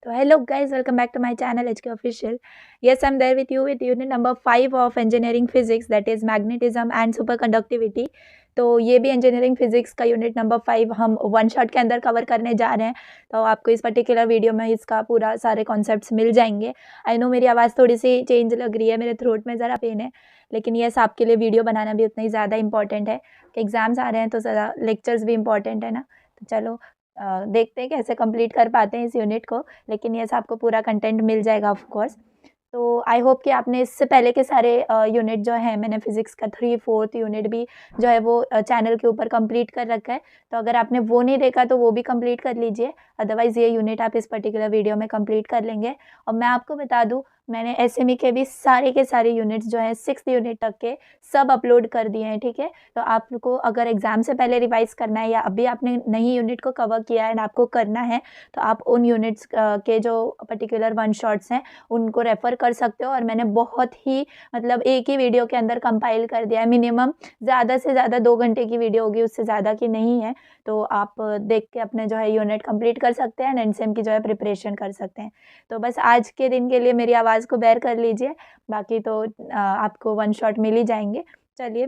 So hello guys, welcome back to my channel HK Official. Yes, I'm there with you with unit number 5 of engineering physics, that is magnetism and superconductivity. तो ये भी engineering physics का unit number 5 हम one shot के अंदर cover करने जा रहे हैं. तो आपको इस पर्टिकुलर वीडियो में इसका पूरा सारे कॉन्सेप्ट्स मिल जाएंगे. आई नो मेरी आवाज़ थोड़ी सी चेंज लग रही है, मेरे थ्रोट में ज़रा पेन है, लेकिन यस आपके लिए वीडियो बनाना भी उतना ही ज़्यादा इंपॉर्टेंट है कि एग्ज़ाम्स आ रहे हैं तो ज़रा लेक्चर्स भी इंपॉर्टेंट है ना. तो चलो देखते हैं कैसे कंप्लीट कर पाते हैं इस यूनिट को, लेकिन यस आपको पूरा कंटेंट मिल जाएगा ऑफ कोर्स. तो आई होप कि आपने इससे पहले के सारे यूनिट जो हैं, मैंने फिजिक्स का 3-4 यूनिट भी जो है वो चैनल के ऊपर कंप्लीट कर रखा है. तो अगर आपने वो नहीं देखा तो वो भी कंप्लीट कर लीजिए, अदरवाइज़ ये यूनिट आप इस पर्टिकुलर वीडियो में कंप्लीट कर लेंगे. और मैं आपको बता दूं, मैंने एसएमई के भी सारे के सारे यूनिट्स जो हैं 6th यूनिट तक के सब अपलोड कर दिए हैं. ठीक है, तो आपको अगर एग्ज़ाम से पहले रिवाइज़ करना है या अभी आपने नई यूनिट को कवर किया है एंड आपको करना है, तो आप उन यूनिट्स के जो पर्टिकुलर वन शॉट्स हैं उनको रेफ़र कर सकते हो. और मैंने बहुत ही मतलब एक ही वीडियो के अंदर कंपाइल कर दिया है. मिनिमम ज़्यादा से ज़्यादा 2 घंटे की वीडियो होगी, उससे ज़्यादा की नहीं है. तो आप देख के अपने जो है यूनिट कंप्लीट कर सकते हैं एंड एनसेम की जो है प्रिपरेशन कर सकते हैं. तो बस आज के दिन के लिए मेरी आवाज़ को बेयर कर लीजिए, बाकी तो आपको वन शॉट मिल ही जाएंगे. चलिए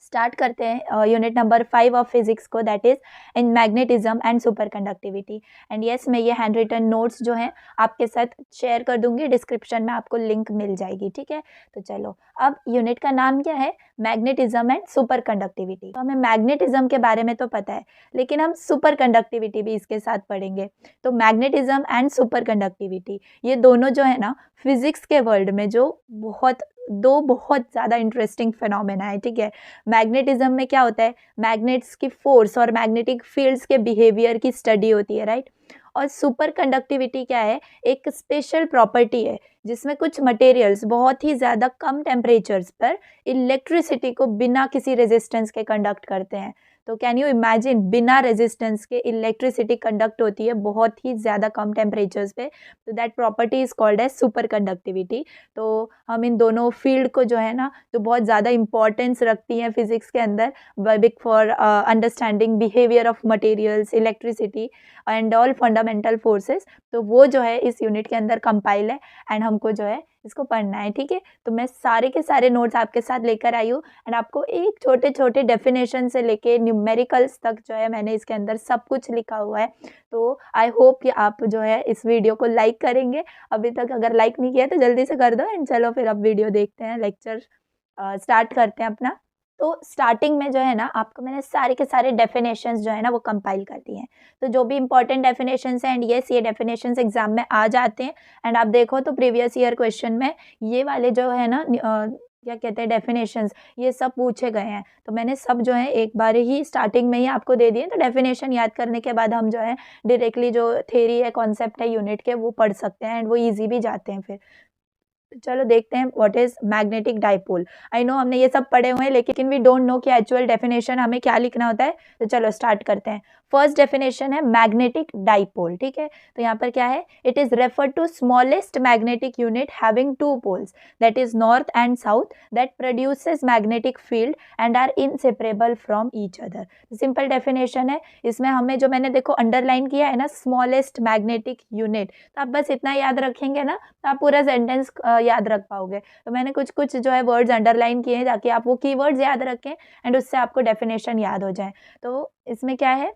स्टार्ट करते हैं यूनिट नंबर 5 ऑफ फिजिक्स को, that is in magnetism and super conductivity. And yes मैं ये हैंड रिटन नोट्स जो हैं आपके साथ शेयर कर दूंगी, डिस्क्रिप्शन में आपको लिंक मिल जाएगी. ठीक है, तो चलो अब यूनिट का नाम क्या है, मैग्नेटिज्म एंड सुपर कंडक्टिविटी. तो हमें मैग्नेटिज्म के बारे में तो पता है, लेकिन हम सुपर कंडक्टिविटी भी इसके साथ पढ़ेंगे. तो मैग्नेटिज्म एंड सुपर कंडक्टिविटी ये दोनों जो है ना फिजिक्स के वर्ल्ड में जो बहुत ज़्यादा इंटरेस्टिंग फिनोमेना है. ठीक है, मैग्नेटिज्म में क्या होता है, मैग्नेट्स की फोर्स और मैग्नेटिक फील्ड्स के बिहेवियर की स्टडी होती है, राइट. और सुपर कंडक्टिविटी क्या है, एक स्पेशल प्रॉपर्टी है जिसमें कुछ मटेरियल्स बहुत ही ज़्यादा कम टेम्परेचर्स पर इलेक्ट्रिसिटी को बिना किसी रेजिस्टेंस के कंडक्ट करते हैं. तो कैन यू इमेजिन, बिना रेजिस्टेंस के इलेक्ट्रिसिटी कंडक्ट होती है बहुत ही ज़्यादा कम टेम्परेचर्स पे. तो that property is called as super conductivity. तो हम इन दोनों फील्ड को जो है ना तो बहुत ज़्यादा इंपॉर्टेंस रखती हैं फिजिक्स के अंदर, big for understanding behaviour of materials, electricity and all fundamental forces. तो वो जो है इस यूनिट के अंदर कंपाइल है एंड हमको जो है इसको पढ़ना है. ठीक है, तो मैं सारे के सारे नोट्स आपके साथ लेकर आई हूँ एंड आपको एक छोटे छोटे डेफिनेशन से लेके न्यूमेरिकल्स तक जो है मैंने इसके अंदर सब कुछ लिखा हुआ है. तो आई होप कि आप जो है इस वीडियो को लाइक करेंगे. अभी तक अगर लाइक नहीं किया तो जल्दी से कर दो एंड चलो फिर अब वीडियो देखते हैं, लेक्चर स्टार्ट करते हैं अपना. तो स्टार्टिंग में जो है ना आपको मैंने सारे के सारे डेफिनेशंस जो है ना वो कंपाइल कर दिए हैं. तो जो भी इंपॉर्टेंट डेफिनेशंस हैं एंड येस ये डेफिनेशंस एग्जाम में आ जाते हैं. एंड आप देखो तो प्रीवियस ईयर क्वेश्चन में ये वाले जो है ना क्या कहते हैं डेफिनेशंस, ये सब पूछे गए हैं. तो मैंने सब जो है एक बार ही स्टार्टिंग में ही आपको दे दिए. तो डेफिनेशन याद करने के बाद हम जो है डायरेक्टली जो थ्योरी है, कॉन्सेप्ट है यूनिट के, वो पढ़ सकते हैं एंड वो ईजी भी जाते हैं फिर. चलो देखते हैं what is magnetic dipole. I know हमने ये सब पढ़े हुए हैं, लेकिन वी डोंट नो कि एक्चुअल डेफिनेशन हमें क्या लिखना होता है. तो चलो स्टार्ट करते हैं. फर्स्ट डेफिनेशन है मैग्नेटिक डाइपोल. ठीक है, तो यहाँ पर क्या है, it is refer to smallest magnetic unit having 2 poles that is north and south that produces magnetic field and are inseparable from each other. Simple definition है. इसमें हमें जो मैंने देखो अंडरलाइन किया है ना, स्मॉलेस्ट मैग्नेटिक यूनिट, तो आप बस इतना याद रखेंगे ना तो आप पूरा सेंटेंस याद रख पाओगे. तो मैंने कुछ कुछ जो है वर्ड्स अंडरलाइन किए हैं ताकि आप वो कीवर्ड्स याद रखें एंड उससे आपको डेफिनेशन याद हो जाए. तो इसमें क्या है,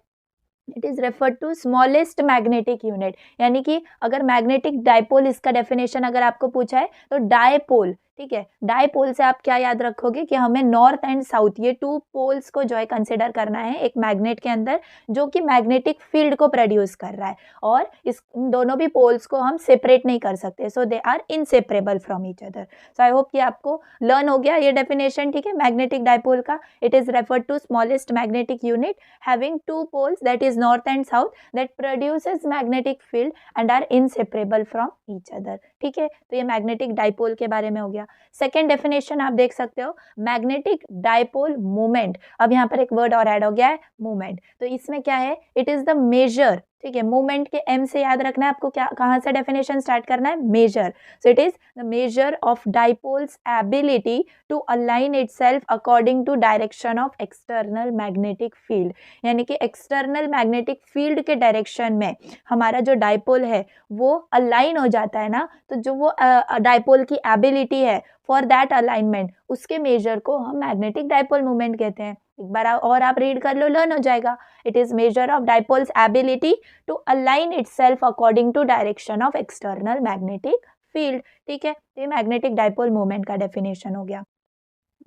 it is refer to smallest magnetic unit, यानी कि अगर मैग्नेटिक डाइपोल इसका डेफिनेशन अगर आपको पूछा है तो डाइपोल. ठीक है, डाइपोल से आप क्या याद रखोगे कि हमें नॉर्थ एंड साउथ ये 2 पोल्स को जो है कंसिडर करना है एक मैग्नेट के अंदर, जो कि मैग्नेटिक फील्ड को प्रोड्यूस कर रहा है. और इस दोनों भी पोल्स को हम सेपरेट नहीं कर सकते, so they are inseparable from each other. So I hope कि आपको लर्न हो गया ये डेफिनेशन. ठीक है, मैग्नेटिक डाइपोल का, it is refer to smallest magnetic unit having 2 poles that is north and south that produces magnetic field and are inseparable from each other. ठीक है, तो ये मैग्नेटिक डाइपोल के बारे में हो गया. सेकेंड डेफिनेशन आप देख सकते हो, मैग्नेटिक डाइपोल मोमेंट. अब यहाँ पर एक वर्ड और ऐड हो गया है, मोमेंट. तो इसमें क्या है, इट इज द मेजर ठीक है, मूवमेंट के एम से याद रखना है आपको, क्या कहाँ से डेफिनेशन स्टार्ट करना है, measure. So it is the measure of dipole's ability to align itself according to direction of external magnetic field, यानी कि एक्सटर्नल मैग्नेटिक फील्ड के डायरेक्शन में हमारा जो डाइपोल है वो अलाइन हो जाता है ना, तो जो वो डाइपोल की एबिलिटी है फॉर दैट अलाइनमेंट, उसके मेजर को हम मैग्नेटिक डाइपोल मूवमेंट कहते हैं। एक बार और आप रीड कर लो, लर्न हो जाएगा। It is measure of dipole's ability to align itself according to direction of external magnetic field. ठीक है, ये मैग्नेटिक डाइपोल मूवमेंट का डेफिनेशन हो गया।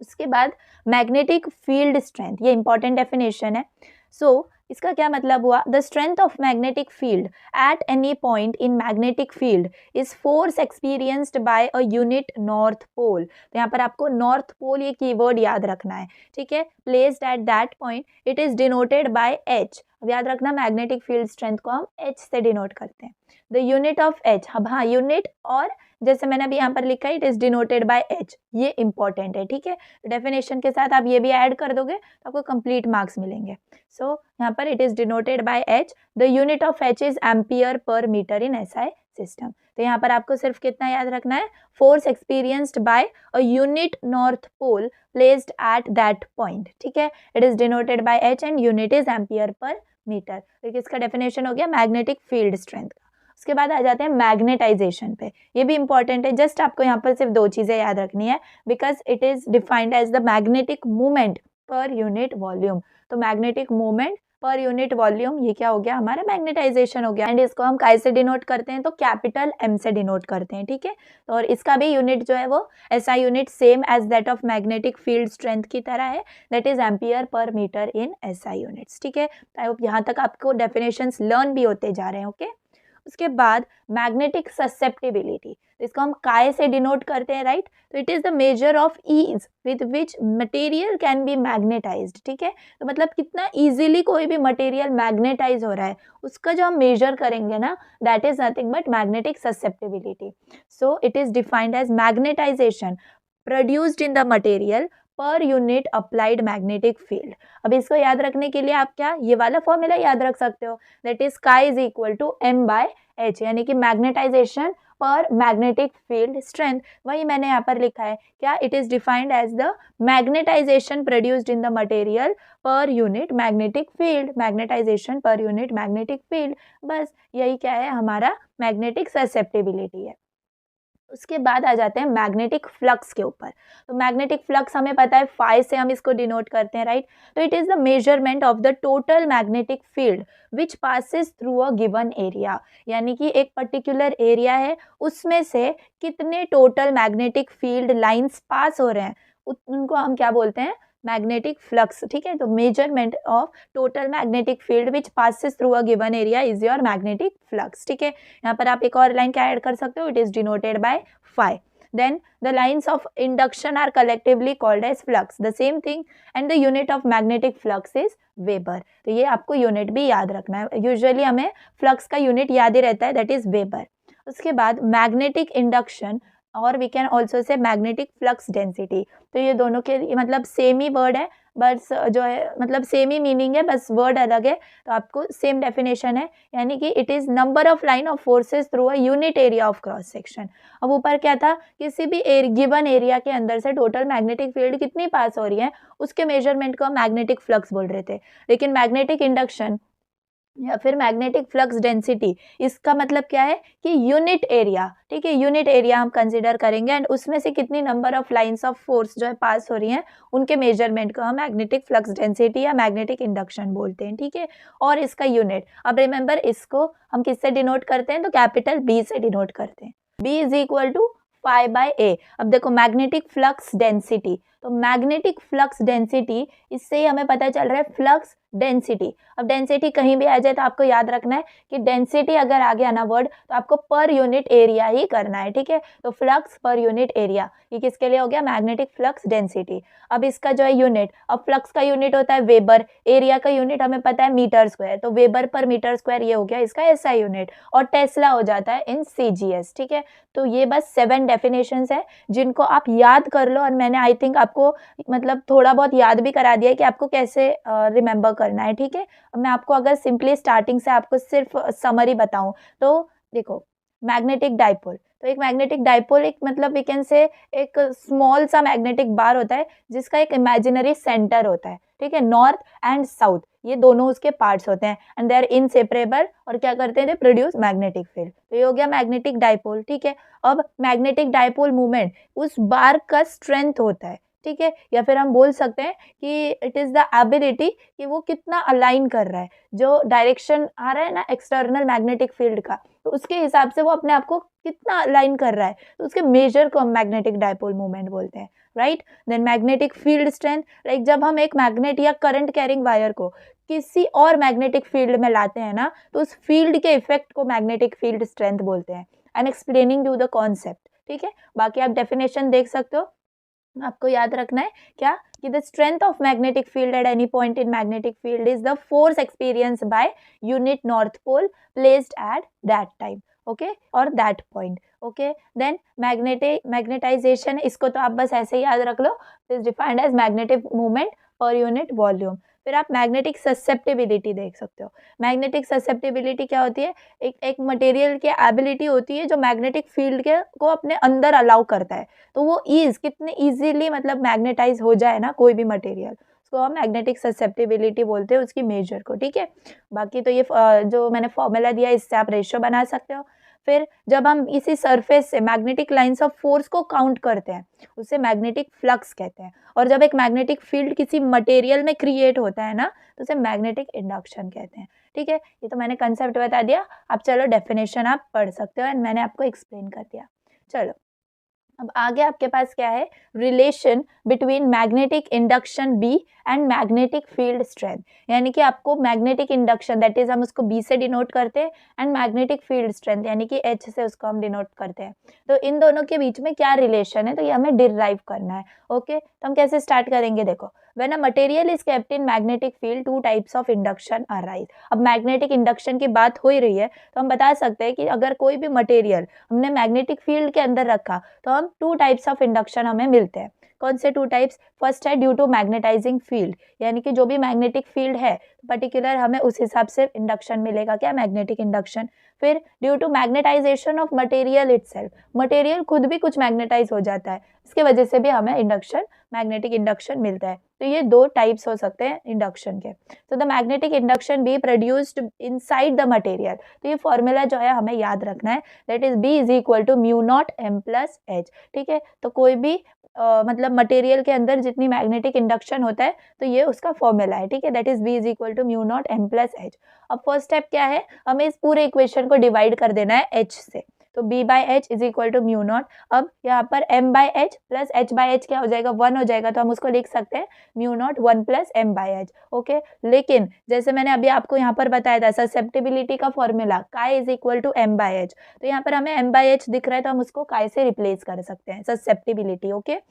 उसके बाद मैग्नेटिक फील्ड स्ट्रेंथ, ये इंपॉर्टेंट डेफिनेशन है। सो इसका क्या मतलब हुआ, the strength of magnetic field at any point in magnetic field is force experienced by a unit north pole. तो यहाँ पर आपको नॉर्थ पोल ये कीवर्ड याद रखना है, ठीक है, placed at that point, it is denoted by H. अब याद रखना मैग्नेटिक फील्ड स्ट्रेंथ को हम एच से डिनोट करते हैं, द यूनिट ऑफ एच। अब हाँ, यूनिट और जैसे मैंने अभी यहाँ पर लिखा है it is denoted by H, ये इंपॉर्टेंट है, ठीक है। डेफिनेशन के साथ आप ये भी ऐड कर दोगे तो आपको कंप्लीट मार्क्स मिलेंगे। सो यहाँ पर it is denoted by H, the unit of H is ampere per metre in SI system. तो यहाँ पर आपको सिर्फ कितना याद रखना है, force experienced by a unit north pole placed at that point, ठीक है, it is denoted by H and unit is ampere per metre. तो इसका डेफिनेशन हो गया मैग्नेटिक फील्ड स्ट्रेंथ का। उसके बाद आ जाते हैं मैग्नेटाइजेशन पे, ये भी इंपॉर्टेंट है। जस्ट आपको यहाँ पर सिर्फ दो चीज़ें याद रखनी है, because it is defined as the magnetic movement per unit volume. तो magnetic movement per unit volume, ये क्या हो गया, हमारा मैग्नेटाइजेशन हो गया। एंड इसको हम काय से डिनोट करते हैं, तो कैपिटल एम से डिनोट करते हैं, ठीक है। तो और इसका भी यूनिट जो है वो ऐसा unit same as that of magnetic field strength की तरह है, that is ampere per metre in SI units, ठीक है। यहाँ तक आपको डेफिनेशंस लर्न भी होते जा रहे हैं, ओके। उसके बाद मैग्नेटिक ससेप्टिबिलिटी, इसको हम काय से डिनोट करते हैं, राइट। तो it is the measure of ease with which material can be magnetised, ठीक है। तो मतलब कितना इजीली कोई भी मटेरियल मैग्नेटाइज हो रहा है, उसका जो हम मेजर करेंगे ना, that is nothing but magnetic susceptibility. So it is defined as magnetisation produced in the material per unit applied magnetic field. अब इसको याद रखने के लिए आप क्या ये वाला फॉर्मूला याद रख सकते हो, that is chi is equal to M by H, यानी कि मैग्नेटाइजेशन पर मैग्नेटिक फील्ड स्ट्रेंथ। वही मैंने यहाँ पर लिखा है क्या, it is defined as the magnetisation produced in the material per unit magnetic field, magnetisation per unit magnetic field. बस यही क्या है, हमारा मैग्नेटिक ससेप्टिबिलिटी है। उसके बाद आ जाते हैं मैग्नेटिक फ्लक्स के ऊपर। तो मैग्नेटिक फ्लक्स हमें पता है फाई से हम इसको डिनोट करते हैं, राइट। तो it is the measurement of the total magnetic field which passes through a given area, यानी कि एक पर्टिकुलर एरिया है उसमें से कितने total magnetic field lines pass हो रहे हैं, उनको हम क्या बोलते हैं, मैग्नेटिक फ्लक्स, ठीक है। तो measurement of total magnetic field which passes through a given area is your magnetic flux, ठीक है। यहाँ पर आप एक और लाइन क्या ऐड कर सकते हो, it is denoted bye phi. Then the lines of induction are collectively called as flux, the same thing, and the unit of magnetic flux is Weber. तो ये आपको यूनिट भी याद रखना है, यूजुअली हमें फ्लक्स का यूनिट याद ही रहता है, दैट इज वेबर। उसके बाद मैग्नेटिक इंडक्शन और we can also say magnetic flux density. तो ये दोनों के मतलब सेम ही वर्ड है, बस जो है मतलब सेम ही मीनिंग है, बस वर्ड अलग है, तो आपको सेम डेफिनेशन है, यानी कि it is number of line of forces through a unit area of cross section. अब ऊपर क्या था, किसी भी गिवन एरिया के अंदर से टोटल मैग्नेटिक फील्ड कितनी पास हो रही है, उसके मेजरमेंट को मैग्नेटिक फ्लक्स बोल रहे थे। लेकिन मैग्नेटिक इंडक्शन या फिर मैग्नेटिक फ्लक्स डेंसिटी, इसका मतलब क्या है कि यूनिट एरिया, ठीक है, यूनिट एरिया हम कंसीडर करेंगे एंड उसमें से कितनी number of lines of force जो है पास हो रही हैं, उनके मेजरमेंट को हम मैग्नेटिक फ्लक्स डेंसिटी या मैग्नेटिक इंडक्शन बोलते हैं, ठीक है। और इसका यूनिट, अब रिमेंबर इसको हम किससे डिनोट करते हैं, तो कैपिटल बी से डिनोट करते हैं, B is equal to phi by A. अब देखो मैग्नेटिक फ्लक्स डेंसिटी, तो मैग्नेटिक फ्लक्स डेंसिटी, इससे ही हमें पता चल रहा है फ्लक्स डेंसिटी। अब डेंसिटी कहीं भी आ जाए तो आपको याद रखना है कि डेंसिटी अगर आ गया ना वर्ड, तो आपको पर यूनिट एरिया ही करना है, ठीक है। तो फ्लक्स पर यूनिट एरिया, ये किसके लिए हो गया, मैग्नेटिक फ्लक्स डेंसिटी। अब इसका जो है यूनिट, अब फ्लक्स का यूनिट होता है वेबर, एरिया का यूनिट हमें पता है मीटर स्क्वायर, तो वेबर पर मीटर स्क्वायर ये हो गया इसका एसआई यूनिट, और टेस्ला हो जाता है इन सीजीएस, ठीक है। तो ये बस 7 डेफिनेशंस है जिनको आप याद कर लो, और मैंने आई थिंक आपको मतलब थोड़ा बहुत याद भी करा दिया है कि आपको कैसे रिमेंबर करना है, ठीक है। अब मैं आपको अगर सिंपली स्टार्टिंग से आपको सिर्फ समरी बताऊं तो देखो, मैग्नेटिक डाइपोल, तो एक मैग्नेटिक डाइपोल एक मतलब वी कैन से एक स्मॉल सा मैग्नेटिक बार होता है जिसका एक इमेजिनरी सेंटर होता है, ठीक है। नॉर्थ एंड साउथ ये दोनों उसके पार्ट्स होते हैं एंड दे आर इनसेपरेबल और क्या करते हैं, दे प्रोड्यूस मैग्नेटिक फील्ड। तो ये हो गया मैग्नेटिक डाइपोल, ठीक है। अब मैग्नेटिक डाइपोल मूवमेंट उस बार का स्ट्रेंथ होता है, ठीक है, या फिर हम बोल सकते हैं कि इट इज द एबिलिटी कि वो कितना अलाइन कर रहा है, जो डायरेक्शन आ रहा है ना एक्सटर्नल मैग्नेटिक फील्ड का, तो उसके हिसाब से वो अपने आप को कितना अलाइन कर रहा है, तो उसके मेजर को हम मैग्नेटिक डाइपोल मूवमेंट बोलते हैं, right. Then magnetic field strength, like जब हम एक मैग्नेट या करंट कैरिंग वायर को किसी और मैग्नेटिक फील्ड में लाते हैं ना, तो उस फील्ड के इफेक्ट को मैग्नेटिक फील्ड स्ट्रेंथ बोलते हैं। And explaining you the concept, ठीक है। बाकी आप डेफिनेशन देख सकते हो, आपको याद रखना है क्या कि the strength of magnetic field at any point in magnetic field is the force experience by unit north pole placed at that time, okay, और that point, okay. Then magnetization, इसको तो आप बस ऐसे ही याद रख लो, is defined as magnetic movement per unit volume. फिर आप मैग्नेटिक ससेप्टिबिलिटी देख सकते हो। मैग्नेटिक ससेप्टिबिलिटी क्या होती है, एक मटेरियल की एबिलिटी होती है जो मैग्नेटिक फील्ड के को अपने अंदर अलाउ करता है, तो वो कितने इजीली मतलब मैग्नेटाइज हो जाए ना कोई भी मटेरियल, उसको हम मैग्नेटिक ससेप्टिबिलिटी बोलते हैं, उसकी मेजर को, ठीक है। बाकी तो ये जो मैंने फॉर्मूला दिया इससे आप रेशियो बना सकते हो। फिर जब हम इसी सरफेस से मैग्नेटिक लाइंस ऑफ फोर्स को काउंट करते हैं उसे मैग्नेटिक फ्लक्स कहते हैं, और जब एक मैग्नेटिक फील्ड किसी मटेरियल में क्रिएट होता है ना तो उसे मैग्नेटिक इंडक्शन कहते हैं, ठीक है। ये तो मैंने कंसेप्ट बता दिया, अब चलो डेफिनेशन आप पढ़ सकते हो एंड मैंने आपको एक्सप्लेन कर दिया। चलो अब आगे आपके पास क्या है, relation between magnetic induction B and magnetic field strength, यानी कि आपको मैग्नेटिक इंडक्शन दैट इज हम उसको बी से डिनोट करते हैं एंड मैग्नेटिक फील्ड स्ट्रेंथ यानी कि एच से उसको हम डिनोट करते हैं। तो इन दोनों के बीच में क्या रिलेशन है, तो ये हमें डिराइव करना है, ओके। तो हम कैसे स्टार्ट करेंगे, देखो, when a material is kept in magnetic field to types of induction arise. अब मैग्नेटिक इंडक्शन की बात हो ही रही है तो हम बता सकते हैं कि अगर कोई भी मटेरियल हमने मैग्नेटिक फील्ड के अंदर रखा तो हम टू टाइप्स ऑफ इंडक्शन हमें मिलते हैं। कौन से टू टाइप्स, फर्स्ट है ड्यू टू मैग्नेटाइजिंग फील्ड, यानी कि जो भी मैग्नेटिक फील्ड है पर्टिकुलर हमें उस हिसाब से इंडक्शन मिलेगा, क्या, मैग्नेटिक इंडक्शन। फिर due to magnetisation of material itself, material खुद भी कुछ मैग्नेटाइज हो जाता है, इसके वजह से भी हमें इंडक्शन, मैग्नेटिक इंडक्शन मिलता है। तो ये दो टाइप्स हो सकते हैं इंडक्शन के। तो the magnetic induction B produced inside the material, तो ये फॉर्मूला जो है हमें याद रखना है, that is B is equal to mu naught M plus H, ठीक है। तो कोई भी मतलब मटेरियल के अंदर जितनी मैग्नेटिक इंडक्शन होता है तो ये उसका फॉर्मूला है, ठीक है, that is B is equal to mu naught M plus H. अब फर्स्ट स्टेप क्या है, हमें इस पूरे इक्वेशन को डिवाइड कर देना है एच से, तो b by H is equal to mu naught. अब यहाँ पर m by H plus h by H क्या हो जाएगा, 1 हो जाएगा, तो हम उसको लिख सकते हैं mu naught 1 plus m by H, okay. लेकिन जैसे मैंने अभी आपको यहाँ पर बताया था ससेप्टिबिलिटी का formula chi is equal to m by H, तो यहाँ पर हमें m बाई एच दिख रहा है तो हम उसको काय से रिप्लेस कर सकते हैं, ससेप्टिबिलिटी, ओके।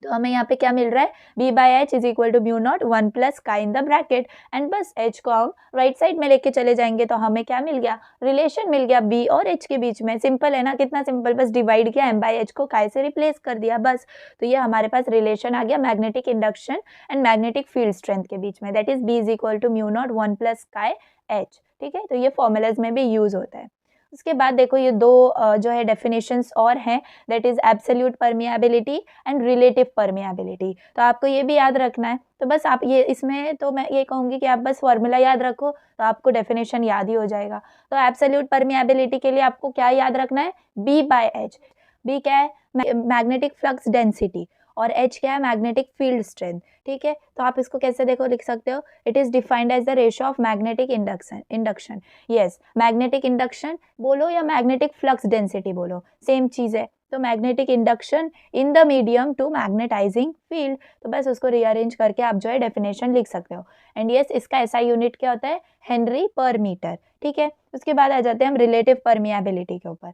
तो हमें यहाँ पे क्या मिल रहा है, b by H is equal to mu naught 1 plus chi in the bracket, and बस h को हम राइट साइड में लेके चले जाएंगे तो हमें क्या मिल गया, रिलेशन मिल गया b और h के बीच में। सिंपल है ना, कितना सिंपल, बस डिवाइड किया, m बाई एच को काय से रिप्लेस कर दिया बस। तो ये हमारे पास रिलेशन आ गया magnetic induction and magnetic field strength के बीच में, that is b is equal to mu naught 1 plus chi h, ठीक है। तो ये फॉर्मूलाज में भी यूज होता है। उसके बाद देखो ये दो जो है डेफिनेशंस और हैं, that is absolute permeability and relative permeability. तो आपको ये भी याद रखना है, तो बस आप ये इसमें तो मैं ये कहूँगी कि आप बस फॉर्मूला याद रखो तो आपको डेफिनेशन याद ही हो जाएगा। तो एब्सोल्यूट परमिएबिलिटी के लिए आपको क्या याद रखना है, बी बाई एच, बी क्या है, मैग्नेटिक फ्लक्स डेंसिटी, और एच क्या है, मैग्नेटिक फील्ड स्ट्रेंथ, ठीक है। तो आप इसको कैसे देखो लिख सकते हो, it is defined as the ratio of magnetic induction, yes, magnetic induction बोलो या मैग्नेटिक फ्लक्स डेंसिटी बोलो, सेम चीज है। तो magnetic induction in the medium to magnetising field, तो बस उसको रीअरेंज करके आप जो है डेफिनेशन लिख सकते हो। एंड यस, इसका ऐसा यूनिट क्या होता है, हेनरी पर मीटर, ठीक है। उसके बाद आ जाते हैं हम रिलेटिव परमिएबिलिटी के ऊपर।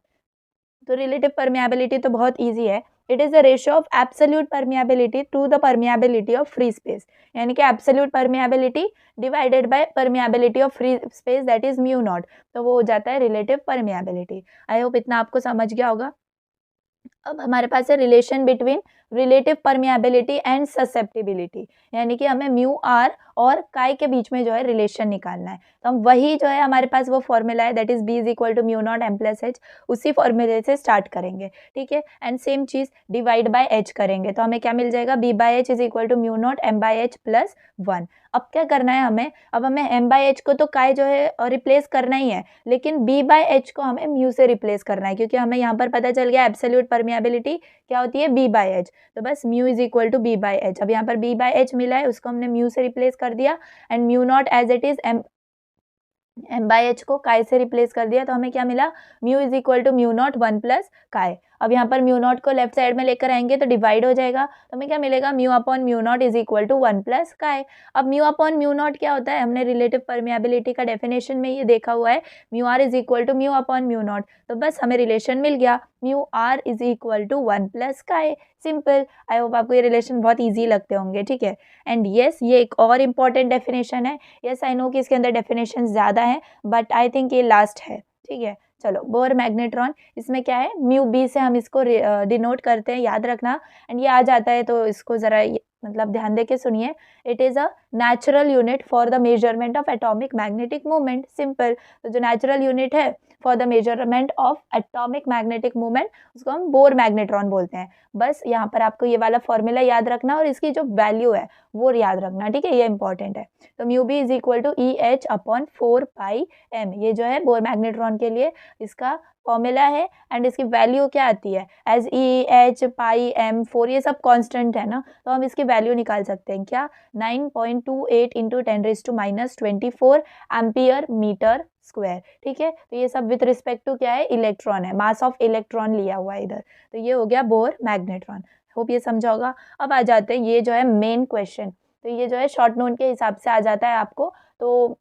तो रिलेटिव परमिएबिलिटी तो बहुत ईजी है, it is the ratio of absolute permeability to the permeability of free space, यानी कि absolute permeability divided by permeability of free space, that is mu naught, तो वो हो जाता है रिलेटिव परमिएबिलिटी। आई होप इतना आपको समझ गया होगा। अब हमारे पास है relation between relative permeability and susceptibility, यानी कि हमें म्यू आर और काय के बीच में जो है रिलेशन निकालना है। तो हम वही जो है हमारे पास वो फॉर्मूला है, that is B is equal to mu naught M plus H, उसी फॉर्मूले से स्टार्ट करेंगे, ठीक है। एंड सेम चीज डिवाइड बाय एच करेंगे तो हमें क्या मिल जाएगा, B by H is equal to mu naught M by H plus 1। अब क्या करना है हमें, अब हमें एम बाय एच को तो काय जो है रिप्लेस करना ही है, लेकिन बी बाय एच को हमें म्यू से रिप्लेस करना है, क्योंकि हमें यहाँ पर पता चल गया एब्सोल्यूट परमिएबिलिटी क्या होती है, बी बाय एच। तो बस mu is equal to B by H. अब यहाँ पर बी बाय एच मिला है, उसको हमने म्यू से रिप्लेस कर दिया, and mu not as it is m by h को काय से रिप्लेस कर दिया, तो हमें क्या मिला, mu is equal to mu naught 1 plus chi. अब यहाँ पर म्यू नॉट को लेफ्ट साइड में लेकर आएंगे तो डिवाइड हो जाएगा, तो हमें क्या मिलेगा, mu upon mu naught is equal to 1 plus chi. अब म्यू अपॉन म्यू नॉट क्या होता है, हमने रिलेटिव परमिएबिलिटी का डेफिनेशन में ये देखा हुआ है, mu are is equal to mu upon mu naught. तो बस हमें रिलेशन मिल गया, mu are is equal to 1 plus chi. Simple. I hope आपको ये रिलेशन बहुत ईजी लगते होंगे, ठीक है। एंड येस, ये एक और इम्पॉर्टेंट डेफिनेशन है। येस आई नो कि इसके अंदर डेफिनेशन ज़्यादा है, बट आई थिंक ये लास्ट है, ठीक है। चलो, बोर मैग्नेट्रॉन, इसमें क्या है, म्यू बी से हम इसको डिनोट करते हैं, याद रखना। एंड ये आ जाता है तो इसको ज़रा मतलब ध्यान दे के सुनिए। It is a natural unit for the measurement of atomic magnetic movement. Simple. तो जो नेचुरल यूनिट है for the measurement of atomic magnetic movement, उसको हम बोर मैग्नेट्रॉन बोलते हैं। बस यहाँ पर आपको ये वाला फॉर्मूला याद रखना और इसकी जो वैल्यू है वो याद रखना, ठीक है, ये इंपॉर्टेंट है। तो mu B is equal to E H upon 4 pi M, ये जो है बोर मैग्नेट्रॉन के लिए इसका फॉर्मूला है। एंड इसकी वैल्यू क्या आती है, एज ई एच पाई एम 4, ये सब कांस्टेंट है ना, तो हम इसकी वैल्यू निकाल सकते हैं क्या, 9.28 इंटू 10⁻⁻24 एम्पियर मीटर स्क्वायर, ठीक है। तो ये सब विथ रिस्पेक्ट टू क्या है, इलेक्ट्रॉन है, मास ऑफ इलेक्ट्रॉन लिया हुआ है इधर। तो ये हो गया बोर मैग्नेट्रॉन। होप ये समझा होगा। अब आ जाते हैं, ये जो है मेन क्वेश्चन, तो ये जो है शॉर्ट नोट के हिसाब से आ जाता है आपको, तो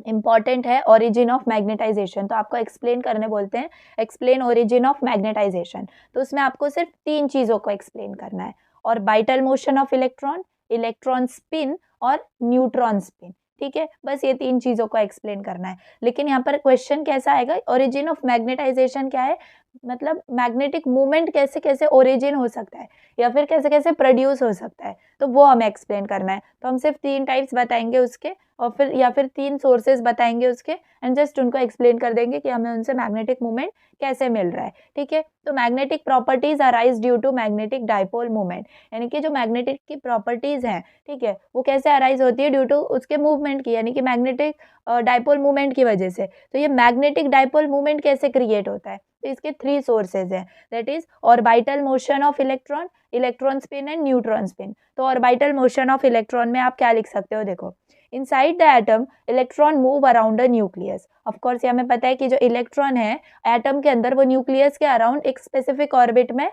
इम्पॉर्टेंट है ओरिजिन ऑफ मैग्नेटाइजेशन। तो आपको एक्सप्लेन करने बोलते हैं, एक्सप्लेन ओरिजिन ऑफ मैग्नेटाइजेशन। तो उसमें आपको सिर्फ 3 चीज़ों को एक्सप्लेन करना है, और orbital motion of electron, electron spin और न्यूट्रॉन स्पिन, ठीक है। बस ये 3 चीज़ों को एक्सप्लेन करना है। लेकिन यहाँ पर क्वेश्चन कैसा आएगा, ओरिजिन ऑफ मैग्नेटाइजेशन क्या है, मतलब मैग्नेटिक मूवमेंट कैसे कैसे ओरिजिन हो सकता है या फिर कैसे कैसे प्रोड्यूस हो सकता है, तो वो हमें एक्सप्लेन करना है। तो हम सिर्फ 3 टाइप्स बताएंगे उसके, और फिर या फिर 3 सोर्सेज बताएंगे उसके, एंड जस्ट उनको एक्सप्लेन कर देंगे कि हमें उनसे मैग्नेटिक मूवमेंट कैसे मिल रहा है, ठीक है। तो magnetic properties arise due to magnetic dipole movement, यानी कि जो मैग्नेटिक की प्रॉपर्टीज हैं, ठीक है, वो कैसे अराइज होती है, ड्यू टू उसके मूवमेंट की, यानी कि मैग्नेटिक डाइपोल मूवमेंट की वजह से। तो ये मैग्नेटिक डाइपोल मूवमेंट कैसे क्रिएट होता है, तो इसके 3 सोर्सेज हैं, that is orbital motion of electron, electron spin and neutron spin. तो ऑर्बिटल मोशन ऑफ इलेक्ट्रॉन में आप क्या लिख सकते हो, देखो, inside the atom electron move around the nucleus. Of course ये हमें पता है कि जो इलेक्ट्रॉन है एटम के अंदर, वो न्यूक्लियस के अराउंड एक स्पेसिफिक ऑर्बिट में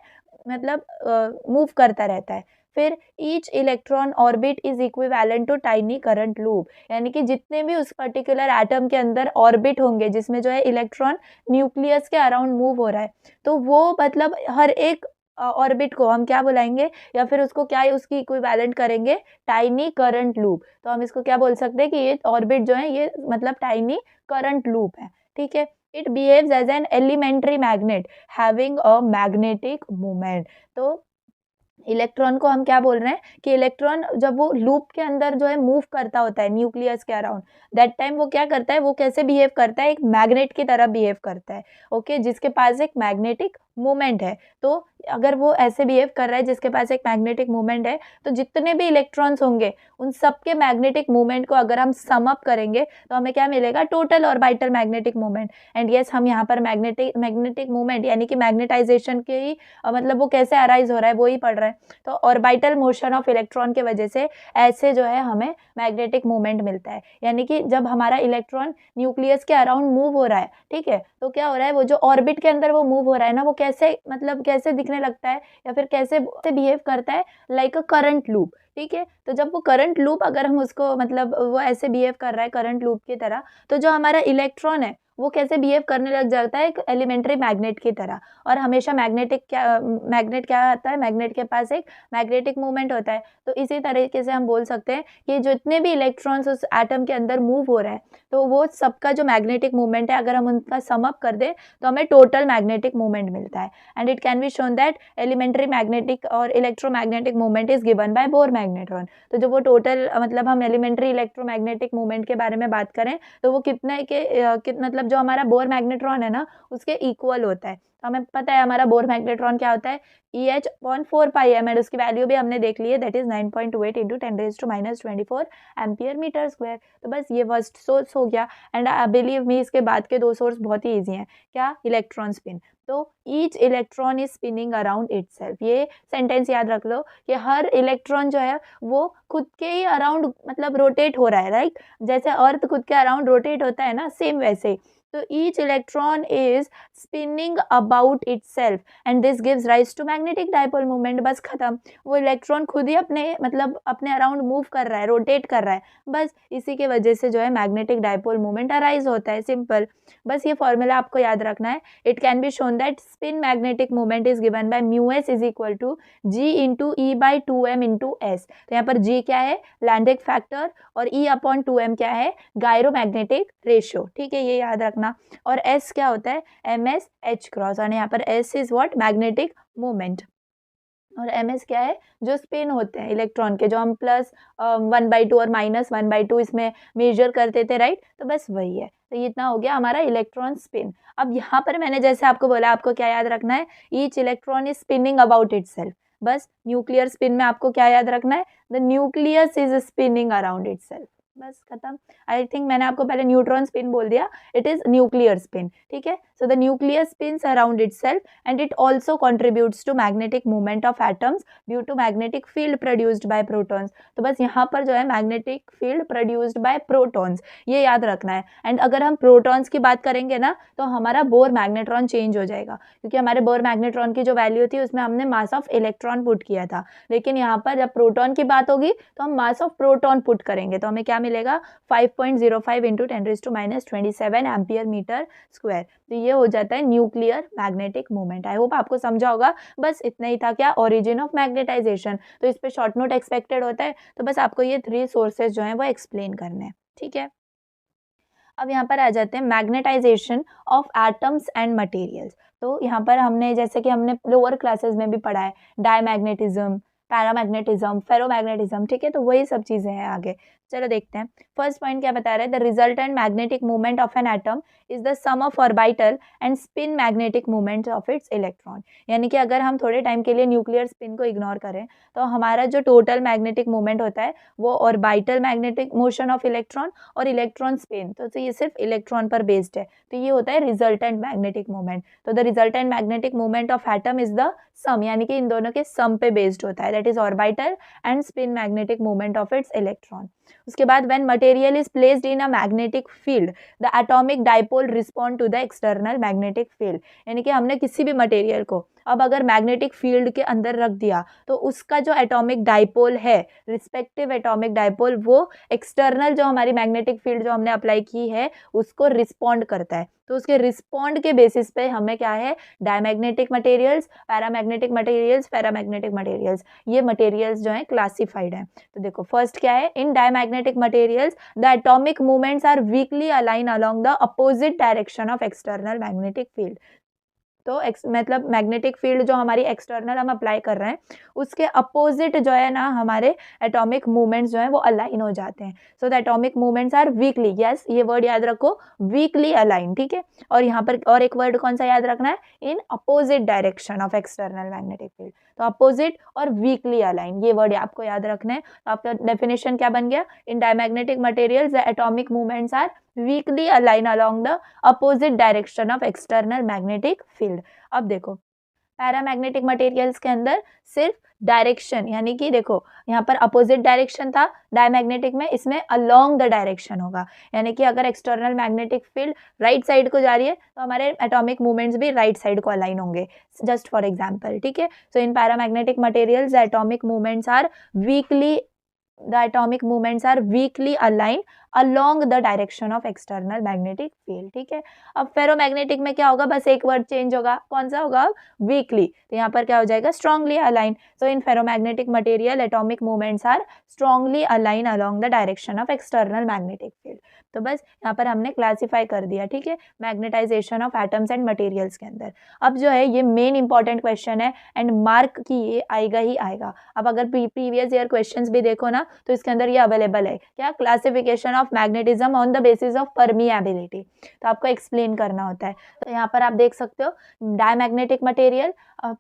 मतलब मूव करता रहता है। फिर each electron orbit is equivalent to tiny current loop, यानी कि जितने भी उस पर्टिकुलर एटम के अंदर ऑर्बिट होंगे जिसमें जो है इलेक्ट्रॉन न्यूक्लियस के अराउंड मूव हो रहा है, तो वो मतलब हर एक ऑर्बिट को हम क्या बुलाएंगे, या फिर उसको क्या उसकी इक्विवेलेंट करेंगे, टाइनी करंट लूप। तो हम इसको क्या बोल सकते हैं कि ये ऑर्बिट जो है ये मतलब टाइनी करंट लूप है, ठीक है। It behaves as an elementary magnet having a magnetic moment. तो इलेक्ट्रॉन को हम क्या बोल रहे हैं कि इलेक्ट्रॉन जब वो लूप के अंदर जो है मूव करता होता है न्यूक्लियस के अराउंड, दैट टाइम वो क्या करता है, वो कैसे बिहेव करता है, एक मैग्नेट की तरह बिहेव करता है, ओके, जिसके पास एक मैग्नेटिक मोमेंट है। तो अगर वो ऐसे बिहेव कर रहा है जिसके पास एक मैग्नेटिक मोमेंट है, तो जितने भी इलेक्ट्रॉन्स होंगे उन सबके मैग्नेटिक मोमेंट को अगर हम सम अप करेंगे तो हमें क्या मिलेगा, total orbital magnetic moment. And yes, हम यहाँ पर मैग्नेटिक मोमेंट यानी कि मैग्नेटाइजेशन के ही मतलब वो कैसे अराइज हो रहा है वो ही पढ़ रहे हैं। तो ऑर्बिटल मोशन ऑफ इलेक्ट्रॉन के वजह से ऐसे जो है हमें मैग्नेटिक मोमेंट मिलता है, यानी कि जब हमारा इलेक्ट्रॉन न्यूक्लियस के अराउंड मूव हो रहा है, ठीक है, तो क्या हो रहा है, वो जो ऑर्बिट के अंदर वो मूव हो रहा है ना, वो कैसे मतलब कैसे दिखने लगता है या फिर कैसे बिहेव करता है, लाइक अ करंट लूप, ठीक है। तो जब वो करंट लूप अगर हम उसको मतलब वो ऐसे बिहेव कर रहा है करंट लूप की तरह, तो जो हमारा इलेक्ट्रॉन है वो कैसे बिहेव करने लग जाता है, एक एलिमेंट्री मैग्नेट की तरह। और हमेशा मैग्नेट क्या आता है, मैग्नेट के पास एक मैग्नेटिक मूवमेंट होता है। तो इसी तरीके से हम बोल सकते हैं कि जितने भी इलेक्ट्रॉन्स उस एटम के अंदर मूव हो रहे हैं, तो वो सबका जो मैग्नेटिक मूवमेंट है, अगर हम उनका सम अप कर दें तो हमें टोटल मैग्नेटिक मूवमेंट मिलता है। And it can be shown that elementary magnetic और electromagnetic movement is given by Bohr magnetron. तो जो वो टोटल मतलब हम एलिमेंट्री इलेक्ट्रोमैग्नेटिक मूवमेंट के बारे में बात करें तो वो कितने के मतलब जो हमारा बोर मैग्नेट्रॉन है ना, उसके इक्वल होता है। तो हमें पता है हमारा बोर मैग्नेट्रॉन क्या होता है, EH/4πm, एंड उसकी वैल्यू भी हमने देख ली है, that is 9.28 × 10⁻⁻24 ampere metre square. तो बस ये फर्स्ट सोर्स हो गया। एंड बिलीव मी, इसके बाद के 2 सोर्स बहुत ही ईजी हैं। क्या, इलेक्ट्रॉन स्पिन। तो each electron is spinning around itself. ये सेंटेंस याद रख लो कि हर इलेक्ट्रॉन जो है वो खुद के ही अराउंड मतलब रोटेट हो रहा है, राइट। जैसे अर्थ खुद के अराउंड रोटेट होता है ना, सेम वैसे ही। तो each electron is spinning about itself and this gives rise to magnetic dipole movement. बस खत्म। वो इलेक्ट्रॉन खुद ही अपने मतलब अपने अराउंड मूव कर रहा है, रोटेट कर रहा है। बस इसी के वजह से जो है मैग्नेटिक डाइपोल मूवमेंट अराइज होता है, सिंपल। बस ये फॉर्मूला आपको याद रखना है। It can be shown that spin magnetic movement is given by μs is equal to g × E/2m × s। तो यहाँ पर g क्या है, लैंडिक फैक्टर, और E/2m क्या है, गायरोमैग्नेटिक रेशियो। ठीक है, ये याद रखना। और s क्या होता है, ms h×, और यहाँ पर s is what, magnetic movement. और ms क्या है, जो स्पिन होते हैं इलेक्ट्रॉन के, जो हम +1/2 और -1/2 इसमें मेजर करते थे, राइट। तो बस वही है। तो ये इतना हो गया हमारा इलेक्ट्रॉन स्पिन। अब यहाँ पर मैंने जैसे आपको बोला, आपको क्या याद रखना है, each electron is spinning about itself. बस न्यूक्लियर स्पिन में आपको क्या याद रखना है, the nucleus is spinning around itself. बस खत्म। आई थिंक मैंने आपको पहले न्यूट्रॉन स्पिन बोल दिया, इट इज न्यूक्लियर स्पिन। ठीक है, so the nucleus spins around itself and it also contributes to magnetic movement of atoms due to magnetic field produced by protons. तो बस यहाँ पर जो है magnetic field produced by protons, ये याद रखना है। एंड अगर हम प्रोटॉन्स की बात करेंगे ना, तो हमारा बोर मैग्नेट्रॉन चेंज हो जाएगा, क्योंकि हमारे बोर मैग्नेट्रॉन की जो वैल्यू थी उसमें हमने मास ऑफ इलेक्ट्रॉन पुट किया था। लेकिन यहाँ पर जब प्रोटॉन की बात होगी तो हम मास ऑफ प्रोटॉन पुट करेंगे, तो हमें क्या मिलेगा, 5.05 × 10⁻27 एम्पियर मीटर स्क्वायर। तो ये हो जाता है न्यूक्लियर मैग्नेटिक मूवमेंट। आई होप आपको समझा होगा। बस इतना ही था, क्या, ओरिजिन ऑफ मैग्नेटाइजेशन। तो इस पे शॉर्ट नोट एक्सपेक्टेड होता है। तो बस आपको ये 3 सोर्सेज जो हैं वो एक्सप्लेन करने हैं। ठीक है, अब यहाँ पर आ जाते हैं magnetisation of atoms and materials. तो यहाँ पर हमने, जैसे कि हमने लोअर क्लासेस में भी पढ़ा है, डायमैग्नेटिज्म, पैरामैग्नेटिज्म, फेरोमैग्नेटिज्म। ठीक है, तो वही सब चीज़ें हैं आगे। चलो देखते हैं। फर्स्ट पॉइंट क्या बता रहा है, the resultant magnetic movement of an atom is the sum of orbital and spin magnetic movement of its electron. यानी कि अगर हम थोड़े टाइम के लिए न्यूक्लियर स्पिन को इग्नोर करें तो हमारा जो टोटल मैग्नेटिक मूवमेंट होता है वो orbital magnetic motion of electron और इलेक्ट्रॉन स्पिन, तो ये सिर्फ इलेक्ट्रॉन पर बेस्ड है। तो ये होता है रिजल्टेंट मैग्नेटिक मूवमेंट। तो the resultant magnetic movement of atom is the sum, यानी कि इन दोनों के सम पे बेस्ड होता है, that is orbital and spin magnetic movement of its electron. उसके बाद when material is placed in a magnetic field the atomic dipole respond to the external magnetic field. यानी कि हमने किसी भी मटेरियल को अब अगर मैग्नेटिक फील्ड के अंदर रख दिया तो उसका जो एटॉमिक डाइपोल है, रिस्पेक्टिव एटॉमिक डाइपोल, वो एक्सटर्नल जो हमारी मैग्नेटिक फील्ड जो हमने अप्लाई की है उसको रिस्पॉन्ड करता है। तो उसके रिस्पॉन्ड के बेसिस पे हमें क्या है, diamagnetic materials, paramagnetic materials, ferromagnetic materials, ये मटेरियल्स जो हैं क्लासिफाइड हैं। तो देखो फर्स्ट क्या है, in diamagnetic materials the atomic movements are weakly align along the opposite direction of external magnetic field. तो मतलब मैग्नेटिक फील्ड जो हमारी एक्सटर्नल हम अप्लाई कर रहे हैं उसके अपोजिट जो है ना हमारे एटॉमिक मूवमेंट्स जो है वो अलाइन हो जाते हैं। So the atomic movements are weakly, yes ये वर्ड याद रखो, वीकली अलाइन। ठीक है, और यहाँ पर और एक वर्ड कौन सा याद रखना है, इन opposite direction of external magnetic field. तो अपोजिट और वीकली अलाइन, ये वर्ड आपको याद रखना है। तो आपका डेफिनेशन क्या बन गया, in diamagnetic materials the atomic movements are weakly align along the opposite direction of external magnetic field. अब देखो पैरामैग्नेटिक मटेरियल्स के अंदर सिर्फ डायरेक्शन, यानी कि देखो यहाँ पर अपोजिट डायरेक्शन था डायमैग्नेटिक में, इसमें अलोंग द डायरेक्शन होगा। यानी कि अगर external magnetic field right side को जा रही है तो हमारे एटॉमिक मूवमेंट्स भी राइट साइड को अलाइन होंगे, जस्ट फॉर एग्जांपल। ठीक है, so in paramagnetic materials the atomic movements are weakly aligned along the direction of external magnetic field, ठीक है। अब फेरोमैग्नेटिक में क्या होगा, बस एक वर्ड चेंज होगा, कौन सा होगा, वीकली, तो यहाँ पर क्या हो जाएगा, strongly align. So in ferromagnetic material atomic movements are strongly align along the direction of external magnetic field. तो बस यहाँ पर हमने क्लासीफाई कर दिया, ठीक है, magnetisation of atoms and materials के अंदर। अब जो है ये मेन इंपॉर्टेंट क्वेश्चन है एंड मार्क की ये आएगा ही आएगा। अब अगर प्रीवियस ईयर क्वेश्चंस भी देखो ना तो इसके अंदर ये अवेलेबल है, क्या, classification of magnetism on the basis of permeability, तो आपको एक्सप्लेन करना होता है। तो यहाँ पर आप देख सकते हो डायमैग्नेटिक मटेरियल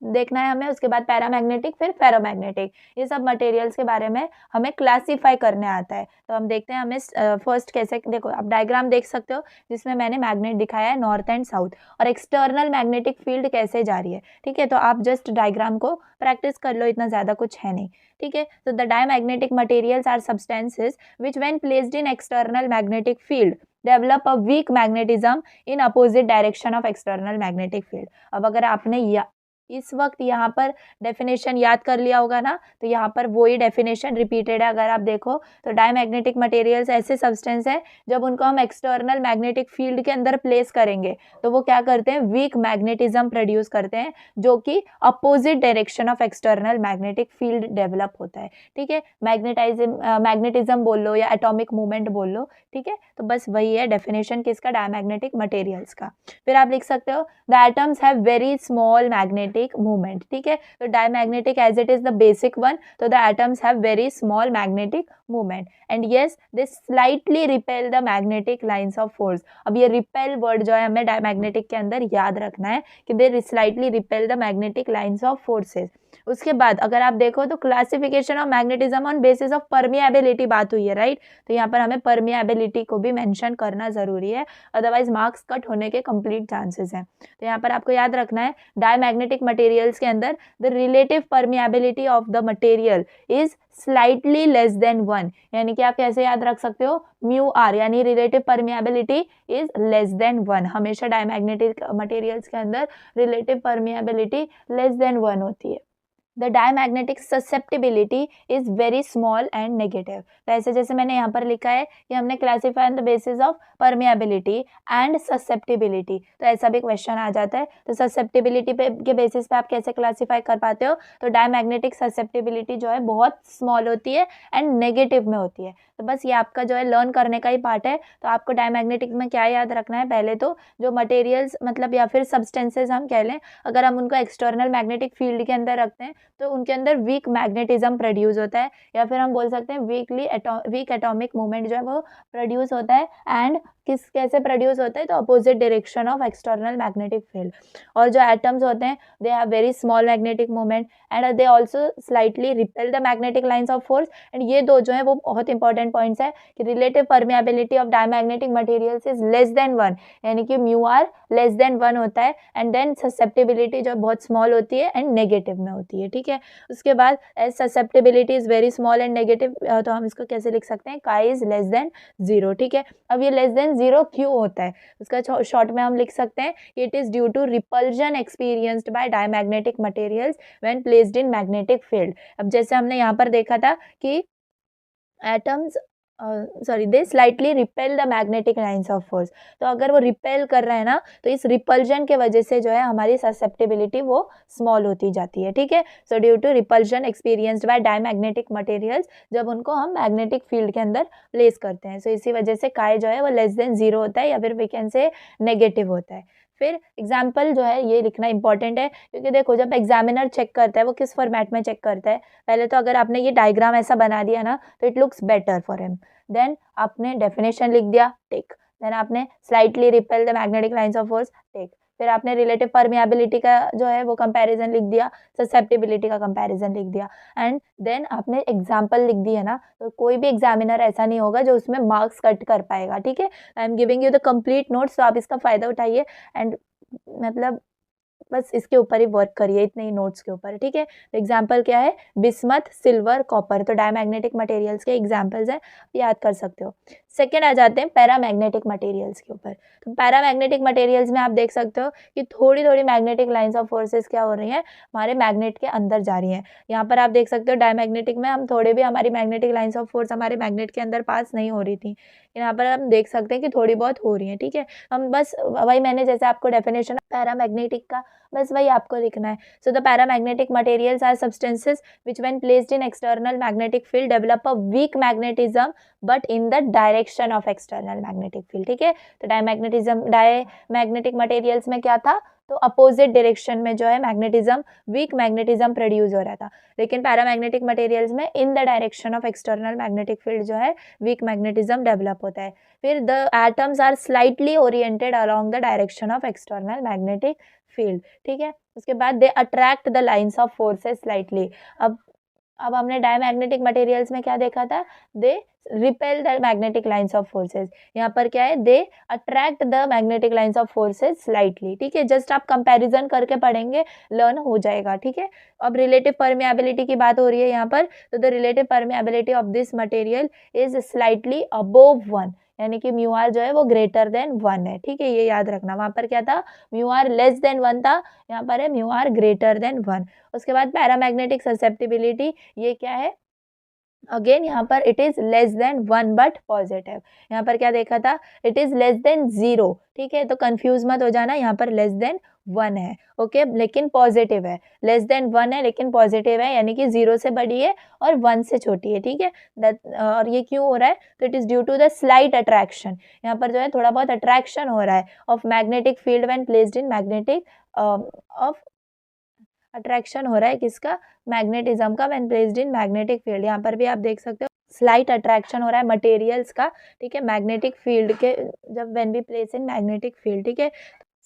देखना है हमें, उसके बाद पैरामैग्नेटिक, फिर फेरोमैग्नेटिक, ये सब मटेरियल्स के बारे में हमें क्लासीफाई करने आता है। तो हम देखते हैं हमें फर्स्ट कैसे, देखो आप डायग्राम देख सकते हो जिसमें मैंने मैग्नेट दिखाया है नॉर्थ एंड साउथ, और एक्सटर्नल मैग्नेटिक फील्ड कैसे जा रही है, ठीक है। तो आप जस्ट डायग्राम को प्रैक्टिस कर लो, इतना ज़्यादा कुछ है नहीं, ठीक है। तो the diamagnetic materials are substances which when placed in external magnetic field develop a weak magnetism in opposite direction of external magnetic field. अब अगर आपने इस वक्त यहाँ पर डेफिनेशन याद कर लिया होगा ना, तो यहाँ पर वही डेफिनेशन रिपीटेड है। अगर आप देखो तो डायमैग्नेटिक मटेरियल्स ऐसे सब्सटेंस है जब उनको हम एक्सटर्नल मैग्नेटिक फील्ड के अंदर प्लेस करेंगे तो वो क्या करते हैं, वीक मैग्नेटिज्म प्रोड्यूस करते हैं, जो कि opposite direction of external magnetic field develop होता है, ठीक है। मैग्नेटिज्म बोल लो या एटॉमिक मूवमेंट बोल लो, ठीक है। तो बस वही है डेफिनेशन किसका, डायमैग्नेटिक मटेरियल्स का। फिर आप लिख सकते हो the atoms have very small magnetic movement, ठीक है। तो diamagnetic as it is the basic one, तो the atoms have very small magnetic movement and yes they slightly repel the magnetic lines of force. अब ये repel word जो है हमें diamagnetic के अंदर याद रखना है कि they slightly repel the magnetic lines of forces. उसके बाद अगर आप देखो तो classification of magnetism on basis of permeability बात हुई है, राइट। तो यहाँ पर हमें परमिएबिलिटी को भी मेंशन करना जरूरी है, अदरवाइज मार्क्स कट होने के कंप्लीट चांसेस हैं। तो यहाँ पर आपको याद रखना है डायमैग्नेटिक मटेरियल्स के अंदर the relative permeability of the material is slightly less than 1, यानी कि आप कैसे याद रख सकते हो, म्यू आर, यानी relative permeability is less then 1। हमेशा डायमैग्नेटिक मटेरियल्स के अंदर रिलेटिव परमिएबिलिटी लेस देन 1 होती है। The diamagnetic susceptibility is very small and negative. तो ऐसे जैसे मैंने यहाँ पर लिखा है कि हमने classify on the basis of permeability and susceptibility, तो ऐसा भी क्वेश्चन आ जाता है। तो ससेप्टिबिलिटी के बेसिस पे आप कैसे क्लासीफाई कर पाते हो, तो डायमैग्नेटिक ससेप्टिबिलिटी जो है बहुत स्मॉल होती है एंड नेगेटिव में होती है। तो बस ये आपका जो है लर्न करने का ही पार्ट है। तो आपको डायमैग्नेटिक में क्या याद रखना है, पहले तो जो मटेरियल्स मतलब या फिर सब्सटेंसेस हम कह लें, अगर हम उनको एक्सटर्नल मैग्नेटिक फील्ड के अंदर रखते हैं तो उनके अंदर वीक मैग्नेटिज्म प्रोड्यूस होता है, या फिर हम बोल सकते हैं वीक एटॉमिक मूवमेंट जो है वो प्रोड्यूस होता है। एंड कैसे प्रोड्यूस होता है, तो opposite direction of external magnetic field. और जो एटम्स होते हैं they have very small magnetic movement and they also slightly repel the magnetic lines of force. And ये दो जो है वो बहुत इंपॉर्टेंट पॉइंट्स है कि relative permeability of diamagnetic materials is less then 1, यानी कि म्यू आर लेस देन 1 होता है। एंड देन ससेप्टिबिलिटी जो बहुत स्मॉल होती है एंड नेगेटिव में होती है, ठीक है। उसके बाद as susceptibility is very small and negative, तो हम इसको कैसे लिख सकते हैं, काई इज लेस देन 0, ठीक है। अब ये लेस देन 0 क्यों होता है, उसका शॉर्ट में हम लिख सकते हैं कि it is due to repulsion experienced by diamagnetic materials when placed in magnetic field. अब जैसे हमने यहाँ पर देखा था कि atoms they slightly repel the magnetic lines of force, तो अगर वो रिपेल कर रहा है ना तो इस रिपल्जन के वजह से जो है हमारी ससेप्टिबिलिटी वो स्मॉल होती जाती है, ठीक है। So due to repulsion experienced by diamagnetic materials, जब उनको हम मैग्नेटिक फील्ड के अंदर प्लेस करते हैं, सो इसी वजह से काय जो है वो लेस देन 0 होता है या फिर वी कैन से नेगेटिव होता है। फिर एग्जाम्पल जो है ये लिखना इंपॉर्टेंट है, क्योंकि देखो जब एग्जामिनर चेक करता है वो किस फॉर्मेट में चेक करता है, पहले तो अगर आपने ये डायग्राम ऐसा बना दिया ना तो it looks better for him. Then आपने डेफिनेशन लिख दिया, टिक। देन आपने slightly repel the magnetic lines of force, tick. फिर आपने रिलेटिव परमिएबिलिटी का जो है वो कंपैरिजन लिख दिया, ससेप्टिबिलिटी का कंपैरिजन लिख दिया, एंड देन आपने एग्जाम्पल लिख दिया ना, तो कोई भी एग्जामिनर ऐसा नहीं होगा जो उसमें मार्क्स कट कर पाएगा, ठीक है। I am giving you the complete notes, तो आप इसका फायदा उठाइए एंड मतलब बस इसके ऊपर ही वर्क करिए, इतने ही नोट्स के ऊपर, ठीक है। तो एग्जाम्पल क्या है, बिस्मथ, सिल्वर, कॉपर, तो डायमैग्नेटिक मटेरियल्स के एग्जाम्पल्स हैं, याद कर सकते हो। सेकेंड आ जाते हैं पैरामैग्नेटिक मटेरियल्स के ऊपर। तो पैरामैग्नेटिक मटेरियल्स में आप देख सकते हो कि थोड़ी थोड़ी मैग्नेटिक लाइंस ऑफ फोर्सेस क्या हो रही हैं, हमारे मैग्नेट के अंदर जा रही हैं। यहाँ पर आप देख सकते हो डायमैग्नेटिक में हम थोड़े भी हमारी मैग्नेटिक लाइंस ऑफ फोर्स हमारे मैग्नेट के अंदर पास नहीं हो रही थी, यहाँ पर हम देख सकते हैं कि थोड़ी बहुत हो रही है। ठीक है, हम बस वही मैंने जैसे आपको डेफिनेशन पैरामैग्नेटिक का बस वही आपको लिखना है। So the paramagnetic materials are substances which when placed in external magnetic field develop a weak magnetism but in the direction of external magnetic field। ठीक है, तो डायमैग्नेटिक मटेरियल्स में क्या था, तो अपोजिट डायरेक्शन में जो है मैग्नेटिज्म, वीक मैग्नेटिज्म प्रोड्यूस हो रहा था, लेकिन पैरामैग्नेटिक मटेरियल्स में in the direction of external magnetic field जो है वीक मैग्नेटिज्म डेवलप होता है। फिर the atoms are slightly oriented along the direction of external magnetic field. ठीक है, उसके बाद they attract the lines of forces slightly. अब हमने डायमैग्नेटिक मटेरियल्स में क्या देखा था, they repel the magnetic lines of forces, यहाँ पर क्या है, they attract the magnetic lines of forces slightly. ठीक है, जस्ट आप कंपैरिजन करके पढ़ेंगे, लर्न हो जाएगा। ठीक है, अब रिलेटिव परमेबिलिटी की बात हो रही है यहाँ पर, तो the relative permeability of this material is slightly above 1, यानी कि म्यू आर जो है वो ग्रेटर देन 1 है। ठीक है, ये याद रखना, वहाँ पर क्या था, म्यू आर लेस देन 1 था, यहाँ पर है म्यू आर ग्रेटर देन 1। उसके बाद पैरामैग्नेटिक ससेप्टिबिलिटी, ये क्या है, अगेन यहाँ पर it is less then 1 but positive. यहाँ पर क्या देखा था, इट इज लेस देन 0। ठीक है, तो कंफ्यूज मत हो जाना, यहाँ पर लेस देन 1 है, ओके, लेकिन पॉजिटिव है। लेस देन 1 है लेकिन पॉजिटिव है, यानी कि 0 से बड़ी है और 1 से छोटी है। ठीक है, और ये क्यों हो रहा है, तो it is due to the slight attraction, यहाँ पर जो है थोड़ा बहुत अट्रैक्शन हो रहा है of magnetic field when placed in magnetic of attraction हो रहा है किसका, मैग्नेटिज्म का, when placed in magnetic field. यहाँ पर भी आप देख सकते हो स्लाइट अट्रैक्शन हो रहा है मटेरियल्स का। ठीक है, मैग्नेटिक फील्ड के, जब when we place in magnetic field. ठीक है,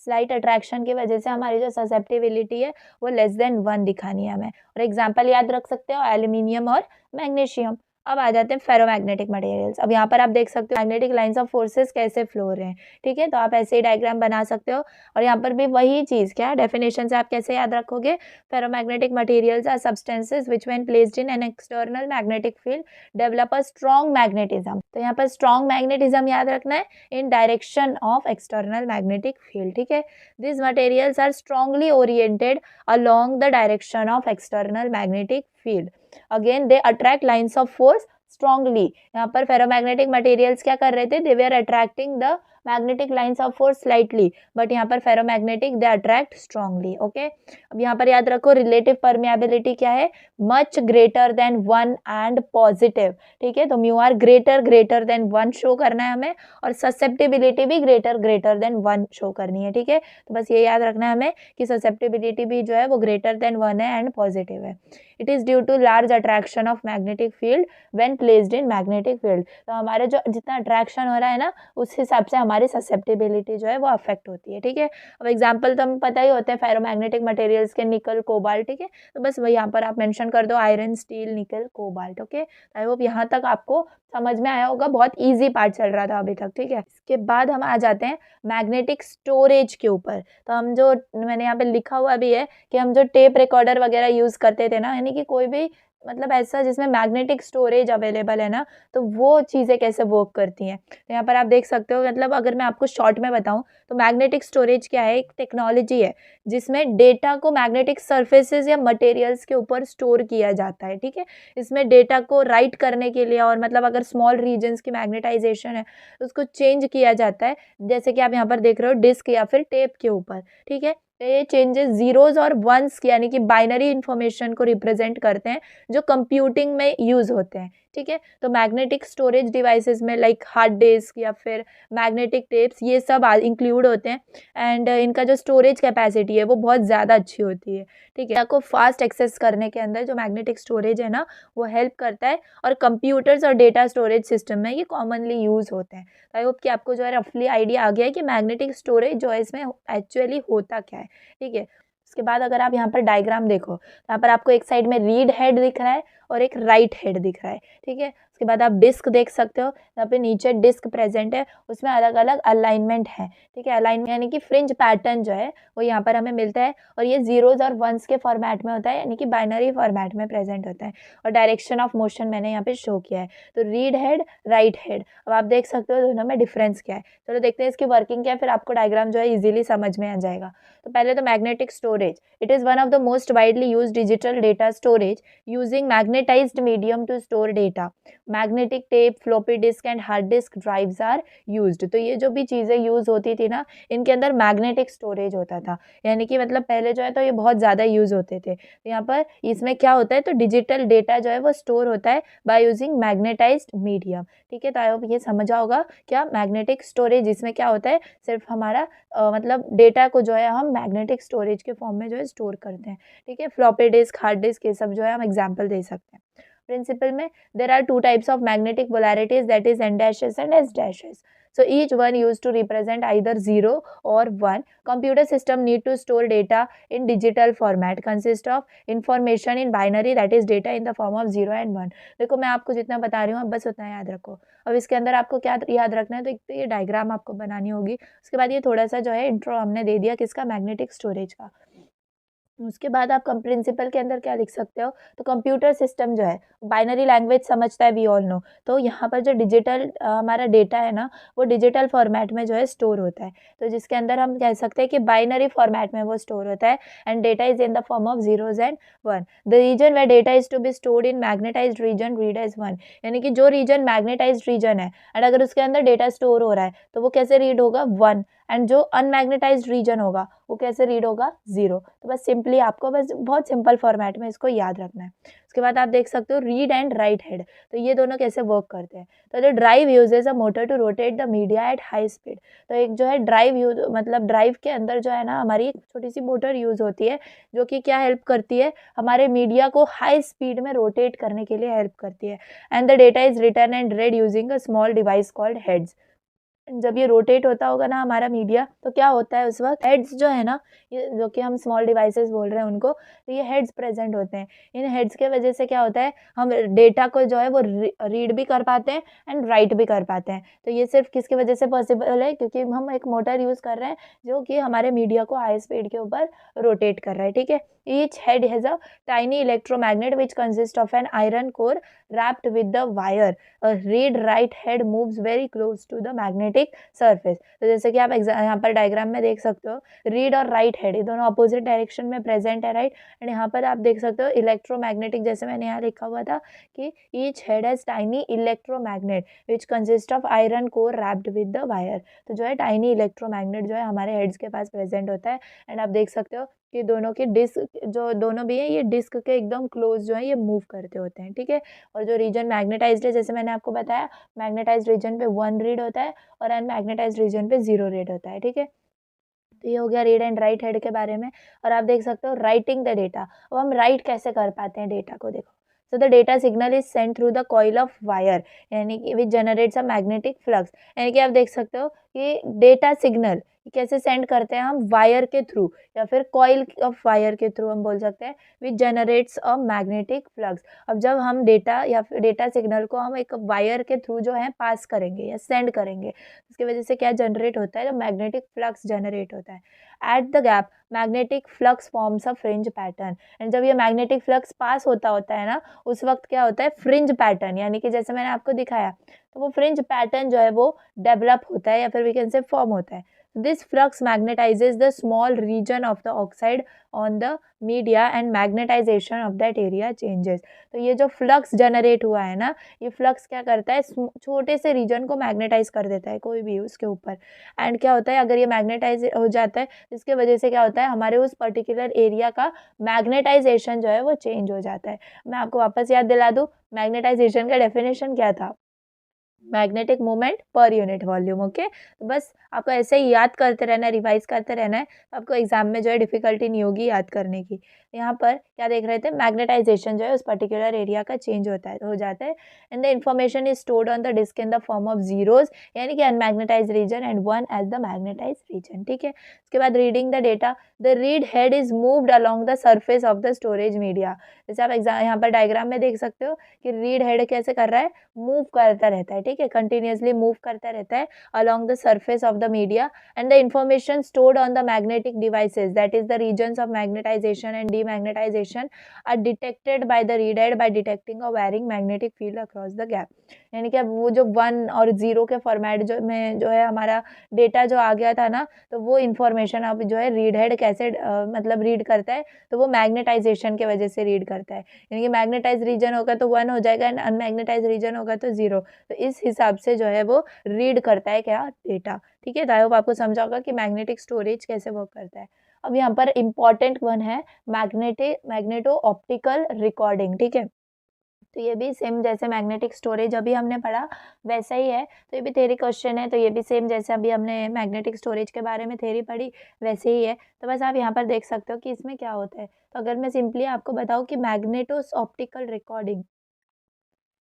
स्लाइट अट्रैक्शन की वजह से हमारी जो ससेप्टिबिलिटी है वो लेस देन 1 दिखानी है हमें। और एग्जाम्पल याद रख सकते हो, एल्यूमिनियम और मैग्नीशियम। अब आ जाते हैं फेरोमैग्नेटिक मटेरियल्स। अब यहाँ पर आप देख सकते हो मैग्नेटिक लाइंस ऑफ फोर्सेस कैसे फ्लो हो रहे हैं। ठीक है, तो आप ऐसे ही डायग्राम बना सकते हो, और यहाँ पर भी वही चीज़, क्या डेफिनेशन से आप कैसे याद रखोगे, ferromagnetic materials are substances which when placed in an external magnetic field develop a strong magnetism. तो यहाँ पर स्ट्रॉन्ग मैग्नेटिज्म याद रखना है, in direction of external magnetic field. ठीक है, these materials are strongly oriented along the direction of external magnetic field. Again they attract lines of force strongly. यहाँ पर फेरोमैग्नेटिक मटेरियल्स क्या कर रहे थे, they were attracting the magnetic lines of force slightly, but यहाँ पर ferromagnetic they attract strongly. Okay, अब यहाँ पर याद रखो रिलेटिव परमेबिलिटी क्या है, much greater than 1 and positive. ठीक है, तो mu R greater than 1 show करना है हमें, और ससेप्टिबिलिटी भी ग्रेटर देन 1 शो करनी है। ठीक है, तो बस ये याद रखना है हमें कि ससेप्टिबिलिटी भी जो है वो ग्रेटर देन 1 है एंड पॉजिटिव है। It is due to large attraction of magnetic field when placed in magnetic field. तो हमारे जो जितना अट्रैक्शन हो रहा है ना, उस हिसाब से हमारी ससेप्टिबिलिटी जो है वो अफेक्ट होती है। ठीक है, अब एग्जाम्पल तो हमें पता ही होते हैं फेरोमैग्नेटिक मटेरियल्स के, निकल, कोबाल्ट। ठीक है, तो बस वही यहाँ पर आप मेंशन कर दो, आयरन, स्टील, निकल, कोबाल्ट। ओके, आई होप यहाँ तक आपको समझ में आया होगा, बहुत इजी पार्ट चल रहा था अभी तक। ठीक है, इसके बाद हम आ जाते हैं मैग्नेटिक स्टोरेज के ऊपर। तो हम जो, मैंने यहाँ पे लिखा हुआ भी है कि हम जो टेप रिकॉर्डर वगैरह यूज़ करते थे ना, यानी कि कोई भी मतलब ऐसा जिसमें मैग्नेटिक स्टोरेज अवेलेबल है ना, तो वो चीज़ें कैसे वर्क करती हैं। तो यहाँ पर आप देख सकते हो, मतलब अगर मैं आपको शॉर्ट में बताऊँ तो मैग्नेटिक स्टोरेज क्या है, एक टेक्नोलॉजी है जिसमें डेटा को मैग्नेटिक सरफेसेस या मटेरियल्स के ऊपर स्टोर किया जाता है। ठीक है, इसमें डेटा को राइट करने के लिए, और मतलब अगर स्मॉल रीजन्स की मैग्नेटाइजेशन है तो उसको चेंज किया जाता है, जैसे कि आप यहाँ पर देख रहे हो डिस्क या फिर टेप के ऊपर। ठीक है, ये चेंजेस जीरोज और वंस यानी कि बाइनरी इंफॉर्मेशन को रिप्रेजेंट करते हैं जो कंप्यूटिंग में यूज़ होते हैं। ठीक है, तो मैग्नेटिक स्टोरेज डिवाइसेस में लाइक हार्ड डिस्क या फिर मैग्नेटिक टेप्स, ये सब इंक्लूड होते हैं, एंड इनका जो स्टोरेज कैपेसिटी है वो बहुत ज़्यादा अच्छी होती है। ठीक है, आपको फास्ट एक्सेस करने के अंदर जो मैग्नेटिक स्टोरेज है ना, वो हेल्प करता है, और कंप्यूटर्स और डेटा स्टोरेज सिस्टम में ये कॉमनली यूज़ होते हैं। आई होप कि आपको जो है रफली आइडिया आ गया है कि मैग्नेटिक स्टोरेज जो है इसमें एक्चुअली होता क्या है। ठीक है, उसके बाद अगर आप यहाँ पर डायग्राम देखो, यहाँ पर आपको एक साइड में रीड हेड दिख रहा है और एक राइट हेड दिख रहा है, ठीक है। उसके बाद आप डिस्क देख सकते हो, यहाँ पे नीचे डिस्क प्रेजेंट है, उसमें अलग अलग अलाइनमेंट है, ठीक है। अलाइनमेंट यानी कि फ्रिंज पैटर्न जो है वो यहाँ पर हमें मिलता है, और ये जीरोज और वंस के फॉर्मेट में होता है, यानी कि बाइनरी फॉर्मेट में प्रेजेंट होता है। और डायरेक्शन ऑफ मोशन मैंने यहाँ पे शो किया है। तो रीड हेड, राइट हेड, अब आप देख सकते हो दोनों में डिफरेंस क्या है। चलो देखते हैं इसकी वर्किंग क्या है, फिर आपको डायग्राम जो है इजीली समझ में आ जाएगा। तो पहले तो magnetic storage, it is one of the most widely used digital data storage using magnetised medium to store data. Magnetic tape, floppy disk and hard disk drives are used. तो ये जो भी चीज़ें यूज़ होती थी ना, इनके अंदर मैग्नेटिक स्टोरेज होता था, यानी कि मतलब पहले जो है तो ये बहुत ज़्यादा यूज़ होते थे। तो यहाँ पर इसमें क्या होता है, तो डिजिटल डेटा जो है वो स्टोर होता है बाय यूजिंग मैग्नेटाइज्ड मीडियम, ठीक है। तो आई होप ये समझा होगा क्या मैग्नेटिक स्टोरेज, इसमें क्या होता है, सिर्फ हमारा मतलब डेटा को जो है हम मैग्नेटिक स्टोरेज के फॉर्म में जो है स्टोर करते हैं, ठीक है। फ्लॉपी डिस्क, हार्ड डिस्क, ये सब जो है हम एग्जाम्पल दे सकते हैं। प्रिंसिपल में there are two types of magnetic polarities, that is n dashes and s dashes. So each one used to represent either 0 or 1. Computer system need to store data in digital format, consist of information in binary, that is data in the form of 0 and 1. देखो मैं आपको जितना बता रही हूँ आप बस उतना याद रखो। अब इसके अंदर आपको क्या याद रखना है, तो एक तो ये डायग्राम आपको बनानी होगी, उसके बाद ये थोड़ा सा जो है इंट्रो हमने दे दिया किसका, मैग्नेटिक स्टोरेज का। उसके बाद आप प्रिंसिपल के अंदर क्या लिख सकते हो, तो कंप्यूटर सिस्टम जो है बाइनरी लैंग्वेज समझता है, वी ऑल नो। तो यहाँ पर जो डिजिटल हमारा डेटा है ना, वो डिजिटल फॉर्मेट में जो है स्टोर होता है, तो जिसके अंदर हम कह सकते हैं कि बाइनरी फॉर्मेट में वो स्टोर होता है, and data is in the form of zeros and one. The region way data is to be stored in magnetised region read as one, यानी कि जो रीजन मैग्नेटाइज्ड रीजन है एंड अगर उसके अंदर डेटा स्टोर हो रहा है तो वो कैसे रीड होगा, वन। एंड जो अनमैग्नेटाइज्ड रीजन होगा वो कैसे रीड होगा, जीरो। तो बस सिंपली आपको बस बहुत सिंपल फॉर्मेट में इसको याद रखना है। उसके बाद आप देख सकते हो रीड एंड राइट हेड, तो ये दोनों कैसे वर्क करते हैं। तो जो drive uses a motor to rotate the media at high speed, तो एक जो है ड्राइव यूज, मतलब ड्राइव के अंदर जो है ना हमारी एक छोटी सी मोटर यूज होती है, जो कि क्या हेल्प करती है, हमारे मीडिया को हाई स्पीड में रोटेट करने के लिए हेल्प करती है। And the data is written and read using a small device called heads. जब ये रोटेट होता होगा ना हमारा मीडिया, तो क्या होता है उस वक्त, हेड्स जो है ना, ये जो कि हम स्मॉल डिवाइसेस बोल रहे हैं उनको, तो ये हेड्स प्रेजेंट होते हैं। इन हेड्स के वजह से क्या होता है, हम डेटा को जो है वो रीड भी कर पाते हैं एंड राइट भी कर पाते हैं। तो ये सिर्फ किसकी वजह से पॉसिबल है, क्योंकि हम एक मोटर यूज़ कर रहे हैं जो कि हमारे मीडिया को हाई स्पीड के ऊपर रोटेट कर रहा है, ठीक है। Each head has a tiny electromagnet which consist of an iron core wrapped with the wire. A read write head moves very close to the magnetic surface. तो जैसे कि आप यहाँ पर डायग्राम में देख सकते हो, रीड और राइट हेड ये दोनों अपोजिट डायरेक्शन में प्रेजेंट है, राइट। एंड यहाँ पर आप देख सकते हो इलेक्ट्रोमैग्नेटिक, जैसे मैंने यहाँ लिखा हुआ था कि each head has tiny electromagnet which consist of iron core wrapped with the wire. तो जो है टाइनी इलेक्ट्रोमैग्नेट जो है हमारे हेड्स के पास प्रेजेंट होता है। एंड आप देख सकते हो कि दोनों के डिस्क जो दोनों भी है, ये डिस्क के एकदम क्लोज जो है ये मूव करते होते हैं, ठीक है। और जो रीजन मैग्नेटाइज्ड है, जैसे मैंने आपको बताया, मैग्नेटाइज्ड रीजन पे 1 रीड होता है और अनमैग्नेटाइज्ड रीजन पे 0 रीड होता है, ठीक है। तो ये हो गया रीड एंड राइट हेड के बारे में। और आप देख सकते हो राइटिंग द डेटा, अब हम राइट कैसे कर पाते हैं डेटा को, देखो। So the data signal is send through the coil of wire, यानी कि विच जनरेट्स अ मैग्नेटिक फ्लक्स, यानी कि आप देख सकते हो कि डेटा सिग्नल कैसे सेंड करते हैं हम, वायर के थ्रू या फिर कॉइल ऑफ वायर के थ्रू हम बोल सकते हैं, विच जनरेट्स अ मैग्नेटिक फ्लक्स। अब जब हम डेटा या फिर डेटा सिग्नल को हम एक वायर के थ्रू जो है पास करेंगे या सेंड करेंगे, उसकी वजह से क्या जनरेट होता है, जब मैग्नेटिक फ्लक्स जनरेट होता है। At the gap magnetic flux forms a fringe pattern, and जब ये मैग्नेटिक फ्लक्स पास होता है ना, उस वक्त क्या होता है, फ्रिंज पैटर्न, यानी कि जैसे मैंने आपको दिखाया, तो वो फ्रिंज पैटर्न जो है वो डेवलप होता है या फिर वी कैन से फॉर्म होता है। This flux magnetizes the small region of the oxide on the media and magnetization of that area changes. तो ये जो फ्लक्स जनरेट हुआ है ना, ये फ्लक्स क्या करता है, छोटे से रीजन को मैग्नेटाइज कर देता है कोई भी उसके ऊपर। एंड क्या होता है, अगर ये मैग्नेटाइज हो जाता है, इसके वजह से क्या होता है, हमारे उस पर्टिकुलर एरिया का मैग्नेटाइजेशन जो है वो चेंज हो जाता है। मैं आपको वापस याद दिला दूँ, मैग्नेटाइजेशन का डेफिनेशन क्या था, मैग्नेटिक मोमेंट पर यूनिट वॉल्यूम। ओके, तो बस आपको ऐसे ही याद करते रहना है, रिवाइज करते रहना है, तो आपको एग्जाम में जो है डिफिकल्टी नहीं होगी याद करने की। यहाँ पर क्या देख रहे थे, मैग्नेटाइजेशन जो है उस पर्टिकुलर एरिया का चेंज होता है, हो जाता है। And the information is stored on the disk in the form of zeros, यानी कि unmagnetize region and one as the magnetize region. ठीक है, उसके बाद reading the data, the read head is moved along the surface of the storage media. जैसे आप exam यहाँ पर डायग्राम में देख सकते हो कि रीड हेड कैसे कर रहा है, मूव करता रहता है। ठीक है, कंटिन्यूअसली मूव करता रहता है along the surface of the media, and the information stored on the magnetic devices, that is the regions of magnetization and demagnetization, are detected by the reader by detecting a varying magnetic field across the gap। यानी कि अब वो जो 1 और 0 के format जो है हमारा डेटा जो आ गया था ना, तो वो इन्फॉर्मेशन अब जो है रीड हेड कैसे मतलब रीड करता है, तो वो मैग्नेटाइजेशन की वजह से रीड करता है। यानी कि मैग्नेटाइज रीजन होगा तो 1 हो जाएगा, एंड अनमैग्नेटाइज रीजन होगा तो 0। तो इस हिसाब से जो है वो रीड करता है क्या, डेटा। ठीक है, आई होप आपको समझा होगा कि मैग्नेटिक स्टोरेज कैसे वर्क करता है। अब यहाँ पर इम्पॉर्टेंट वन है मैग्नेटो ऑप्टिकल रिकॉर्डिंग। ठीक है, तो ये भी सेम जैसे मैग्नेटिक स्टोरेज अभी हमने पढ़ा वैसा ही है, तो ये भी थ्योरी क्वेश्चन है, तो ये भी सेम जैसे अभी हमने मैग्नेटिक स्टोरेज के बारे में थ्योरी पढ़ी वैसे ही है। तो बस आप यहाँ पर देख सकते हो कि इसमें क्या होता है। तो अगर मैं सिंपली आपको बताऊँ कि मैग्नेटोस ऑप्टिकल रिकॉर्डिंग,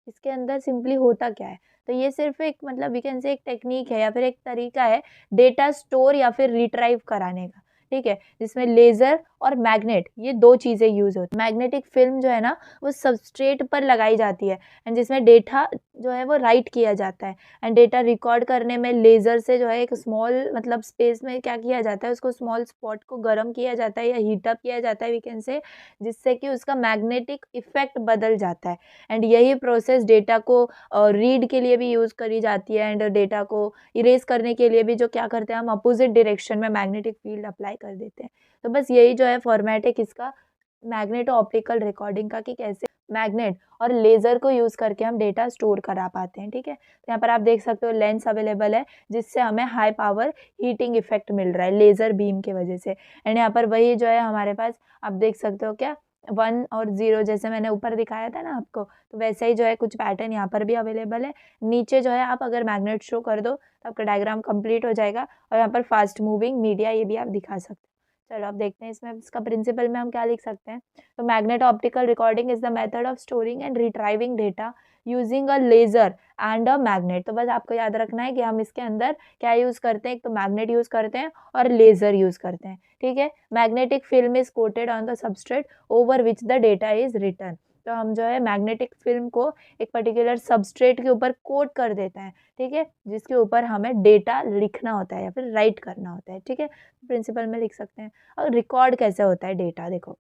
इसके अंदर सिंपली होता क्या है, तो ये सिर्फ एक मतलब वी कैन से एक टेक्निक है या फिर एक तरीका है डेटा स्टोर या फिर रिट्राइव कराने का। ठीक है, जिसमें लेजर और मैग्नेट ये दो चीजें यूज होती है। मैग्नेटिक फिल्म जो है ना वो सबस्ट्रेट पर लगाई जाती है, एंड जिसमें डेटा जो है वो राइट किया जाता है। एंड डेटा रिकॉर्ड करने में लेजर से जो है एक स्मॉल मतलब स्पेस में क्या किया जाता है, उसको स्मॉल स्पॉट को गर्म किया जाता है या हीटअप किया जाता है वी कैन से, जिससे कि उसका मैग्नेटिक इफेक्ट बदल जाता है। एंड यही प्रोसेस डेटा को रीड के लिए भी यूज़ करी जाती है, एंड डेटा को इरेज करने के लिए भी जो क्या करते हैं हम अपोजिट डायरेक्शन में मैग्नेटिक फील्ड अप्लाई कर देते हैं। तो बस यही जो है फॉर्मेट है किसका, मैग्नेटो ऑप्टिकल रिकॉर्डिंग का, कि कैसे मैग्नेट और लेजर को यूज करके हम डेटा स्टोर करा पाते हैं। ठीक है, तो यहाँ पर आप देख सकते हो लेंस अवेलेबल है जिससे हमें हाई पावर हीटिंग इफेक्ट मिल रहा है लेजर बीम की वजह से। एंड यहाँ पर वही जो है हमारे पास आप देख सकते हो क्या, 1 और 0 जैसे मैंने ऊपर दिखाया था ना आपको, तो वैसे ही जो है कुछ पैटर्न यहाँ पर भी अवेलेबल है। नीचे जो है आप अगर मैग्नेट शो कर दो तो आपका डायग्राम कंप्लीट हो जाएगा, और यहाँ पर फास्ट मूविंग मीडिया ये भी आप दिखा सकते हो। चलो अब देखते हैं इसमें इसका प्रिंसिपल में हम क्या लिख सकते हैं। तो magnet optical recording is the method of storing and retrieving data using a laser and a magnet. तो बस आपको याद रखना है कि हम इसके अंदर क्या यूज़ करते हैं, एक तो मैग्नेट यूज़ करते हैं और लेज़र यूज़ करते हैं। ठीक है, magnetic film is coated on the substrate over which the data is return. तो हम जो है मैग्नेटिक फिल्म को एक पर्टिकुलर सबस्ट्रेट के ऊपर कोट कर देते हैं। ठीक है, जिसके ऊपर हमें डेटा लिखना होता है या फिर राइट करना होता है। ठीक है, प्रिंसिपल में लिख सकते हैं। और रिकॉर्ड कैसे होता है डेटा, देखो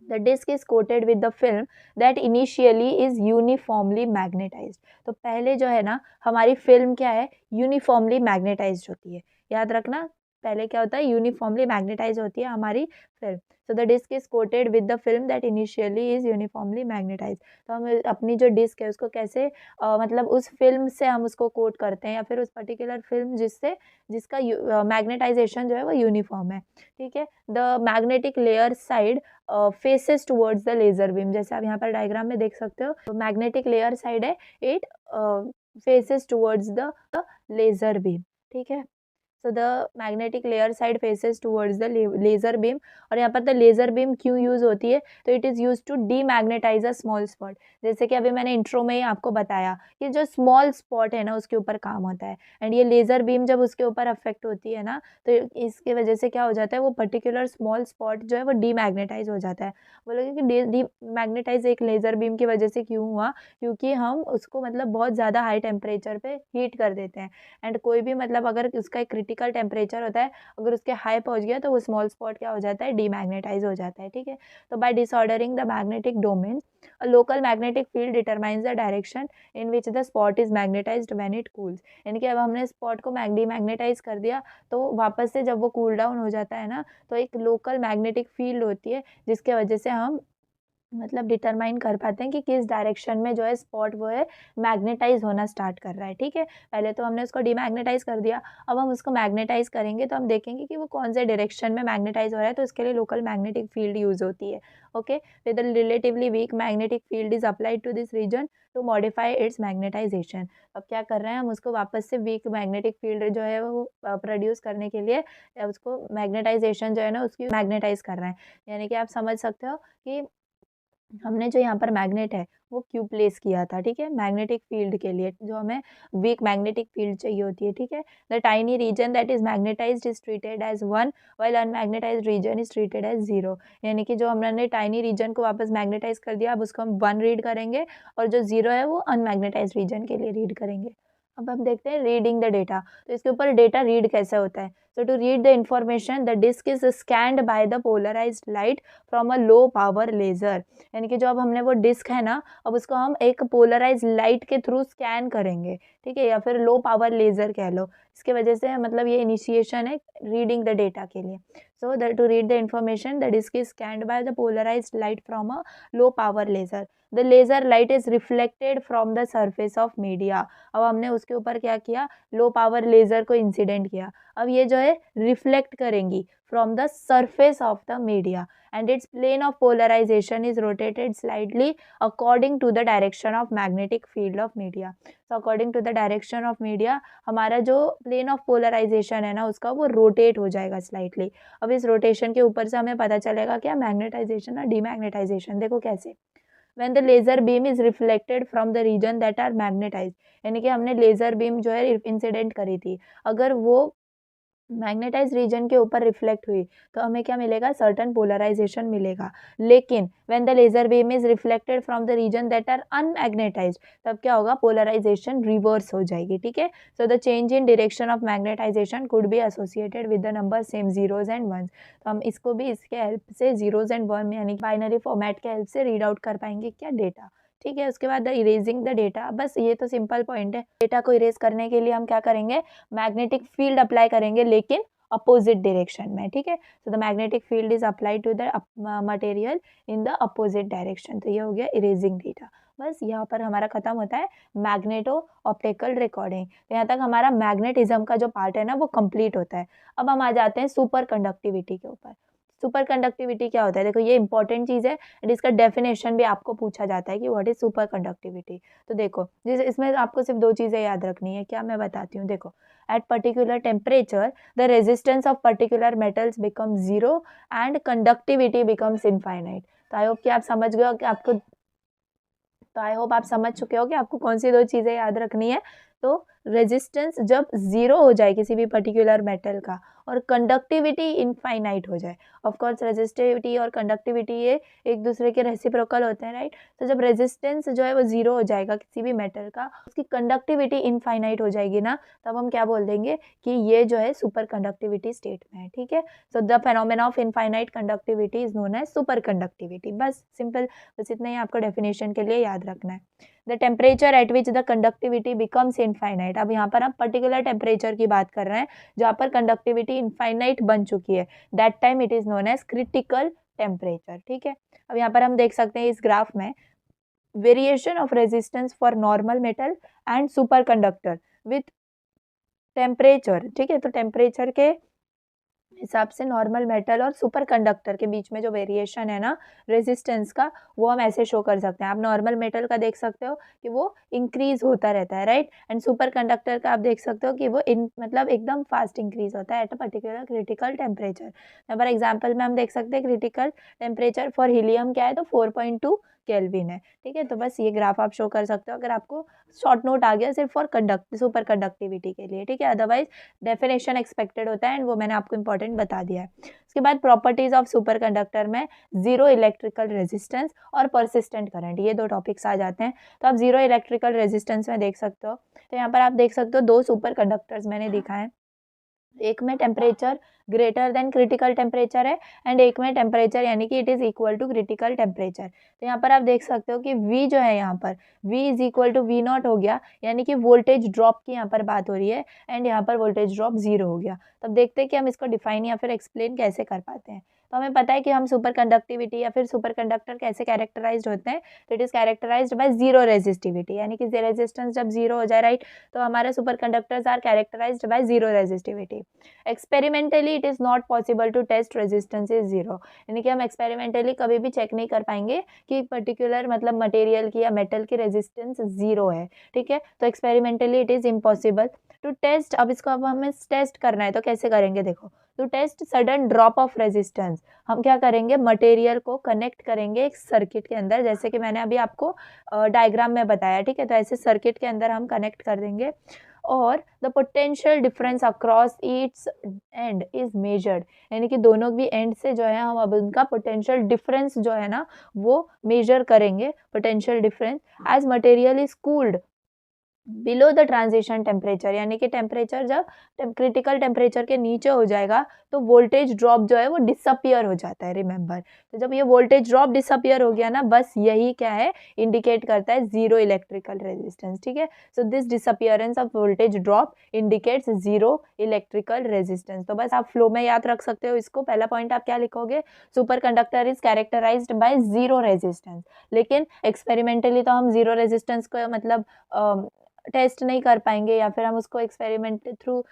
the disc is coated with the film that initially is uniformly magnetised. तो पहले जो है ना हमारी फिल्म क्या है, यूनिफॉर्मली मैग्नेटाइज्ड होती है। याद रखना पहले क्या होता है, यूनिफॉर्मली मैग्नेटाइज होती है हमारी film. So the disc is coated with the film that initially is uniformly magnetise. तो हम अपनी जो डिस्क है उसको कैसे मतलब उस फिल्म से हम उसको कोट करते हैं, या फिर उस पर्टिकुलर फिल्म जिसका मैग्नेटाइजेशन जो है वो यूनिफॉर्म है। ठीक है, the magnetic layer side faces towards the laser beam. जैसे आप यहाँ पर डायग्राम में देख सकते हो, तो मैग्नेटिक लेयर साइड है, it faces towards the laser beam. ठीक है, so the magnetic layer side faces towards the laser beam. और यहाँ पर द लेजर बीम क्यों यूज होती है, तो it is use to demagnetise a small spot. जैसे कि अभी मैंने इंट्रो में ही आपको बताया कि जो स्मॉल स्पॉट है ना उसके ऊपर काम होता है, एंड ये लेजर बीम जब उसके ऊपर अफेक्ट होती है ना, तो इसके वजह से क्या हो जाता है, वो पर्टिकुलर स्मॉल स्पॉट जो है वो डीमैग्नेटाइज हो जाता है। बोलोगे कि डीमैग्नेटाइज एक लेजर बीम की वजह से क्यों हुआ, क्योंकि हम उसको मतलब बहुत ज़्यादा हाई टेम्परेचर पे हीट कर देते हैं। एंड कोई भी मतलब अगर उसका एक क्रिटिकल टेम्परेचर होता है, अगर उसके हाई पहुंच गया तो वो स्मॉल स्पॉट क्या हो जाता है, डीमैग्नेटाइज हो जाता है। ठीक है, तो by disordering the magnetic domain a local magnetic field determines the direction in which the spot is magnetized when it cools। यानी कि अब हमने स्पॉट को डीमैग्नेटाइज कर दिया, तो वापस से जब वो कूल डाउन हो जाता है ना, तो एक लोकल मैग्नेटिक फील्ड होती है जिसके वजह से हम मतलब डिटरमाइन कर पाते हैं कि किस डायरेक्शन में जो है स्पॉट वो है मैग्नेटाइज होना स्टार्ट कर रहा है, ठीक है। पहले तो हमने उसको डीमैग्नेटाइज कर दिया, अब हम उसको मैग्नेटाइज करेंगे तो हम देखेंगे कि वो कौन से डायरेक्शन में मैग्नेटाइज हो रहा है, तो इसके लिए लोकल मैग्नेटिक फील्ड यूज होती है। Okay, with a relatively weak magnetic field is applied to this region to modify its magnetisation. अब क्या कर रहे हैं हम, उसको वापस से वीक मैग्नेटिक फील्ड जो है वो प्रोड्यूस करने के लिए उसको मैग्नेटाइजेशन जो है ना उसकी मैग्नेटाइज कर रहे हैं। यानी कि आप समझ सकते हो कि हमने जो यहाँ पर मैग्नेट है वो क्यों प्लेस किया था, ठीक है, मैग्नेटिक फील्ड के लिए, जो हमें वीक मैग्नेटिक फील्ड चाहिए होती है, ठीक है। The tiny region that is magnetized is treated as 1 while unmagnetized region is treated as 0। यानी कि जो हमने टाइनी रीजन को वापस मैग्नेटाइज कर दिया, अब उसको हम 1 रीड करेंगे और जो 0 है वो अनमैग्नेटाइज्ड रीजन के लिए रीड करेंगे। अब हम देखते हैं रीडिंग द डेटा, तो इसके ऊपर डेटा रीड कैसे होता है। So to read the information, the disk is scanned by the polarized light from a low power laser। यानी कि जो अब हमने वो डिस्क है ना, अब उसको हम एक पोलराइज लाइट के थ्रू स्कैन करेंगे, ठीक है, या फिर लो पावर लेजर कह लो। इसके वजह से मतलब ये इनिशिएशन है रीडिंग द डेटा के लिए। So to read the information the disc is scanned by the polarized light from a low power laser. The laser light is reflected from the surface of media. अब हमने उसके ऊपर क्या किया, low power laser को incident किया। अब ये जो है रिफ्लेक्ट करेंगी from the surface of the media and its plane of polarization is rotated slightly according to the direction of magnetic field of media। So according to the direction of media हमारा जो plane of polarization है ना उसका वो rotate हो जाएगा slightly। अब इस rotation के ऊपर से हमें पता चलेगा क्या, magnetization और demagnetization। देखो कैसे, when the laser beam is reflected from the region that are magnetized, यानी कि हमने लेजर बीम जो है इंसिडेंट करी थी, अगर वो मैग्नेटाइज रीजन के ऊपर रिफ्लेक्ट हुई तो हमें क्या मिलेगा, सर्टन पोलराइजेशन मिलेगा। लेकिन when the laser beam is reflected from the region that are unmagnetized, तब क्या होगा, पोलराइजेशन रिवर्स हो जाएगी, ठीक है। So the change in direction of magnetization could be associated with the number same zeros and ones. तो हम इसको भी इसके हेल्प से जीरोज एंड वन यानी बाइनरी फॉर्मेट के हेल्प से रीड आउट कर पाएंगे क्या, डेटा, ठीक है। उसके बाद द इरेजिंग द डेटा, बस ये तो सिंपल पॉइंट है। डेटा को इरेज करने के लिए हम क्या करेंगे, मैग्नेटिक फील्ड अप्लाई करेंगे लेकिन अपोजिट डायरेक्शन में, ठीक है। So the magnetic field is applied to the material in the opposite direction. तो ये हो गया इरेजिंग डेटा। बस यहाँ पर हमारा खत्म होता है मैग्नेटो ऑप्टिकल रिकॉर्डिंग। तो यहाँ तक हमारा मैग्नेटिज्म का जो पार्ट है ना वो कंप्लीट होता है। अब हम आ जाते हैं सुपर कंडक्टिविटी के ऊपर। सुपर कंडक्टिविटी क्या होता है, देखो ये इंपॉर्टेंट चीज़ है एंड इसका डेफिनेशन भी आपको पूछा जाता है कि व्हाट इज सुपर कंडक्टिविटी। तो देखो जिस इसमें आपको सिर्फ 2 चीज़ें याद रखनी है, क्या मैं बताती हूँ। देखो, at particular temperature the resistance of particular metals becomes zero and conductivity becomes infinite। तो आई होप कि आप समझ गए हो कि आपको, तो आई होप आप समझ चुके हो कि आपको कौन सी 2 चीज़ें याद रखनी है। तो रेजिस्टेंस जब ज़ीरो हो जाए किसी भी पर्टिकुलर मेटल का और कंडक्टिविटी इनफाइनाइट हो जाए। ऑफ कोर्स रेजिस्टिविटी और कंडक्टिविटी ये एक दूसरे के रेसिप्रोकल होते हैं, राइट। तो जब रेजिस्टेंस जो है वो ज़ीरो हो जाएगा किसी भी मेटल का, उसकी कंडक्टिविटी इनफाइनाइट हो जाएगी ना, तब हम क्या बोल देंगे कि ये जो है सुपर कंडक्टिविटी स्टेट में है, ठीक है। So the phenomena of infinite conductivity is known as super conductivity. बस सिंपल, बस इतना ही आपको डेफिनेशन के लिए याद रखना है। The temperature at which the conductivity becomes infinite. अब यहाँ पर हम पर्टिकुलर टेम्परेचर की बात कर रहे हैं जहाँ पर कंडक्टिविटी इनफाइनाइट बन चुकी है, that time it is known as critical temperature, ठीक है। अब यहाँ पर हम देख सकते हैं इस ग्राफ में variation of resistance for normal metal and super conductor with temperature, ठीक है। तो टेम्परेचर के हिसाब से नॉर्मल मेटल और सुपर कंडक्टर के बीच में जो वेरिएशन है ना रेजिस्टेंस का, वो हम ऐसे शो कर सकते हैं। आप नॉर्मल मेटल का देख सकते हो कि वो इंक्रीज होता रहता है, राइट, एंड सुपर कंडक्टर का आप देख सकते हो कि वो मतलब एकदम फास्ट इंक्रीज होता है at a particular critical temperature. For example में हम देख सकते हैं क्रिटिकल टेम्परेचर फॉर हीलियम क्या है, तो 4.2 केल्विन है, ठीक है। तो बस ये ग्राफ आप शो कर सकते हो अगर आपको शॉर्ट नोट आ गया सिर्फ फॉर सुपर कंडक्टिविटी के लिए, ठीक है। अदरवाइज डेफिनेशन एक्सपेक्टेड होता है एंड वो मैंने आपको इंपॉर्टेंट बता दिया है। उसके बाद प्रॉपर्टीज ऑफ सुपर कंडक्टर में जीरो इलेक्ट्रिकल रेजिस्टेंस और परसिस्टेंट करंट, ये 2 टॉपिक्स आ जाते हैं। तो आप जीरो इलेक्ट्रिकल रेजिस्टेंस में देख सकते हो, तो यहाँ पर आप देख सकते हो 2 सुपर कंडक्टर्स मैंने दिखाए, एक में temperature greater than critical temperature है एंड एक में टेम्परेचर यानी कि it is equal to critical temperature. तो यहाँ पर आप देख सकते हो कि V जो है यहाँ पर V is equal to V naught हो गया, यानी कि वोल्टेज ड्रॉप की यहाँ पर बात हो रही है एंड यहाँ पर वोल्टेज ड्रॉप 0 हो गया। तब देखते हैं कि हम इसको डिफाइन या फिर एक्सप्लेन कैसे कर पाते हैं। तो हमें पता है कि हम सुपर कंडक्टिविटी या फिर सुपर कंडक्टर कैसे कैरेक्टराइज्ड होते हैं, तो it is characterised by zero resistivity, यानी कि रेजिस्टेंस जब जीरो हो जाए, राइट, तो हमारे super conductors are characterised by zero resistivity. Experimentally it is not possible to test resistance is zero, यानी कि हम एक्सपेरिमेंटली कभी भी चेक नहीं कर पाएंगे कि पर्टिकुलर मतलब मटेरियल की या मेटल की रेजिस्टेंस जीरो है, ठीक है, तो experimentally it is impossible to test. अब इसको अब हमें टेस्ट करना है तो कैसे करेंगे, देखो, to test sudden drop of resistance हम क्या करेंगे, मटेरियल को कनेक्ट करेंगे एक सर्किट के अंदर, जैसे कि मैंने अभी आपको डायग्राम में बताया, ठीक है, तो ऐसे सर्किट के अंदर हम कनेक्ट कर देंगे और the potential difference across each and is measured, यानी कि दोनों भी एंड से जो है हम अब उनका पोटेंशियल डिफरेंस जो है ना वो मेजर करेंगे, potential difference as material is cooled below the transition temperature, यानी कि टेम्परेचर जब क्रिटिकल टेम्परेचर के नीचे हो जाएगा तो वोल्टेज ड्रॉप जो है वो डिसअपियर हो जाता है, रिमेंबर, तो जब ये वोल्टेज ड्रॉप डिसअपियर हो गया ना, बस यही क्या है, इंडिकेट करता है जीरो इलेक्ट्रिकल रेजिस्टेंस, ठीक है, so this disappearance of voltage drop indicates zero electrical resistance. तो बस आप फ्लो में याद रख सकते हो इसको, पहला पॉइंट आप क्या लिखोगे, super conductor is characterised by zero resistance, लेकिन एक्सपेरिमेंटली तो हम जीरो रेजिस्टेंस को मतलब टेस्ट नहीं कर पाएंगे या फिर हम उसको एक्सपेरिमेंट थ्रू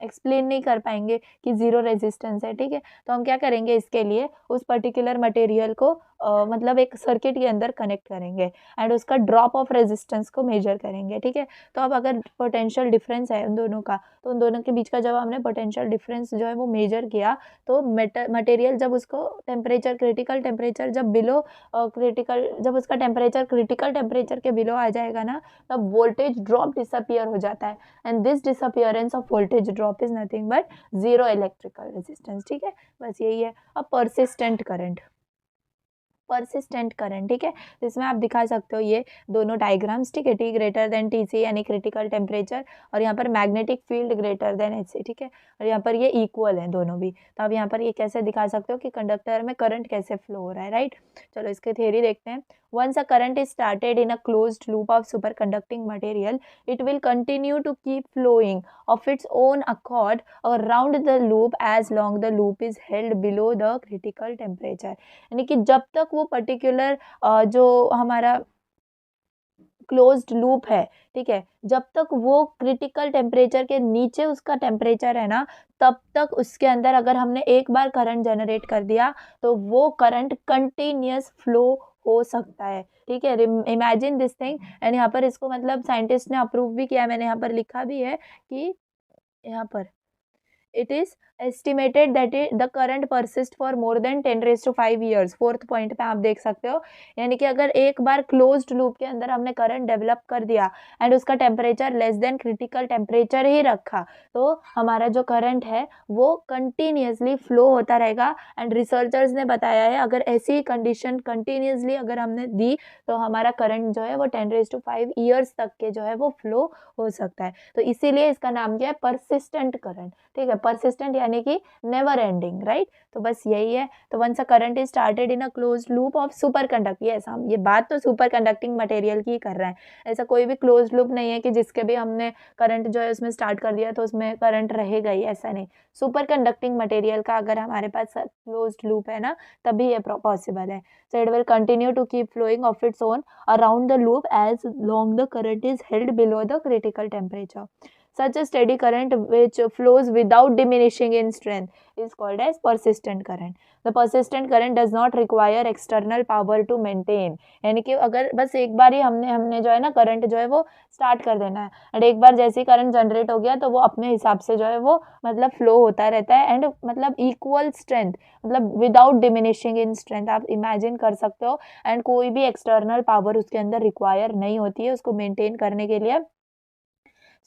एक्सप्लेन नहीं कर पाएंगे कि जीरो रेजिस्टेंस है, ठीक है, तो हम क्या करेंगे, इसके लिए उस पर्टिकुलर मटेरियल को मतलब एक सर्किट के अंदर कनेक्ट करेंगे एंड उसका ड्रॉप ऑफ रेजिस्टेंस को मेजर करेंगे, ठीक है, तो अब अगर पोटेंशियल डिफरेंस है उन दोनों का, तो उन दोनों के बीच का जब हमने पोटेंशियल डिफरेंस जो है वो मेजर किया, तो मटेरियल जब उसको टेम्परेचर क्रिटिकल टेम्परेचर जब बिलो क्रिटिकल जब उसका टेम्परेचर क्रिटिकल टेम्परेचर के बिलो आ जाएगा ना, तब वोल्टेज ड्रॉप डिसअपियर हो जाता है and this disappearance of voltage drop is nothing but zero electrical resistance, ठीक है, बस यही है। अब परसिस्टेंट करंट, परसिस्टेंट करंट, ठीक है, तो इसमें आप दिखा सकते हो ये दोनों डायग्राम्स, ठीक है, T greater than T C यानी क्रिटिकल टेम्परेचर, और यहाँ पर magnetic field greater than H C, ठीक है, और यहाँ पर ये इक्वल है दोनों भी, तो आप यहाँ पर ये कैसे दिखा सकते हो कि कंडक्टर में करंट कैसे फ्लो हो रहा है, राइट, चलो इसके थ्योरी देखते हैं। Once a current is started in a closed loop of super conducting material, it will continue to keep flowing of its own accord around the loop as long the loop is held below the critical temperature, यानी कि जब तक वो particular जो हमारा closed loop है, ठीक है, जब तक वो क्रिटिकल टेम्परेचर के नीचे उसका टेम्परेचर है ना, तब तक उसके अंदर अगर हमने एक बार करंट जनरेट कर दिया तो वो करंट कंटिन्यूअस फ्लो हो सकता है, ठीक है, इमेजिन दिस थिंग, एंड यहाँ पर इसको मतलब साइंटिस्ट ने अप्रूव भी किया है, मैंने यहाँ पर लिखा भी है कि यहाँ पर it is estimated that the current persist for more than 10⁵ years, fourth point पे आप देख सकते हो, यानी कि अगर एक बार क्लोज्ड लूप के अंदर हमने करंट डेवलप कर दिया एंड उसका temperature less than critical temperature ही रखा, तो हमारा जो करंट है वो कंटिन्यूसली फ्लो होता रहेगा, एंड रिसर्चर्स ने बताया है अगर ऐसी कंडीशन कंटिन्यूसली अगर हमने दी तो हमारा करंट जो है वो 10⁵ ईयर्स तक के जो है वो फ्लो हो सकता है, तो इसीलिए इसका नाम क्या है, परसिस्टेंट करंट, ठीक है, परसिस्टेंट यानी कि नेवर एंडिंग, राइट, तो बस यही है। तो once a current is started in a closed loop of super conduct, yes, हम ये बात तो सुपर कंडक्टिंग मटेरियल की कर रहे हैं, ऐसा कोई भी क्लोज्ड लूप नहीं है कि जिसके भी हमने करंट जो है उसमें स्टार्ट कर दिया तो उसमें करंट रहेगा ही, ऐसा नहीं, सुपर कंडक्टिंग मटेरियल का अगर हमारे पास क्लोज्ड लूप है ना तभी ये पॉसिबल है, so it will continue to keep flowing of its own around the loop as long the current is held below the critical temperature. Such a steady current which flows without diminishing in strength is called as persistent current. The persistent current does not require external power to maintain. यानी कि अगर बस एक बार ही हमने जो है ना current जो है वो स्टार्ट कर देना है, एंड एक बार जैसे ही करंट जनरेट हो गया तो वो अपने हिसाब से जो है वो मतलब फ्लो होता रहता है, एंड मतलब इक्वल स्ट्रेंथ, मतलब विदाउट डिमिनिशिंग इन स्ट्रेंथ, आप इमेजिन कर सकते हो, एंड कोई भी एक्सटर्नल पावर उसके अंदर रिक्वायर नहीं होती है उसको मेंटेन करने के लिए।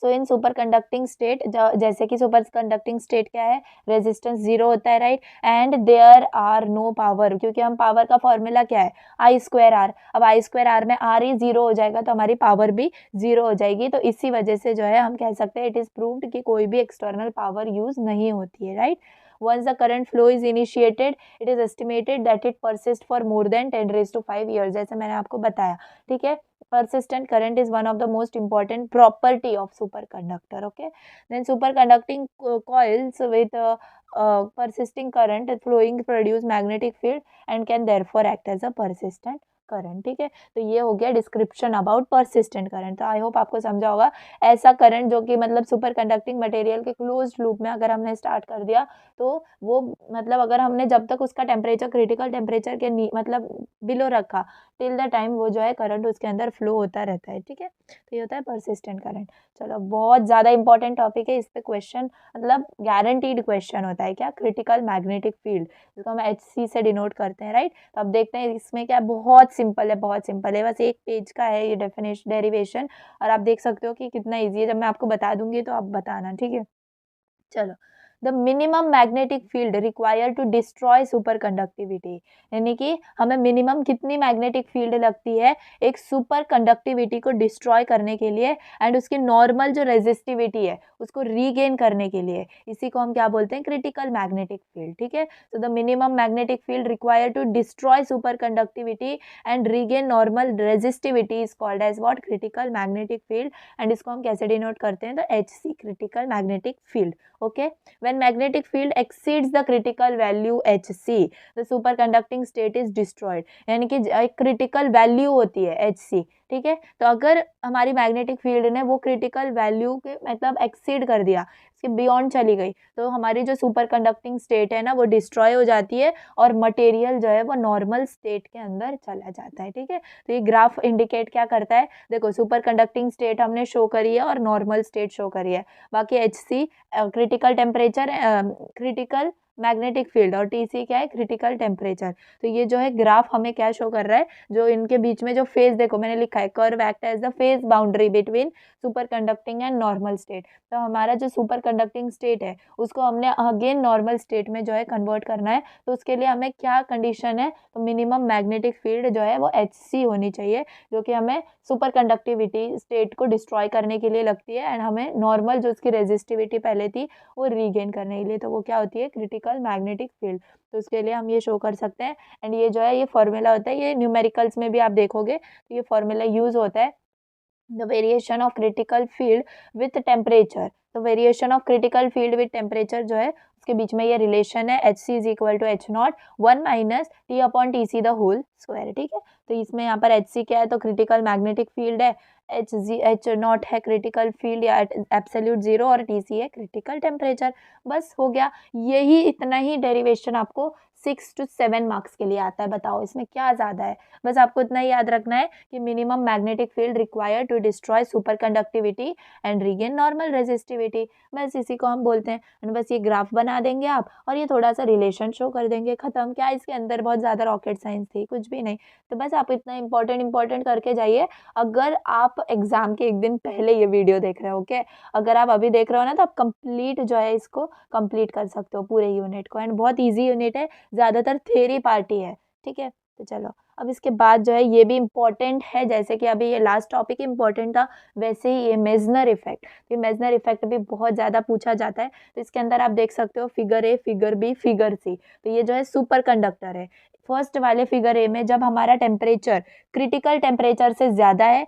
सो इन सुपर कंडक्टिंग स्टेट, जैसे कि सुपर कंडक्टिंग स्टेट क्या है, रेजिस्टेंस जीरो होता है, right, and there are no power, क्योंकि हम पावर का फॉर्मूला क्या है, I²R, अब I²R में R ही जीरो हो जाएगा तो हमारी पावर भी जीरो हो जाएगी, तो इसी वजह से जो है हम कह सकते हैं इट इज प्रूव्ड कि कोई भी एक्सटर्नल पावर यूज नहीं होती है, right. Once the current flow is initiated, it is estimated that it persists for more than 10⁵ years, जैसे मैंने आपको बताया, ठीक है, persistent current is one of the most important property of superconductor. Okay, then superconducting coils with persisting current flowing produce magnetic field and can therefore act as a persistent current. ठीक है, तो ये हो गया डिस्क्रिप्शन अबाउट परसिस्टेंट करंट. तो I hope आपको समझा होगा. ऐसा करंट जो कि मतलब सुपर कंडक्टिंग मटेरियल के क्लोज्ड लूप में अगर हमने स्टार्ट कर दिया तो वो मतलब अगर हमने जब तक उसका टेम्परेचर क्रिटिकल टेम्परेचर के मतलब बिलो रखा टिल द टाइम वो जो है करंट उसके अंदर फ्लो होता रहता है. ठीक है, तो ये होता है परसिस्टेंट करंट. चलो, बहुत ज़्यादा इंपॉर्टेंट टॉपिक है. इस पे क्वेश्चन मतलब गारंटीड क्वेश्चन होता है. क्या? क्रिटिकल मैग्नेटिक फील्ड, जिसको हम HC से डिनोट करते हैं. राइट, तो अब देखते हैं इसमें क्या. बहुत सिंपल है, बहुत सिंपल है, बस एक पेज का है ये डेफिनेशन डेरिवेशन. और आप देख सकते हो कि कितना ईजी है. जब मैं आपको बता दूंगी तो आप बताना. ठीक है, चलो. The minimum magnetic field require to destroy super conductivity, यानी कि हमें मिनिमम कितनी मैग्नेटिक फील्ड लगती है एक सुपर कंडक्टिविटी को डिस्ट्रॉय करने के लिए एंड उसकी नॉर्मल जो रेजिस्टिविटी है उसको रीगेन करने के लिए. इसी को हम क्या बोलते हैं? Critical magnetic field. ठीक है, तो the minimum magnetic field require to destroy super conductivity and regain normal resistivity is called as what? Critical magnetic field. And इसको हम कैसे डिनोट करते हैं? तो HC, critical magnetic field. Okay, when magnetic field exceeds the critical value HC, the superconducting state is destroyed. यानी कि एक critical value होती है HC. ठीक है, तो अगर हमारी मैग्नेटिक फील्ड ने वो क्रिटिकल वैल्यू के मतलब एक्सीड कर दिया, इसके बियॉन्ड चली गई, तो हमारी जो सुपर कंडक्टिंग स्टेट है ना वो डिस्ट्रॉय हो जाती है और मटेरियल जो है वो नॉर्मल स्टेट के अंदर चला जाता है. ठीक है, तो ये ग्राफ इंडिकेट क्या करता है? देखो, सुपर कंडक्टिंग स्टेट हमने शो करी है और नॉर्मल स्टेट शो करी है. बाकी HC critical temperature, critical magnetic field, और TC क्या है? Critical temperature. तो ये जो है ग्राफ हमें क्या शो कर रहा है? जो इनके बीच में जो फेज, देखो मैंने लिखा है curve act as the phase boundary between super conducting and normal state. तो हमारा जो सुपर कंडक्टिंग स्टेट है उसको हमने अगेन नॉर्मल स्टेट में जो है कन्वर्ट करना है. तो उसके लिए हमें क्या कंडीशन है? तो मिनिमम मैग्नेटिक फील्ड जो है वो HC होनी चाहिए, जो कि हमें सुपर कंडक्टिविटी स्टेट को डिस्ट्रॉय करने के लिए लगती है एंड हमें नॉर्मल जो उसकी रेजिस्टिविटी पहले थी वो रीगेन करने के लिए, तो वो क्या होती है? Critical magnetic field. तो उसके लिए हम ये शो कर सकते हैं. एंड ये जो है ये फॉर्मूला होता है, ये न्यूमेरिकल्स में भी आप देखोगे तो ये फॉर्मूला यूज होता है. The variation of critical field with temperature. तो variation of critical field with temperature जो है उसके बीच में ये रिलेशन है HC is equal to H0 1 minus T upon TC the whole square. ठीक है, तो इसमें यहाँ पर HC क्या है? तो क्रिटिकल मैग्नेटिक फील्ड है, H0 है क्रिटिकल फील्ड या एब्सोल्यूट जीरो, और TC है क्रिटिकल टेम्परेचर. बस हो गया. यही इतना ही डेरिवेशन आपको 6 to 7 मार्क्स के लिए आता है. बताओ इसमें क्या ज़्यादा है? बस आपको इतना ही याद रखना है कि minimum magnetic field required to destroy super conductivity and regain normal resistivity. बस इसी को हम बोलते हैं. बस ये ग्राफ बना देंगे आप और ये थोड़ा सा रिलेशन शो कर देंगे, खत्म. क्या इसके अंदर बहुत ज़्यादा रॉकेट साइंस थी? कुछ भी नहीं. तो बस आप इतना इंपॉर्टेंट करके जाइए. अगर आप एग्जाम के एक दिन पहले ये वीडियो देख रहे हो, ओके, अगर आप अभी देख रहे हो ना तो आप कंप्लीट जो है इसको कंप्लीट कर सकते हो पूरे यूनिट को. एंड बहुत ईजी यूनिट है, ज़्यादातर थ्योरी पार्टी है. ठीक है, तो चलो अब इसके बाद जो है ये भी इम्पॉर्टेंट है. जैसे कि अभी ये लास्ट टॉपिक इम्पॉर्टेंट था, वैसे ही ये मेजनर इफेक्ट. ये मेजनर इफेक्ट भी बहुत ज़्यादा पूछा जाता है. तो इसके अंदर आप देख सकते हो figure A, figure B, figure C. तो ये जो है सुपर कंडक्टर है. फर्स्ट वाले फिगर A में जब हमारा टेम्परेचर क्रिटिकल टेम्परेचर से ज़्यादा है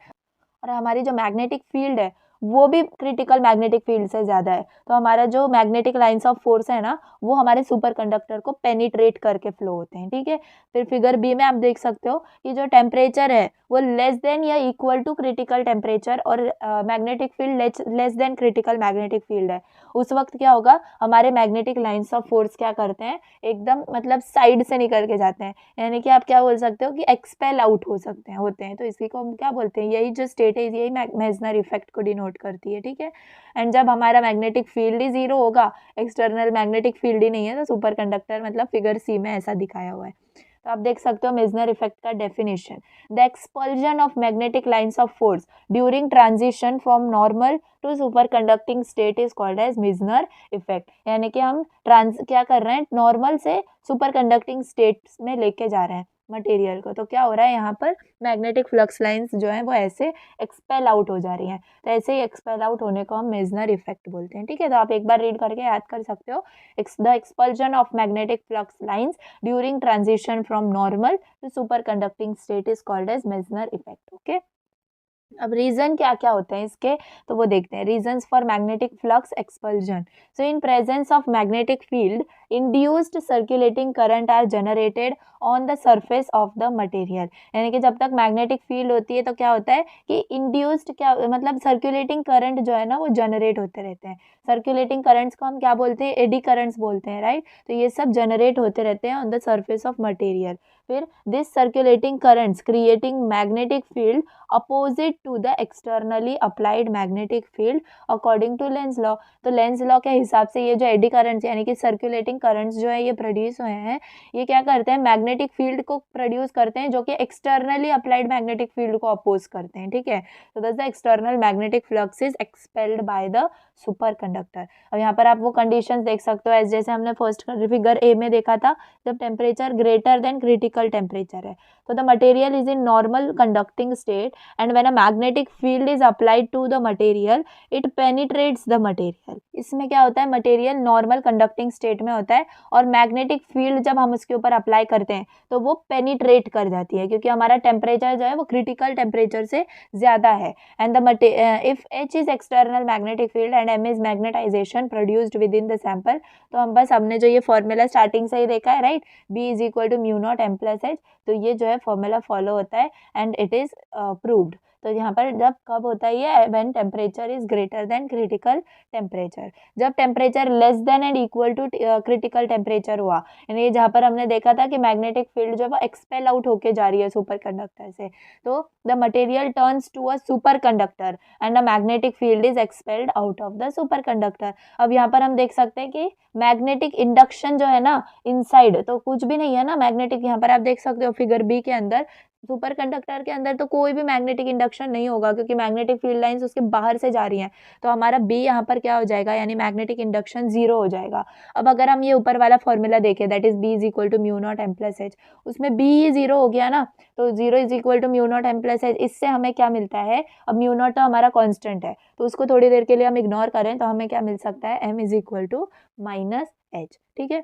और हमारी जो मैग्नेटिक फील्ड है वो भी क्रिटिकल मैग्नेटिक फील्ड से ज़्यादा है, तो हमारा जो मैग्नेटिक लाइंस ऑफ फोर्स है ना वो हमारे सुपर कंडक्टर को पेनिट्रेट करके फ्लो होते हैं. ठीक है, फिर फिगर B में आप देख सकते हो कि जो टेम्परेचर है वो लेस देन या इक्वल टू क्रिटिकल टेम्परेचर और magnetic field less than critical magnetic field है. उस वक्त क्या होगा? हमारे मैग्नेटिक लाइंस ऑफ फोर्स क्या करते हैं? एकदम मतलब साइड से निकल के जाते हैं. यानी कि आप क्या बोल सकते हो कि एक्सपेल आउट हो सकते हैं, होते हैं. तो इसी को हम क्या बोलते हैं? यही जो स्टेट है यही मेजनर इफेक्ट को डिनोट करती है. ठीक है, एंड जब हमारा मैग्नेटिक फील्ड ही जीरो होगा, एक्सटर्नल मैग्नेटिक फील्ड ही नहीं है, तो सुपर कंडक्टर मतलब फिगर C में ऐसा दिखाया हुआ है. तो आप देख सकते हो मेजनर इफेक्ट का definition. The expulsion of magnetic lines of force during transition from normal to super conducting state is called as Meissner effect. यानी कि हम क्या कर रहे हैं? नॉर्मल से सुपर कंडक्टिंग स्टेट में लेके जा रहे हैं मटेरियल को. तो क्या हो रहा है यहाँ पर? मैग्नेटिक फ्लक्स लाइंस जो हैं वो ऐसे एक्सपेल आउट हो जा रही हैं. तो ऐसे ही एक्सपेल आउट होने को हम मेजनर इफेक्ट बोलते हैं. ठीक है, तो आप एक बार रीड करके याद कर सकते हो. The expulsion of magnetic flux lines during transition from normal to super conducting state is called as Meissner effect. Okay, अब रीजन क्या क्या होते हैं इसके, तो वो देखते हैं। Reasons for magnetic flux expulsion, so in presence of magnetic field induced circulating current are generated on the surface of the material. यानी कि जब तक मैग्नेटिक फील्ड होती है तो क्या होता है कि इंड्यूस्ड क्या मतलब सर्कुलेटिंग करंट जो है ना वो जनरेट होते रहते हैं। सर्कुलेटिंग करंट्स को हम क्या बोलते हैं, एडी करंट्स बोलते हैं, राइट। तो ये सब जनरेट होते रहते हैं on the surface of material. फिर this circulating currents creating magnetic field opposite to the externally applied magnetic field according to Lenz law. तो लेंज लॉ के हिसाब से ये जो एडी करंट्स यानी कि सर्कुलेटिंग करंट्स जो है ये प्रोड्यूस हुए हैं, ये क्या करते हैं, मैग्नेटिक फील्ड को प्रोड्यूस करते हैं जो कि एक्सटर्नली अप्लाइड मैग्नेटिक फील्ड को अपोज करते हैं, ठीक है। तो दस the external magnetic flux is expelled by the super conductor. अब यहाँ पर आप वो कंडीशंस देख सकते हो जैसे हमने फर्स्ट फिगर ए में देखा था, जब temperature greater than critical temperature है तो the material is in normal conducting state and when a magnetic field is applied to the material it penetrates the material. इसमें क्या होता है, मटेरियल नॉर्मल कंडक्टिंग स्टेट में होता है और मैग्नेटिक फील्ड जब हम उसके ऊपर अप्लाई करते हैं तो वो पेनिट्रेट कर जाती है क्योंकि हमारा टेम्परेचर जो है वो क्रिटिकल टेम्परेचर से ज़्यादा है। And the if H is external magnetic field and M is magnetisation produced within the sample, तो हम बस हमने जो ये फॉर्मूला स्टार्टिंग से ही देखा है, right, B is equal to mu naught M plus H, तो ये जो है फॉर्मूला फॉलो होता है एंड इट इज प्रूव्ड। तो यहाँ पर जब कब होता है ये, when temperature is greater than critical temperature. जब temperature less than and equal to critical temperature हुआ, यानी जहाँ पर हमने देखा था कि मैग्नेटिक फील्ड जो है वो एक्सपेल आउट होके जा रही है सुपर कंडक्टर से, तो the material turns to a super conductor and the magnetic field is expelled out of the super conductor. अब यहाँ पर हम देख सकते हैं कि मैग्नेटिक इंडक्शन जो है ना इनसाइड तो कुछ भी नहीं है ना मैग्नेटिक, यहाँ पर आप देख सकते हो फिगर बी के अंदर सुपर कंडक्टर के अंदर तो कोई भी मैग्नेटिक इंडक्शन नहीं होगा क्योंकि मैग्नेटिक फील्ड लाइंस उसके बाहर से जा रही हैं, तो हमारा बी यहाँ पर क्या हो जाएगा, यानी मैग्नेटिक इंडक्शन जीरो हो जाएगा। अब अगर हम ये ऊपर वाला फॉर्मूला देखें that is B is equal to mu naught M plus H, उसमें बी ही जीरो हो गया ना, तो zero is equal to mu naught M plus H, इससे हमें क्या मिलता है, अब म्यू नॉट तो हमारा कॉन्स्टेंट है तो उसको थोड़ी देर के लिए हम इग्नोर करें तो हमें क्या मिल सकता है, M is equal to minus H, ठीक है।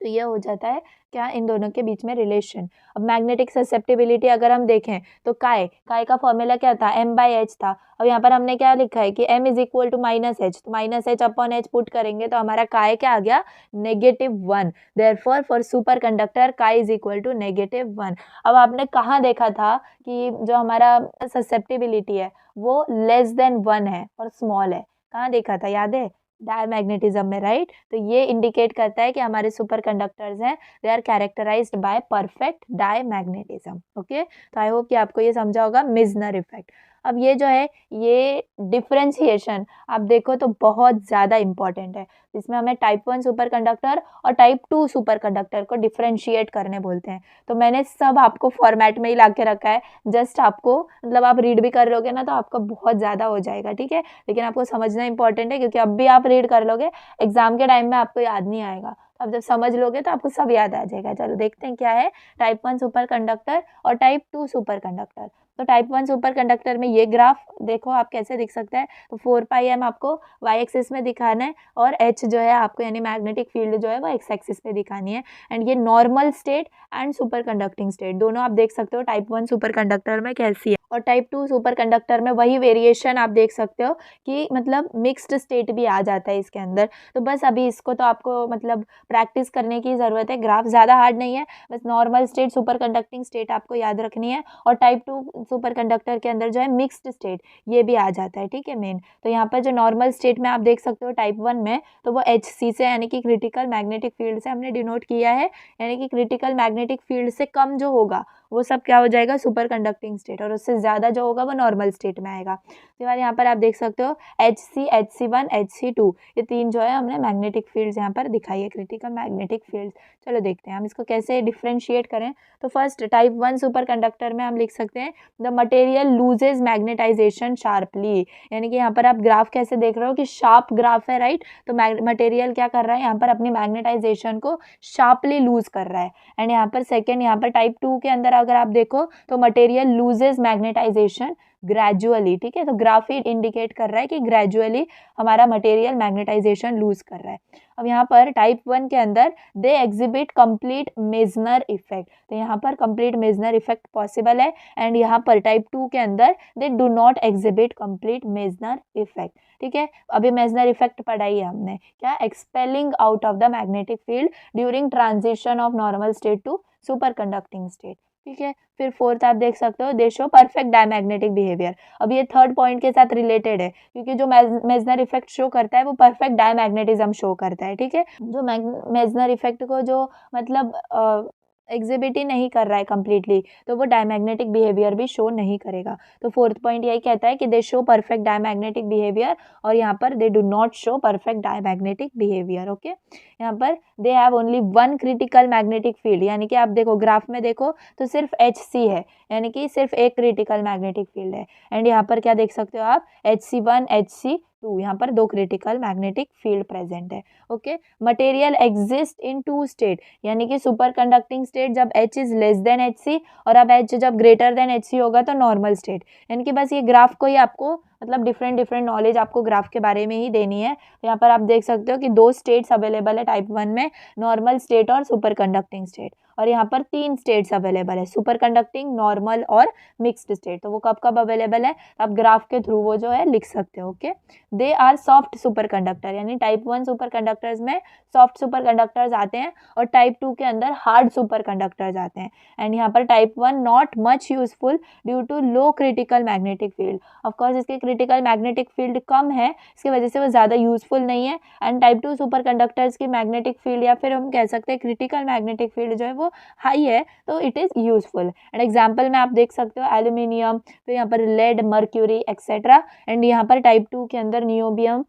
तो ये हो जाता है क्या, इन दोनों के बीच में रिलेशन। अब मैग्नेटिक ससेप्टिबिलिटी अगर हम देखें तो काय का फॉर्मूला क्या था, m बाई एच था। अब यहाँ पर हमने क्या लिखा है कि m is equal to minus H, तो minus H upon H put करेंगे तो हमारा काय क्या आ गया, -1। Therefore for super conductor chi is equal to -1। अब आपने कहाँ देखा था कि जो हमारा ससेप्टिबिलिटी है वो लेस देन 1 है और स्मॉल है, कहाँ देखा था, याद है, डायमैग्नेटिज्म में, राइट। तो ये इंडिकेट करता है कि हमारे सुपर कंडक्टर्स हैं they are characterised by perfect diamagnetism. Okay, तो आई होप कि आपको ये समझा होगा मिजनर इफेक्ट। अब ये जो है ये डिफरेंशिएशन आप देखो तो बहुत ज़्यादा इंपॉर्टेंट है, इसमें हमें टाइप 1 सुपर कंडक्टर और टाइप 2 सुपर कंडक्टर को डिफरेंशिएट करने बोलते हैं। तो मैंने सब आपको फॉर्मेट में ही ला के रखा है, जस्ट आपको मतलब आप रीड भी कर लोगे ना तो आपका बहुत ज़्यादा हो जाएगा, ठीक है, लेकिन आपको समझना इंपॉर्टेंट है क्योंकि अब भी आप रीड कर लोगे एग्जाम के टाइम में आपको याद नहीं आएगा, तो अब जब समझ लोगे तो आपको सब याद आ जाएगा। चलो देखते हैं क्या है टाइप 1 सुपर कंडक्टर और टाइप 2 सुपर कंडक्टर। तो टाइप 1 सुपर कंडक्टर में ये ग्राफ देखो आप कैसे दिख सकता है, तो 4πm आपको y एक्सिस में दिखाना है और h जो है आपको यानी मैग्नेटिक फील्ड जो है वो x एक्सिस पे दिखानी है। एंड ये normal state and super conducting state दोनों आप देख सकते हो टाइप 1 सुपर कंडक्टर में कैसी है, और टाइप 2 सुपर कंडक्टर में वही वेरिएशन आप देख सकते हो कि मतलब मिक्स्ड स्टेट भी आ जाता है इसके अंदर। तो बस अभी इसको तो आपको मतलब प्रैक्टिस करने की ज़रूरत है, ग्राफ ज़्यादा हार्ड नहीं है, बस normal state super conducting state आपको याद रखनी है और टाइप 2 सुपर कंडक्टर के अंदर जो है मिक्स्ड स्टेट ये भी आ जाता है, ठीक है मेन। तो यहाँ पर जो नॉर्मल स्टेट में आप देख सकते हो टाइप 1 में तो वो HC से यानी कि क्रिटिकल मैग्नेटिक फील्ड से हमने डिनोट किया है, यानी कि क्रिटिकल मैग्नेटिक फील्ड से कम जो होगा वो सब क्या हो जाएगा सुपर कंडक्टिंग स्टेट, और उससे ज़्यादा जो होगा वो नॉर्मल स्टेट में आएगा। तो यार यहाँ पर आप देख सकते हो HC, HC1, HC2 ये तीन जो है हमने मैग्नेटिक फील्ड्स यहाँ पर दिखाई है, क्रिटिकल मैग्नेटिक फील्ड्स। चलो देखते हैं हम इसको कैसे डिफ्रेंशिएट करें। तो फर्स्ट टाइप 1 सुपर कंडक्टर में हम लिख सकते हैं the material loses magnetisation sharply, यानी कि यहाँ पर आप ग्राफ कैसे देख रहे हो कि शार्प ग्राफ है, राइट। तो मटेरियल क्या कर रहा है यहाँ पर अपनी मैग्नेटाइजेशन को शार्पली लूज कर रहा है। एंड यहाँ पर सेकेंड यहाँ पर टाइप 2 के अंदर अगर आप देखो तो मटेरियल लूजेस मैग्नेटाइजेशन ग्रेजुअली, ठीक है। तो ग्राफ ही इंडिकेट कर रहा है कि ग्रेजुअली हमारा मटेरियल मैग्नेटाइजेशन लूज कर रहा है। अब यहाँ पर टाइप 1 के अंदर they exhibit complete Meissner effect, तो यहाँ पर कंप्लीट मेजनर इफेक्ट पॉसिबल है। एंड यहाँ पर टाइप 2 के अंदर they do not exhibit complete Meissner effect, ठीक है। अभी मेजनर इफेक्ट पढ़ा ही है हमने, क्या, expelling out of the magnetic field during transition of normal state to super conducting state, ठीक है। फिर फोर्थ आप देख सकते हो, they show perfect diamagnetic behaviour. अब ये थर्ड पॉइंट के साथ रिलेटेड है, क्योंकि जो मेजनर इफेक्ट शो करता है वो परफेक्ट डायमैग्नेटिज्म शो करता है, ठीक है। जो मेजनर इफेक्ट को जो मतलब एग्जिबिट ही नहीं कर रहा है कम्प्लीटली, तो वो डायमैग्नेटिक बिहेवियर भी शो नहीं करेगा। तो फोर्थ पॉइंट यही कहता है कि दे शो परफेक्ट डायमैग्नेटिक बिहेवियर, और यहाँ पर दे do not show perfect diamagnetic behaviour, okay. यहाँ पर they have only one critical magnetic field, यानी कि आप देखो ग्राफ में देखो तो सिर्फ HC है, यानी कि सिर्फ एक क्रिटिकल मैग्नेटिक फील्ड है। एंड यहाँ पर क्या देख सकते हो आप, HC1 HC2, यहाँ पर दो क्रिटिकल मैग्नेटिक फील्ड प्रेजेंट है, okay. Material exist in two state, यानी कि सुपर कंडक्टिंग स्टेट जब H is less than HC, और अब H जब ग्रेटर देन HC होगा तो नॉर्मल स्टेट। यानी कि बस ये ग्राफ को ही आपको मतलब डिफरेंट डिफरेंट नॉलेज आपको ग्राफ के बारे में ही देनी है। यहाँ पर आप देख सकते हो कि दो स्टेट्स अवेलेबल है टाइप 1 में, नॉर्मल स्टेट और सुपर कंडक्टिंग स्टेट। और यहाँ पर 3 स्टेट्स अवेलेबल है, सुपर कंडक्टिंग, नॉर्मल और मिक्स्ड स्टेट। तो वो कब कब अवेलेबल है, आप ग्राफ के थ्रू वो जो है लिख सकते हो, okay. They are soft super conductor, यानी टाइप 1 सुपर कंडक्टर्स में सॉफ्ट सुपर कंडक्टर्स आते हैं, और टाइप 2 के अंदर हार्ड सुपर कंडक्टर्स आते हैं। एंड यहाँ पर type 1 not much useful due to low critical magnetic field, of course इसके क्रिटिकल मैग्नेटिक फील्ड कम है, इसकी वजह से वो ज़्यादा यूजफुल नहीं है। एंड टाइप 2 सुपर कंडक्टर्स की मैग्नेटिक फील्ड, या फिर हम कह सकते हैं क्रिटिकल मैग्नेटिक फील्ड जो है वो हाई है, तो it is useful. And example में आप देख सकते हो एल्यूमिनियम, फिर यहाँ पर लेड, मर्क्यूरी एक्सेट्रा। एंड यहाँ पर टाइप 2 के अंदर niobium,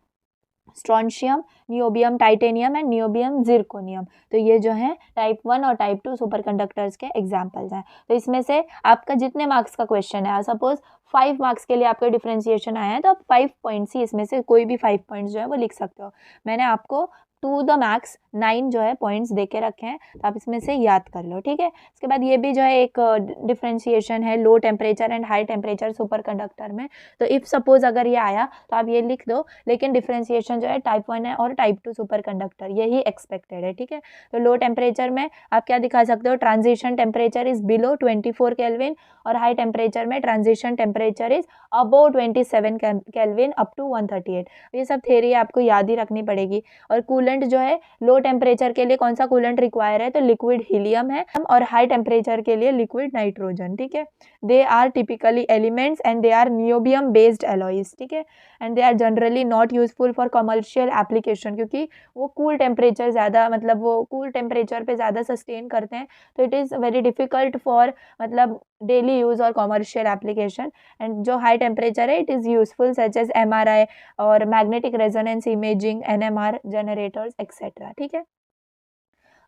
strontium, niobium titanium and niobium zirconium. तो ये जो है टाइप 1 और टाइप 2 सुपर कंडक्टर्स के एग्जाम्पल्स हैं। तो इसमें से आपका जितने मार्क्स का क्वेश्चन है, सपोज 5 मार्क्स के लिए आपका डिफरेंशिएशन आया है, तो आप 5 पॉइंट्स ही इसमें से कोई भी 5 पॉइंट्स जो है वो लिख सकते हो। मैंने आपको टू द मैक्स 9 जो है पॉइंट्स दे के रखे हैं, तो आप इसमें से याद कर लो, ठीक है। इसके बाद ये भी जो है एक डिफरेंशिएशन है low temperature and high temperature super conductor में। तो इफ़ सपोज अगर ये आया तो आप ये लिख दो, लेकिन डिफरेंशिएशन जो है टाइप 1 है और टाइप 2 सुपर कंडक्टर, यही एक्सपेक्टेड है, ठीक है। तो लो टेम्परेचर में आप क्या दिखा सकते हो, transition temperature is below 24 kelvin, और हाई टेम्परेचर में transition temperature is above 27 kelvin up to 138। ये सब थ्योरी आपको याद ही रखनी पड़ेगी। और कूलेंट जो है लो टेम्परेचर के लिए कौन सा कूलेंट रिक्वायर है, तो लिक्विड हीलियम है, और हाई टेम्परेचर के लिए लिक्विड नाइट्रोजन, ठीक है। They are typically elements and they are niobium based alloys, ठीक है। And they are generally not useful for commercial application, क्योंकि वो कूल टेम्परेचर ज़्यादा, मतलब वो कूल टेम्परेचर पे ज़्यादा सस्टेन करते हैं, तो it is very difficult for मतलब डेली यूज़ और कमर्शियल एप्लीकेशन। एंड जो हाई टेम्परेचर है it is useful such as MRI और magnetic resonance imaging, NMR generators etcetera, ठीक है।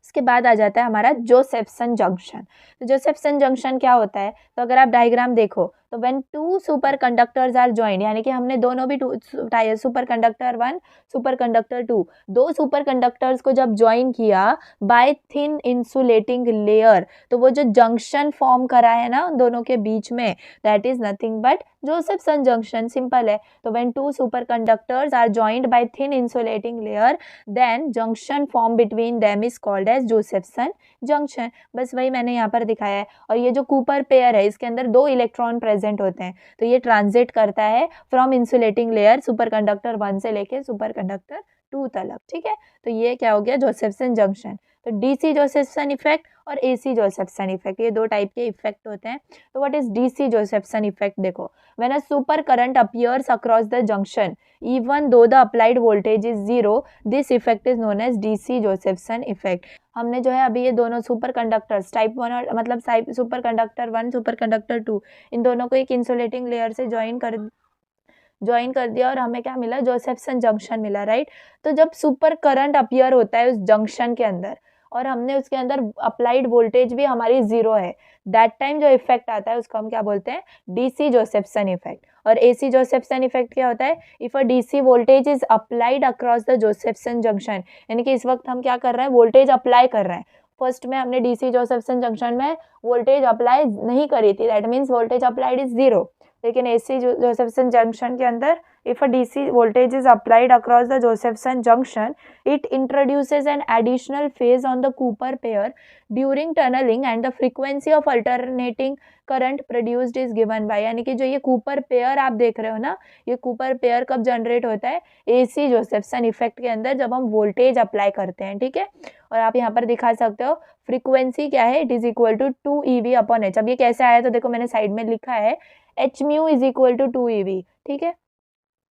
उसके बाद आ जाता है हमारा जोसेफ्सन जंक्शन। तो जोसेफ्सन जंक्शन क्या होता है, तो अगर आप डायग्राम देखो तो when two super conductors are joined, यानी कि हमने दोनों भी सुपर कंडक्टर 1 सुपर कंडक्टर 2 दो सुपर कंडक्टर्स को जब ज्वाइन किया बाय थिन इंसुलेटिंग लेयर, तो वो जो जंक्शन फॉर्म करा है ना उन दोनों के बीच में, that is nothing but Josephson junction, simple है। तो when two super conductors are joined by thin insulating layer, then junction form between them is called as Josephson junction. बस वही मैंने यहाँ पर दिखाया है। और ये जो कूपर पेयर है इसके अंदर 2 इलेक्ट्रॉन प्रेजेंट होते हैं, तो ये ट्रांजिट करता है from insulating layer super conductor 1 से लेके सुपर कंडक्टर 2 तक, ठीक है। तो ये क्या हो गया, जोसेफ्सन जंक्शन। तो DC जोसेफ्सन इफेक्ट और AC जोसेफ्सन इफेक्ट, ये 2 टाइप के इफेक्ट होते हैं। तो what is DC Josephson effect, देखो when a supercurrent appears across the junction even though the applied voltage is 0, this effect is known as DC Josephson effect. हमने जो है अभी ये दोनों सुपर कंडक्टर्स टाइप 1 और मतलब सुपर कंडक्टर 1 सुपर कंडक्टर 2 इन दोनों को एक इंसुलेटिंग लेयर से ज्वाइन कर दिया, और हमें क्या मिला, जोसेफ्सन जंक्शन मिला, राइट। तो जब सुपर करंट अपीयर होता है उस जंक्शन के अंदर और हमने उसके अंदर अप्लाइड वोल्टेज भी हमारी 0 है, दैट टाइम जो इफेक्ट आता है उसको हम क्या बोलते हैं, DC जोसेफ्सन इफेक्ट। और AC जोसेफ्सन इफेक्ट क्या होता है, if a DC voltage is applied across the Josephson junction, यानी कि इस वक्त हम क्या कर रहे हैं, वोल्टेज अप्लाई कर रहे हैं, फर्स्ट में हमने डीसी जोसेफ्सन जंक्शन में वोल्टेज अप्लाई नहीं करी थी, that means voltage applied is 0। लेकिन एसी जोसेफ्सन जंक्शन के अंदर if a DC voltage is applied across the Josephson junction, it introduces an additional phase on the Cooper pair during tunneling and the frequency of alternating current produced is given by, यानी कि जो ये Cooper pair आप देख रहे हो ना, ये कूपर पेयर कब जनरेट होता है, AC जोसेफ्सन इफेक्ट के अंदर जब हम वोल्टेज अप्लाई करते हैं, ठीक है। और आप यहाँ पर दिखा सकते हो फ्रीक्वेंसी क्या है, it is equal to 2 EV upon H. अब ये कैसे आया, तो देखो मैंने साइड में लिखा है H mu is equal to 2 EV, ठीक है।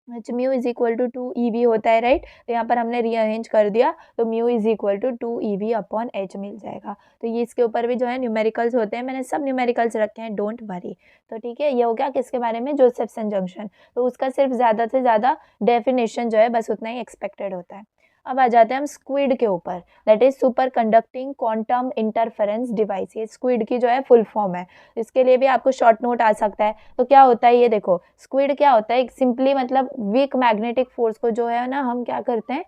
H mu is equal to 2 EV होता है, राइट। तो यहाँ पर हमने रीअरेंज कर दिया, तो mu is equal to 2 EV upon H मिल जाएगा। तो ये इसके ऊपर भी जो है न्यूमेरिकल्स होते हैं, मैंने सब न्यूमेरिकल्स रखे हैं, डोंट वरी। तो ठीक है, ये हो गया किसके बारे में, जोसेफ्सन जंक्शन। तो उसका सिर्फ ज़्यादा से ज़्यादा डेफिनेशन जो है बस उतना ही एक्सपेक्टेड होता है। अब आ जाते हैं हम स्क्विड के ऊपर, that is super conducting quantum interference device. ये स्क्विड की जो है फुल फॉर्म है, इसके लिए भी आपको शॉर्ट नोट आ सकता है। तो क्या होता है ये देखो, स्क्विड क्या होता है, सिंपली मतलब वीक मैग्नेटिक फोर्स को जो है ना हम क्या करते हैं,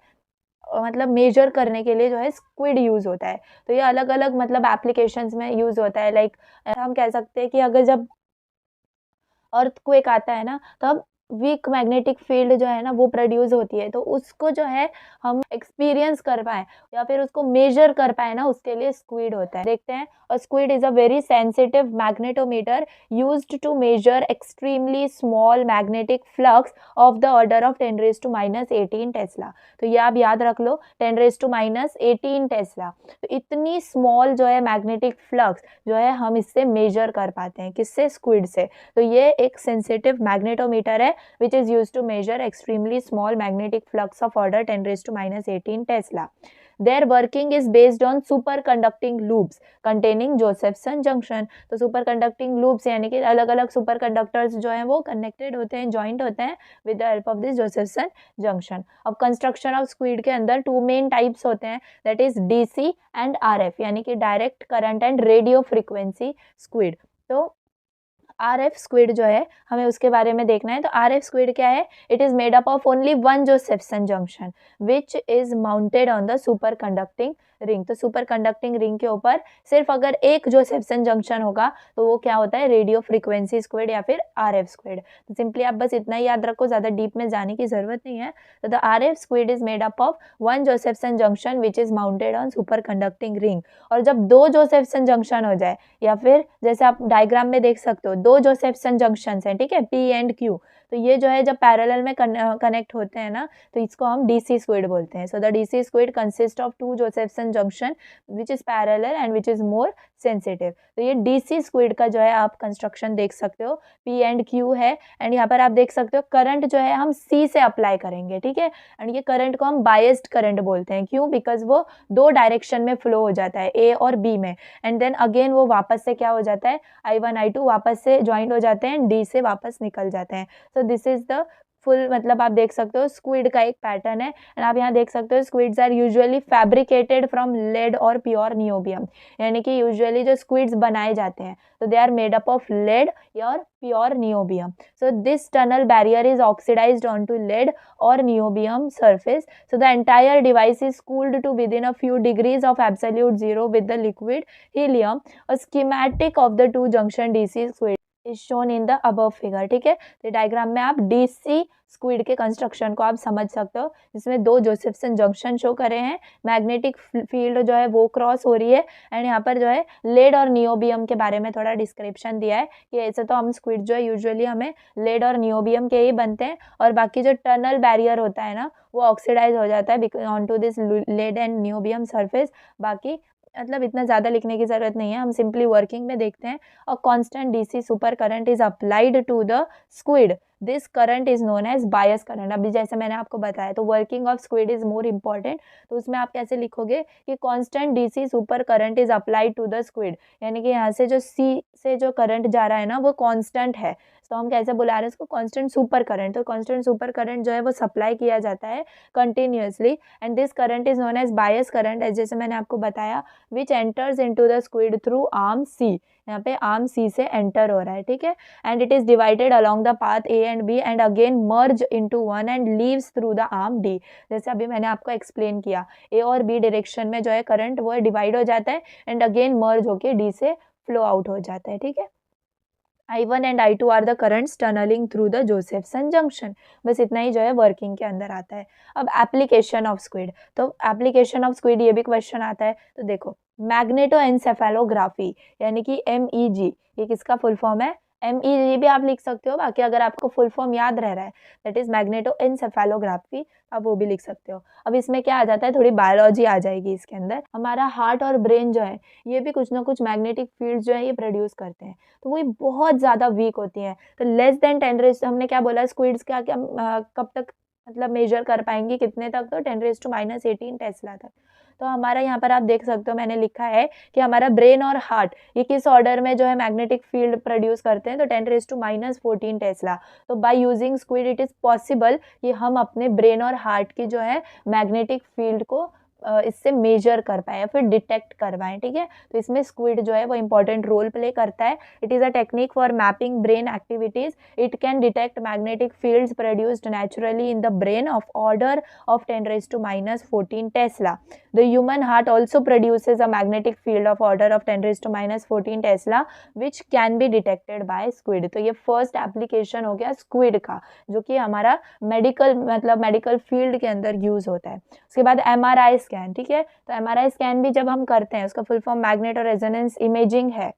मतलब मेजर करने के लिए जो है स्क्विड यूज होता है। तो ये अलग अलग मतलब एप्लीकेशंस में यूज होता है। लाइक हम कह सकते हैं कि अगर जब अर्थक्वेक आता है ना, तब वीक मैग्नेटिक फील्ड जो है ना वो प्रोड्यूस होती है, तो उसको जो है हम एक्सपीरियंस कर पाए या फिर उसको मेजर कर पाए ना, उसके लिए स्क्विड होता है। देखते हैं, और SQUID is a very sensitive magnetometer used to measure extremely small magnetic flux of the order of 10⁻⁻18 tesla. तो ये आप याद रख लो, 10⁻⁻18 टेस्ला। तो इतनी स्मॉल जो है मैग्नेटिक फ्लक्स जो है हम इससे मेजर कर पाते हैं, किससे, स्क्विड से। तो ये एक सेंसिटिव मैग्नेटोमीटर है which is used to measure extremely small magnetic flux of order 10⁻⁻18 Tesla. Their working is based on superconducting loops containing Josephson junction. तो superconducting loops यानी कि अलग अलग superconductors जो हैं वो connected होते हैं, joint होते हैं with the help of this Josephson junction. अब construction of squid के अंदर two main types होते हैं, that is DC and RF, यानी कि direct current and radio frequency squid. तो RF स्क्विड जो है हमें उसके बारे में देखना है। तो RF स्क्विड क्या है, it is made up of only one Josephson junction which is mounted on the superconducting ring. तो सुपर कंडक्टिंग रिंग के ऊपर सिर्फ अगर एक जोसेफ्सन जंक्शन होगा तो वो क्या होता है, रेडियो फ्रीक्वेंसी स्क्विड या फिर RF स्क्विड। तो सिंपली आप बस इतना ही याद रखो, ज़्यादा डीप में जाने की जरूरत नहीं है। तो the RF SQUID is made up of one Josephson junction which is mounted on superconducting ring. और जब दो जोसेफ्सन जंक्शन हो जाए, या फिर जैसे आप डायग्राम में देख सकते हो दो जोसेफ्सन जंक्शंस हैं, ठीक है, P एंड Q। तो ये जो है जब पैरेलल में कनेक्ट होते हैं ना, तो इसको हम DC स्क्विड बोलते हैं। So the DC SQUID consist of two Josephson junction which is parallel and which is more sensitive. तो ये DC स्क्विड का जो है आप कंस्ट्रक्शन देख सकते हो, P एंड Q है। एंड यहाँ पर आप देख सकते हो करंट जो है हम C से अप्लाई करेंगे, ठीक है। एंड ये करंट को हम बायस्ड करंट बोलते हैं, क्यों, बिकॉज वो दो डायरेक्शन में फ्लो हो जाता है, A और B में। एंड देन अगेन वो वापस से क्या हो जाता है, I1 I2 वापस से ज्वाइंट हो जाते हैं, D से वापस निकल जाते हैं। So this is the full, मतलब आप देख सकते हो स्क्विड का एक पैटर्न है। एंड आप यहाँ देख सकते हो SQUIDs are usually fabricated from lead और प्योर नियोबियम, यानी कि यूजुअली जो स्क्विड्स बनाए जाते हैं तो they are made up of lead और pure niobium. So this tunnel barrier is oxidized onto lead or niobium surface. So the entire device is cooled to within a few degrees of absolute zero with the liquid helium. A schematic of the two junction DC squid is shown in the above figure. ठीक है, तो diagram में आप DC squid के construction को आप समझ सकते हो, जिसमें दो जोसेफ्सन जंक्शन शो करे हैं, मैग्नेटिक फील्ड जो है वो क्रॉस हो रही है। एंड यहाँ पर जो है लेड और नियोबियम के बारे में थोड़ा डिस्क्रिप्शन दिया है कि ऐसे तो हम स्क्विड जो है यूजुअली हमें लेड और नियोबियम के ही बनते हैं, और बाकी जो टनल बैरियर होता है ना वो ऑक्सीडाइज हो जाता है on to this lead and niobium surface. बाकी मतलब इतना ज़्यादा लिखने की ज़रूरत नहीं है, हम सिंपली वर्किंग में देखते हैं। और constant DC super current is applied to the SQUID, this current is known as bias current. अभी जैसे मैंने आपको बताया, तो working of SQUID is more important. तो उसमें आप कैसे लिखोगे कि constant DC super current is applied to the SQUID, यानी कि यहाँ से जो C से जो करंट जा रहा है ना वो कांस्टेंट है, तो हम कैसे बुला रहे हैं इसको, कांस्टेंट सुपर करंट। तो कांस्टेंट सुपर करंट जो है वो सप्लाई किया जाता है continuously, and this current is known as bias current, जैसे मैंने आपको बताया, which enters into the SQUID through arm C। यहाँ पे आर्म सी से एंटर हो रहा है, ठीक है, and it is divided along the path A and B and again merge into one and leaves through the arm D. जैसे अभी मैंने आपको एक्सप्लेन किया, ए और बी डायरेक्शन में जो है करंट वो डिवाइड हो जाता है एंड अगेन मर्ज होके डी से फ्लो आउट हो जाता है, ठीक है। I1 and I2 are the currents tunnelling through the Josephson junction. बस इतना ही जो है वर्किंग के अंदर आता है। अब एप्लीकेशन ऑफ स्क्विड, तो एप्लीकेशन ऑफ स्क्विड ये भी क्वेश्चन आता है। तो देखो, मैग्नेटोएन्सेफेलोग्राफी यानी कि MEG, ये किसका फुल फॉर्म है? MEG भी आप लिख सकते हो, बाकी अगर आपको फुल फॉर्म याद रह रहा है दैट इज मैग्नेटोएन्सेफेलोग्राफी, आप वो भी लिख सकते हो। अब इसमें क्या आ जाता है, थोड़ी बायोलॉजी आ जाएगी इसके अंदर। हमारा हार्ट और ब्रेन जो है ये भी कुछ ना कुछ मैग्नेटिक फील्ड जो है ये प्रोड्यूस करते हैं, तो वो बहुत ज़्यादा वीक होती हैं। तो लेस देन 10 रेज़, हमने क्या बोला, स्क्विड्स क्या क्या कब तक मतलब मेजर कर पाएंगे, कितने तक, तो 10⁻⁻18 टेस्ला तक। तो हमारा यहाँ पर आप देख सकते हो मैंने लिखा है कि हमारा ब्रेन और हार्ट ये किस ऑर्डर में जो है मैग्नेटिक फील्ड प्रोड्यूस करते हैं, तो 10⁻⁻14 टेस्ला। तो bye using squid it is possible कि हम अपने ब्रेन और हार्ट की जो है मैग्नेटिक फील्ड को इससे मेजर कर पाए या फिर डिटेक्ट कर पाएँ, ठीक है। तो इसमें स्क्विड जो है वो इंपॉर्टेंट रोल प्ले करता है। It is a technique for mapping brain activities. It can detect magnetic fields produced naturally in the brain of order of 10⁻14 Tesla. The human heart also produces a magnetic field of order of 10⁻14 Tesla which can be detected bye squid. तो ये first application हो गया squid का, जो कि हमारा medical field के अंदर यूज़ होता है। उसके बाद MRI स्कैन, ठीक है। तो MRI स्कैन भी जब हम करते हैं, उसका full form magneto resonance imaging है,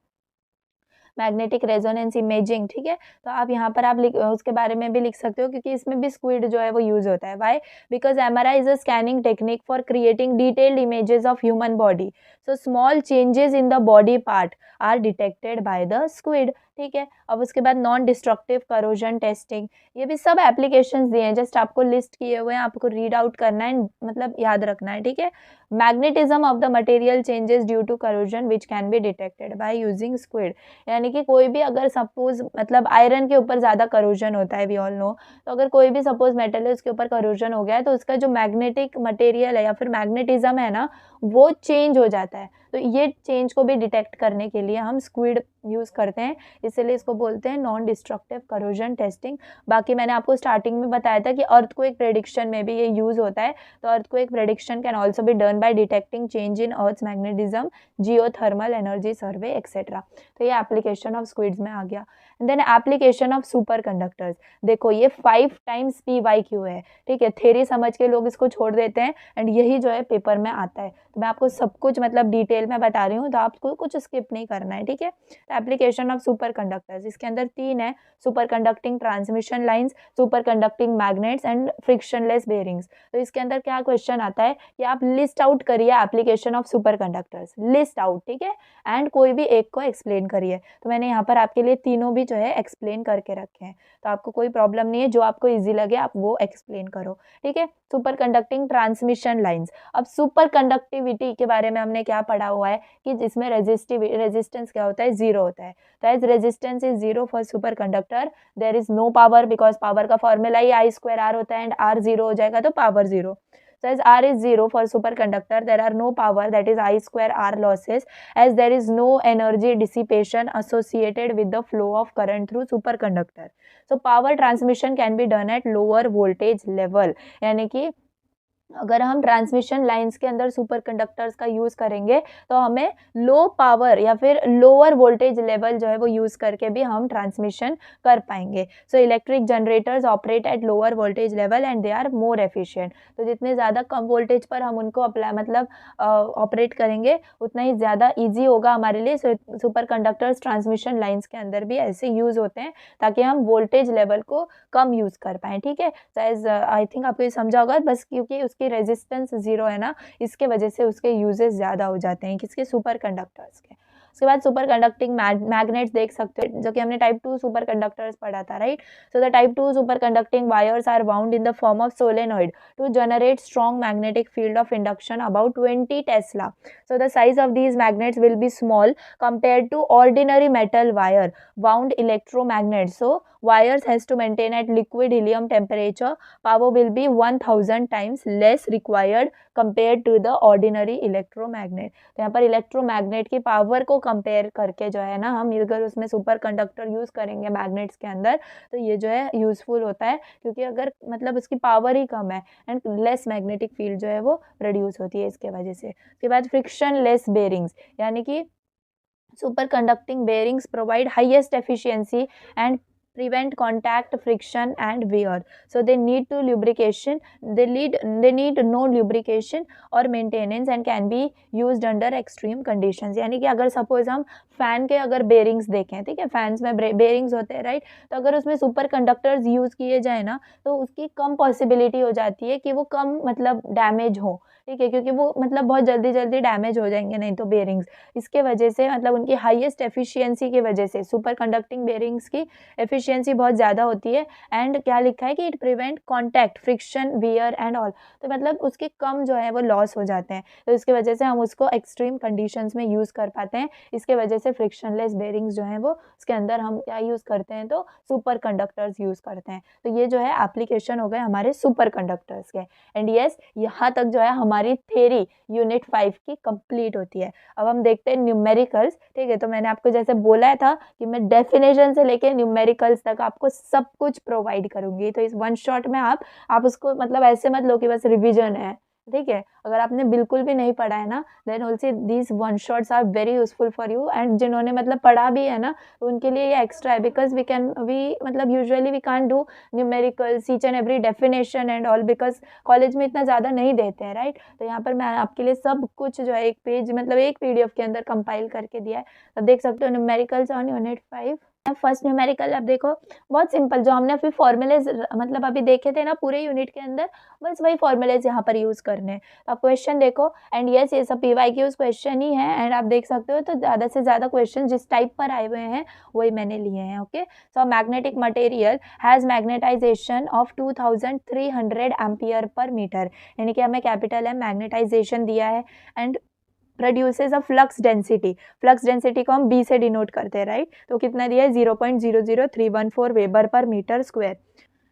मैग्नेटिक रेजोनेंस इमेजिंग, ठीक है। तो आप यहाँ पर आप उसके बारे में भी लिख सकते हो, क्योंकि इसमें भी स्क्विड जो है वो यूज होता है। Why? Because MRI is a scanning technique for creating detailed images of human body. So small changes in the body part are detected by the SQUID, ठीक है। अब उसके बाद नॉन डिस्ट्रक्टिव करोजन टेस्टिंग, ये भी सब एप्लीकेशंस दिए हैं, जस्ट आपको लिस्ट किए हुए हैं, आपको रीड आउट करना है, मतलब याद रखना है, ठीक है। Magnetism of the material changes due to corrosion which can be detected by using SQUID. यानी कि कोई भी अगर सपोज मतलब आयरन के ऊपर ज़्यादा करोजन होता है, वी ऑल नो, तो अगर कोई भी सपोज मेटल है उसके ऊपर करोजन हो गया है, तो उसका जो मैग्नेटिक मटेरियल है या फिर मैग्नेटिज्म है ना, वो चेंज हो जाता है। तो ये चेंज को भी डिटेक्ट करने के लिए हम स्क्विड यूज़ करते हैं, इसलिए इसको बोलते हैं नॉन डिस्ट्रक्टिव करोजन टेस्टिंग। बाकी मैंने आपको स्टार्टिंग में बताया था कि अर्थक्वेक प्रेडिक्शन में भी ये यूज़ होता है। तो earthquake prediction can also be done by detecting change in earth's magnetism, geothermal energy survey etcetera. तो ये एप्लीकेशन ऑफ स्क्विड्स में आ गया। And then application of super conductors, देखो ये 5 टाइम्स PYQ है, ठीक है। थ्योरी समझ के लोग इसको छोड़ देते हैं एंड यही जो है पेपर में आता है। तो मैं आपको सब कुछ मतलब डिटेल में बता रही हूँ, तो आपको कुछ स्किप नहीं करना है, ठीक है। एप्लीकेशन ऑफ सुपर कंडक्टर्स, इसके अंदर 3 है, super conducting transmission lines, super conducting magnets and frictionless bearings. तो इसके अंदर क्या क्वेश्चन आता है कि आप लिस्ट आउट करिए application of super conductors, list out, ठीक है, एंड कोई भी एक को एक्सप्लेन करिए। तो मैंने यहाँ पर आपके लिए तीनों भी जो है एक्सप्लेन करके रखे हैं, तो आपको कोई प्रॉब्लम नहीं है, जो आपको ईजी लगे आप वो एक्सप्लेन करो, ठीक है। सुपर कंडक्टिंग ट्रांसमिशन लाइन्स, अब सुपर कंडक्टिविटी के बारे में हमने क्या पढ़ा हुआ है कि जिसमें रेजिस्टेंस क्या होता है, 0 होता है। तो as resistance is 0 for super conductor, there is no power, because power का फॉर्मूला ही I²R होता है एंड R 0 हो जाएगा तो power 0। So as R is 0 for superconductor, there are no power, that is I²R losses, as there is no energy dissipation associated with the flow of current through superconductor. So power transmission can be done at lower voltage level, यानी कि अगर हम transmission lines के अंदर super conductors का use करेंगे तो हमें लो पावर या फिर लोअर वोल्टेज लेवल जो है वो यूज़ करके भी हम ट्रांसमिशन कर पाएंगे। So electric generators operate at lower voltage level and they are more efficient. तो जितने ज़्यादा कम वोल्टेज पर हम उनको ऑपरेट करेंगे उतना ही ज़्यादा ईजी होगा हमारे लिए। सुपर कंडक्टर्स ट्रांसमिशन लाइन्स के अंदर भी ऐसे यूज़ होते हैं ताकि हम वोल्टेज लेवल को कम यूज़ कर पाएँ, ठीक है। तो एज आई थिंक आपको ये समझा होगा, बस क्योंकि उसकी रेजिस्टेंस 0 है ना, इसके वजह से उसके यूजेस ज़्यादा हो जाते हैं, किसके, सुपर कंडक्टर्स के। उसके बाद सुपर कंडक्टिंग मैग्नेट्स देख सकते हो, जो कि हमने टाइप 2 सुपर कंडक्टर्स पढ़ा था, right. So the type 2 super conducting wires are wound in the form of solenoid to generate strong magnetic field of induction about 20 tesla. So the size of these magnets will be small compared to ordinary metal wire wound electromagnets. So wires has to maintain at liquid helium temperature, power will be 1000 times less required compared to the ordinary electromagnet. तो यहाँ पर electromagnet की power को compare करके जो है ना, हम अगर उसमें सुपर कंडक्टर यूज़ करेंगे मैग्नेट्स के अंदर, तो ये जो है यूज़फुल होता है, क्योंकि अगर मतलब उसकी पावर ही कम है एंड लेस मैग्नेटिक फील्ड जो है वो प्रोड्यूस होती है इसके वजह से. उसके बाद फ्रिक्शन लेस बेरिंग्स, यानी कि super conducting bearings provide highest efficiency and prevent contact, friction and wear, so they need to lubrication, they need no lubrication or maintenance and can be used under extreme conditions. यानी कि अगर suppose हम fan के अगर bearings देखें, ठीक है, fans में बेरिंग्स होते हैं राइट, तो अगर उसमें सुपर कंडक्टर्स यूज़ किए जाए ना, तो उसकी कम पॉसिबिलिटी हो जाती है कि वो कम मतलब डैमेज हो, ठीक है, क्योंकि वो मतलब बहुत जल्दी डैमेज हो जाएंगे नहीं तो बेरिंग्स. इसके वजह से मतलब उनकी हाईएस्ट एफिशिएंसी की वजह से सुपर कंडक्टिंग बेरिंग्स की एफिशिएंसी बहुत ज़्यादा होती है. एंड क्या लिखा है कि it prevent contact, friction, wear and all, तो मतलब उसके कम जो है वो लॉस हो जाते हैं, तो इसके वजह से हम उसको एक्सट्रीम कंडीशंस में यूज़ कर पाते हैं. इसके वजह से फ्रिक्शनलेस बेरिंग्स जो हैं वो उसके अंदर हम क्या यूज़ करते हैं, तो सुपर कंडक्टर्स यूज़ करते हैं. तो ये जो है एप्लीकेशन हो गए हमारे सुपर कंडक्टर्स के. एंड यस, यहाँ तक जो है हमारी थ्योरी यूनिट 5 की कंप्लीट होती है. अब हम देखते हैं न्यूमेरिकल्स, ठीक है. तो मैंने आपको जैसे बोला था कि मैं डेफिनेशन से लेके न्यूमेरिकल्स तक आपको सब कुछ प्रोवाइड करूंगी, तो इस वन शॉट में आप उसको मतलब ऐसे मत लो कि बस रिवीजन है, ठीक है. अगर आपने बिल्कुल भी नहीं पढ़ा है ना, then also these one shots are very useful for you. And जिन्होंने मतलब पढ़ा भी है ना, तो उनके लिए ये एक्स्ट्रा है, बिकॉज वी मतलब usually we can't do numericals each and every definition and all, because college में इतना ज़्यादा नहीं देते हैं राइट. तो यहाँ पर मैं आपके लिए सब कुछ जो है एक पेज मतलब एक PDF के अंदर कंपाइल करके दिया है. तो देख सकते हो numericals on unit 5. First numerical अब देखो, बहुत सिंपल, जो हमने अभी फॉर्मूलेज मतलब अभी देखे थे ना पूरे यूनिट के अंदर, बस वही फॉर्मूलेज यहाँ पर यूज़ करने हैं. तो आप क्वेश्चन देखो, एंड यस ये सब PYQs क्वेश्चन ही है, एंड आप देख सकते हो तो ज़्यादा से ज़्यादा क्वेश्चन जिस टाइप पर आए हुए हैं वही मैंने लिए हैं. Okay, so magnetic material has magnetization of 2300 ampere per metre, यानी कि हमें कैपिटल M मैग्नेटाइजेशन दिया है, and produces a flux density. Flux density को हम B से डिनोट करते हैं राइट. तो कितना दिया है, 0.00314 weber per metre square.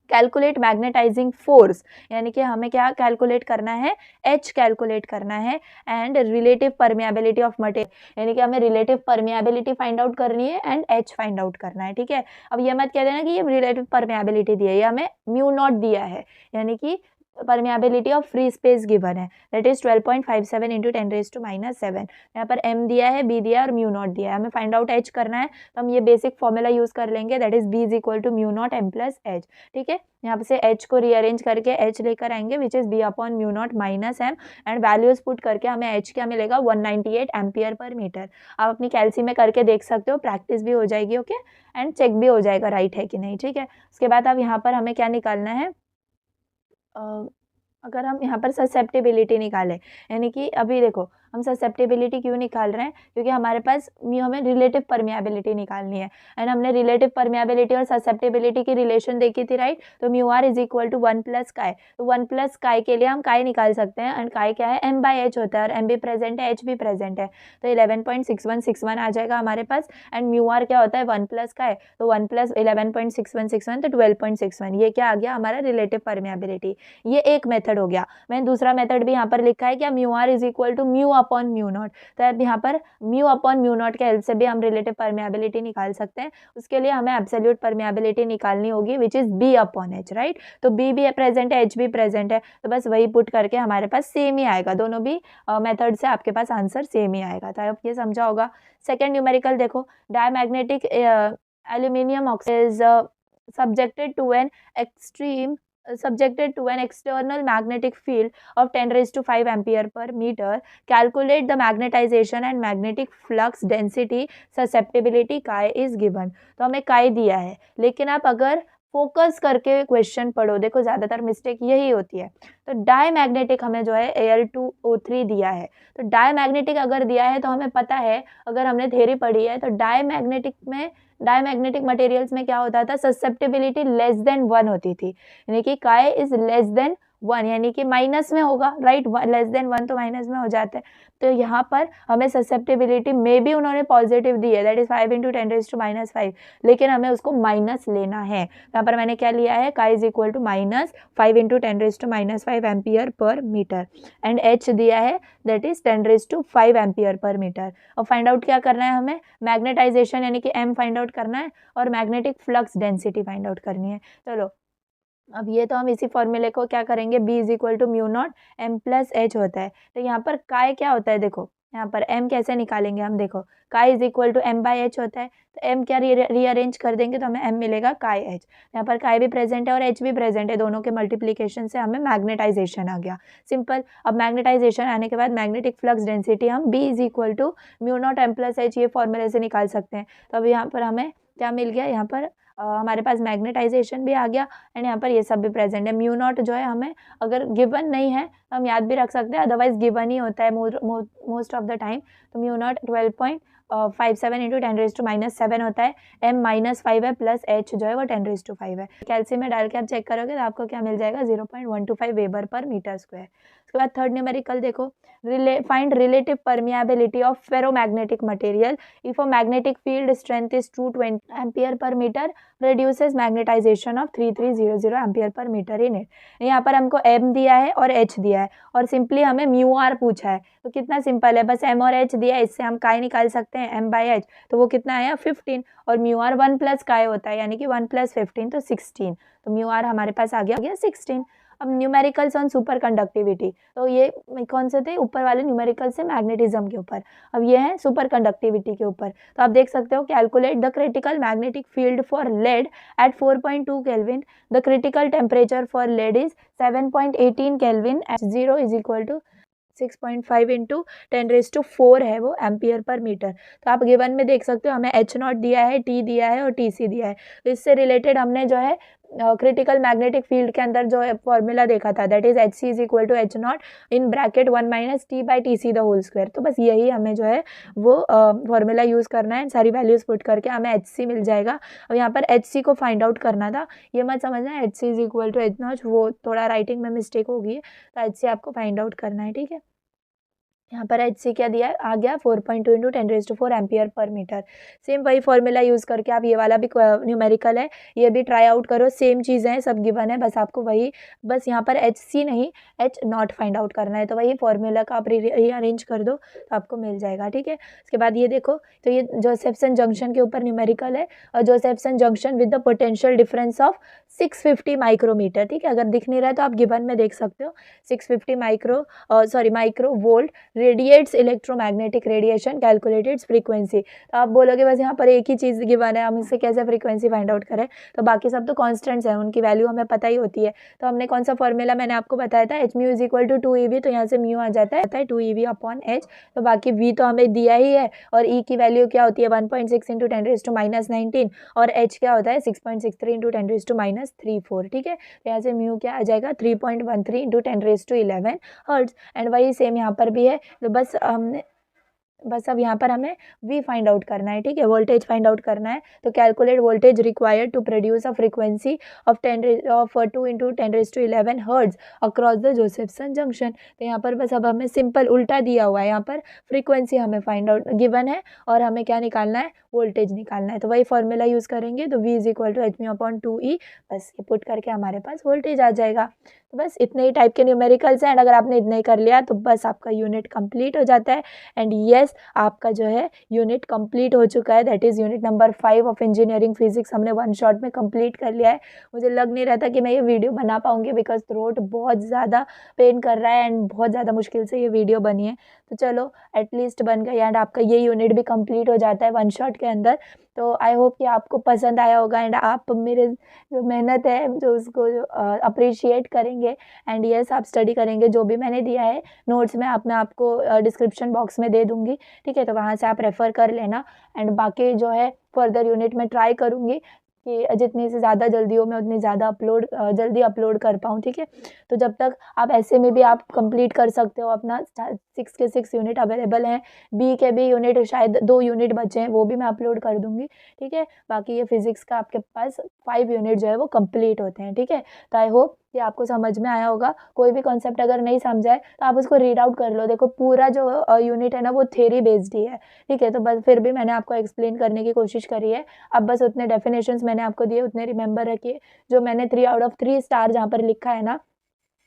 Calculate magnetizing force, यानी कि हमें क्या कैलकुलेट करना है, H कैलकुलेट करना है. And relative permeability of material, यानी कि हमें रिलेटिव परमिएबिलिटी फाइंड आउट करनी है एंड H फाइंड आउट करना है, ठीक है. अब ये मत कह देना कि ये रिलेटिव परमिएबिलिटी दी है, ये हमें म्यू नॉट दिया है, यानी कि permeability of free space given है, दैट इज 12.57 इंटू 10⁻⁷. यहाँ पर M दिया है, B दिया है और म्यू नॉट दिया है, हमें फाइंड आउट H करना है. तो हम ये बेसिक फॉर्मूला यूज कर लेंगे, that is B is equal to mu naught M plus H, ठीक है. यहाँ से H को रीअरेंज करके H लेकर आएंगे which is B upon mu not minus M, and values put करके हमें H क्या मिलेगा, 198 एम्पियर पर मीटर. आप अपनी कैलसी में करके देख सकते हो, प्रैक्टिस भी हो जाएगी. ओके, एंड चेक भी हो जाएगा राइट है कि नहीं, ठीक है. उसके बाद अब यहाँ पर हमें क्या निकालना है, अगर हम यहाँ पर ससेप्टिबिलिटी निकालें, यानी कि अभी देखो हम ससेप्टिबिलिटी क्यों निकाल रहे हैं, क्योंकि हमारे पास हमें रिलेटिव परमिएबिलिटी निकालनी है, एंड हमने रिलेटिव परमिएबिलिटी और ससेप्टिबिलिटी की रिलेशन देखी थी राइट. तो mu are is equal to 1 plus chi. तो 1 प्लस काय के लिए हम काय निकाल सकते हैं, एंड काय क्या है, M/H होता है, और M भी प्रेजेंट है, H भी प्रेजेंट है, तो 11.6161 आ जाएगा हमारे पास. एंड म्यू आर क्या होता है, 1 प्लस काय, तो 1 प्लस 11.6161 तो 12.61, ये क्या आ गया हमारा रिलेटिव परमिएबिलिटी. ये एक मेथड हो गया. मैंने दूसरा मेथड भी यहाँ पर लिखा है, क्या mu are is equal to mu upon mu naught. तो अब यहाँ पर म्यू अपॉन म्यू नॉट के हेल्प से भी हम रिलेटिव परमिएबिलिटी निकाल सकते हैं. उसके लिए हमें एब्सोल्यूट परमिएबिलिटी निकालनी होगी which is B upon H right. तो B भी प्रेजेंट है, H भी प्रेजेंट है, तो बस वही पुट करके हमारे पास सेम ही आएगा, दोनों भी मेथड से आपके पास आंसर सेम ही आएगा. तो अब ये समझा होगा. सेकेंड न्यूमेरिकल देखो, diamagnetic aluminium oxide is subjected to an external magnetic field of 10⁵ ampere per meter. Calculate the magnetization and magnetic flux density. Susceptibility chi is given. तो हमें chi दिया है, लेकिन आप अगर फोकस करके क्वेश्चन पढ़ो, देखो ज़्यादातर मिस्टेक यही होती है. तो डायमैग्नेटिक हमें जो है Al2O3 दिया है. तो डायमैग्नेटिक अगर दिया है तो हमें पता है, अगर हमने थ्योरी पढ़ी है, तो डायमैग्नेटिक मटेरियल्स में क्या होता था, ससेप्टिबिलिटी लेस देन 1 होती थी, यानी कि काय इज लेस देन 1 यानी कि माइनस में होगा, राइट, लेस देन 1 तो माइनस में हो जाता है। तो यहाँ पर हमें ससेप्टेबिलिटी में भी उन्होंने पॉजिटिव दी है, दैट इज 5 × 10⁻⁻⁵, लेकिन हमें उसको माइनस लेना है। यहाँ पर मैंने क्या लिया है, chi is equal to minus 5 × 10⁻⁵ ampere per metre and H दिया है that is 10⁵ ampere per metre. और फाइंड आउट क्या करना है हमें, मैग्नेटाइजेशन यानी कि एम फाइंड आउट करना है और magnetic flux density find out करनी है। चलो अब ये तो हम इसी फॉर्मूले को क्या करेंगे, B is equal to mu naught M plus H होता है। तो यहाँ पर काय क्या होता है, देखो यहाँ पर m कैसे निकालेंगे हम, देखो chi is equal to m by H होता है, तो m क्या रीअरेंज कर देंगे तो हमें m मिलेगा काय एच। यहाँ पर काय भी प्रेजेंट है और h भी प्रेजेंट है, दोनों के मल्टीप्लीकेशन से हमें मैग्नेटाइजेशन आ गया, सिंपल। अब मैग्नेटाइजेशन आने के बाद मैग्नेटिक फ्लक्स डेंसिटी हम B is equal to mu naught M plus H ये फॉर्मूले से निकाल सकते हैं। तो अब यहाँ पर हमें क्या मिल गया, यहाँ पर हमारे पास मैग्नेटाइजेशन भी आ गया एंड यहाँ पर ये सब भी प्रेजेंट है। म्यू नॉट जो है हमें अगर गिवन नहीं है तो हम याद भी रख सकते हैं, अदरवाइज गिवन ही होता है मोस्ट ऑफ द टाइम। तो म्यू नॉट 12.57 × 10⁻⁻7 होता है, m -5 है प्लस h जो है वो 10⁻5 है। कैल्शियम में डाल के आप चेक करोगे तो आपको क्या मिल जाएगा, 0.125 वेबर पर मीटर स्क्वायर। उसके बाद थर्ड न्यूमेरिकल देखो, find relative permeability of ferromagnetic material if a magnetic field strength is 220 ampere per metre reduces magnetization of 3300 ampere per metre in it. यहाँ पर हमको m दिया है और h दिया है और सिंपली हमें म्यू आर पूछा है, तो कितना सिंपल है, बस m और h दिया है, इससे हम काय निकाल सकते हैं, m बाई एच, तो वो कितना आया 15 और म्यू आर 1 प्लस काय होता है यानी कि 1 + 15 तो 16, तो म्यू आर हमारे पास आ गया 16। अब न्यूमेरिकल्स ऑन सुपर कंडक्टिविटी, तो ये कौन से थे, ऊपर वाले न्यूमेरिकल्स से मैग्नेटिज्म के ऊपर, अब ये है सुपर कंडक्टिविटी के ऊपर। तो आप देख सकते हो, calculate the critical magnetic field for lead at 4.2 kelvin, the critical temperature for lead is 7.18 kelvin, H0 is equal to 6.5 × 10⁻⁴ है वो एम्पियर पर मीटर। तो आप गिवन में देख सकते हो, हमें H0 दिया है, T दिया है और TC दिया है। तो इससे रिलेटेड हमने जो है क्रिटिकल मैग्नेटिक फील्ड के अंदर जो है फॉर्मूला देखा था, that is HC is equal to H0 in bracket 1 - T/TC the whole square. तो बस यही हमें जो है वो फॉर्मूला यूज़ करना है, सारी वैल्यूज़ पुट करके हमें HC मिल जाएगा। अब यहाँ पर HC को फाइंड आउट करना था, ये मत समझना HC is equal to H0, वो थोड़ा राइटिंग में मिस्टेक होगी, तो HC आपको फाइंड आउट करना है, ठीक है। यहाँ पर HC क्या दिया है, आ गया 4.2 × 10⁻⁴ एम्पियर पर मीटर। सेम वही फॉर्मूला यूज़ करके आप ये वाला भी न्यूमेरिकल है, ये भी ट्राई आउट करो, सेम चीज़ें हैं, सब गिवन है, बस आपको वही, बस यहाँ पर HC नहीं H0 फाइंड आउट करना है। तो वही फॉर्मूला का आप रीअरेंज कर दो तो आपको मिल जाएगा, ठीक है। उसके बाद ये देखो, तो ये जोसेफ्सन जंक्शन के ऊपर न्यूमेरिकल है, और Josephson junction with the potential difference of 650 micrometre, ठीक है। अगर दिख नहीं रहा है तो आप गिवन में देख सकते हो, 650 micro volt radiates electromagnetic radiation, calculate its frequency. तो आप बोलोगे बस यहाँ पर एक ही चीज़ गिवन है, हम इससे कैसे फ्रीक्वेंसी फाइंड आउट करें, तो बाकी सब तो कांस्टेंट्स हैं, उनकी वैल्यू हमें पता ही होती है। तो हमने कौन सा फॉर्मूला मैंने आपको बताया था, h μ is equal to 2ev, तो यहाँ से म्यू आ जाता है 2ev अपॉन h, तो बाकी v तो हमें दिया ही है, और e की वैल्यू क्या होती है 1.6 × 10⁻⁻19 और h क्या होता है 6.63 × 10⁻34, ठीक है। तो यहाँ से म्यू क्या आ जाएगा 3.13 × 10⁻11 हर्ट्ज, एंड वही सेम यहाँ पर भी है। तो बस अब यहाँ पर हमें V फाइंड आउट करना है, ठीक है, वोल्टेज फाइंड आउट करना है। तो calculate voltage required to produce a frequency of 2 × 10⁻11 hertz across the Josephson junction. तो यहाँ पर बस अब हमें सिंपल उल्टा दिया हुआ है, यहाँ पर फ्रीक्वेंसी हमें फाइंड आउट गिवन है और हमें क्या निकालना है, वोल्टेज निकालना है। तो वही फॉर्मूला यूज़ करेंगे, तो V is equal to h/2e, बस ये पुट करके हमारे पास वोल्टेज आ जाएगा। तो बस इतने ही टाइप के न्यूमेरिकल्स हैं, एंड अगर आपने इतने ही कर लिया तो बस आपका यूनिट कंप्लीट हो जाता है। एंड यस, आपका जो है यूनिट कंप्लीट हो चुका है, that is unit number 5 of engineering physics हमने 1 शॉट में कंप्लीट कर लिया है। मुझे लग नहीं रहा था कि मैं ये वीडियो बना पाऊँगी, बिकॉज थ्रोट बहुत ज़्यादा पेन कर रहा है एंड बहुत ज़्यादा मुश्किल से ये वीडियो बनी है। तो चलो एटलीस्ट बन गई, एंड आपका ये यूनिट भी कंप्लीट हो जाता है 1 शॉट के अंदर। तो आई होप कि आपको पसंद आया होगा, एंड आप मेरे जो मेहनत है जो उसको अप्रिशिएट करेंगे, एंड यस आप स्टडी करेंगे। जो भी मैंने दिया है नोट्स में मैं आपको डिस्क्रिप्शन बॉक्स में दे दूँगी, ठीक है, तो वहाँ से आप रेफ़र कर लेना। एंड बाकी जो है फर्दर यूनिट में ट्राई करूँगी कि जितनी से ज़्यादा जल्दी हो मैं उतनी ज़्यादा जल्दी अपलोड कर पाऊँ, ठीक है। तो जब तक आप ऐसे में भी आप कंप्लीट कर सकते हो अपना 6 के 6 यूनिट अवेलेबल हैं, बी के भी यूनिट शायद 2 यूनिट बचे हैं, वो भी मैं अपलोड कर दूँगी, ठीक है। बाकी ये फिज़िक्स का आपके पास 5 यूनिट जो है वो कंप्लीट होते हैं, ठीक है। तो आई होप ये आपको समझ में आया होगा। कोई भी कॉन्सेप्ट अगर नहीं समझा है तो आप उसको रीड आउट कर लो। देखो पूरा जो यूनिट है ना वो थ्योरी बेस्ड ही है, ठीक है। तो बस फिर भी मैंने आपको एक्सप्लेन करने की कोशिश करी है। अब बस उतने डेफिनेशंस मैंने आपको दिए, उतने रिमेंबर रखिए। जो मैंने 3 आउट ऑफ 3 स्टार जहाँ पर लिखा है ना,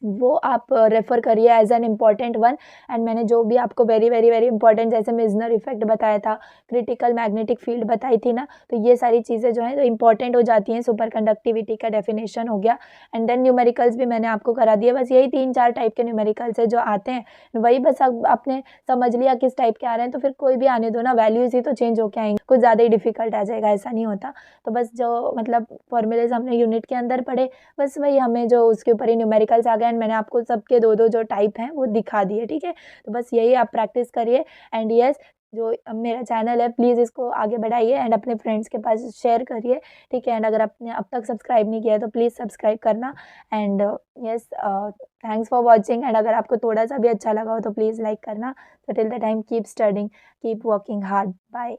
वो आप रेफ़र करिए as an important one. And मैंने जो भी आपको वेरी, वेरी, वेरी इम्पोर्टेंट जैसे मेसनर इफ़ेक्ट बताया था, क्रिटिकल मैग्नेटिक फ़ील्ड बताई थी ना, तो ये सारी चीज़ें जो हैं तो इम्पोर्टेंट हो जाती हैं। सुपर कंडक्टिविटी का डेफ़िनेशन हो गया एंड देन न्यूमेरिकल्स भी मैंने आपको करा दिए। बस यही 3-4 टाइप के न्यूमेरिकल्स हैं जो आते हैं, वही बस अब आपने समझ लिया किस टाइप के आ रहे हैं, तो फिर कोई भी आने दो ना, वैल्यूज़ ही तो चेंज होके आएँगी, कुछ ज़्यादा ही डिफ़िकल्ट आ जाएगा, ऐसा नहीं होता। तो बस जो मतलब फ़ॉर्मूलाज़ हमने यूनिट के अंदर पढ़े, बस वही हमें जो उसके ऊपर ही न्यूमेरिकल्स आ गए एंड मैंने आपको सबके 2-2 जो टाइप हैं वो दिखा दिए, ठीक है। तो बस यही आप प्रैक्टिस करिए एंड यस, जो मेरा चैनल है प्लीज़ इसको आगे बढ़ाइए एंड अपने फ्रेंड्स के पास शेयर करिए, ठीक है। एंड अगर आपने अब तक सब्सक्राइब नहीं किया है तो प्लीज़ सब्सक्राइब करना and yes, thanks for watching. And अगर आपको थोड़ा-सा भी अच्छा लगा हो तो प्लीज़ लाइक करना। तो till the time keep studying, keep working hard, bye.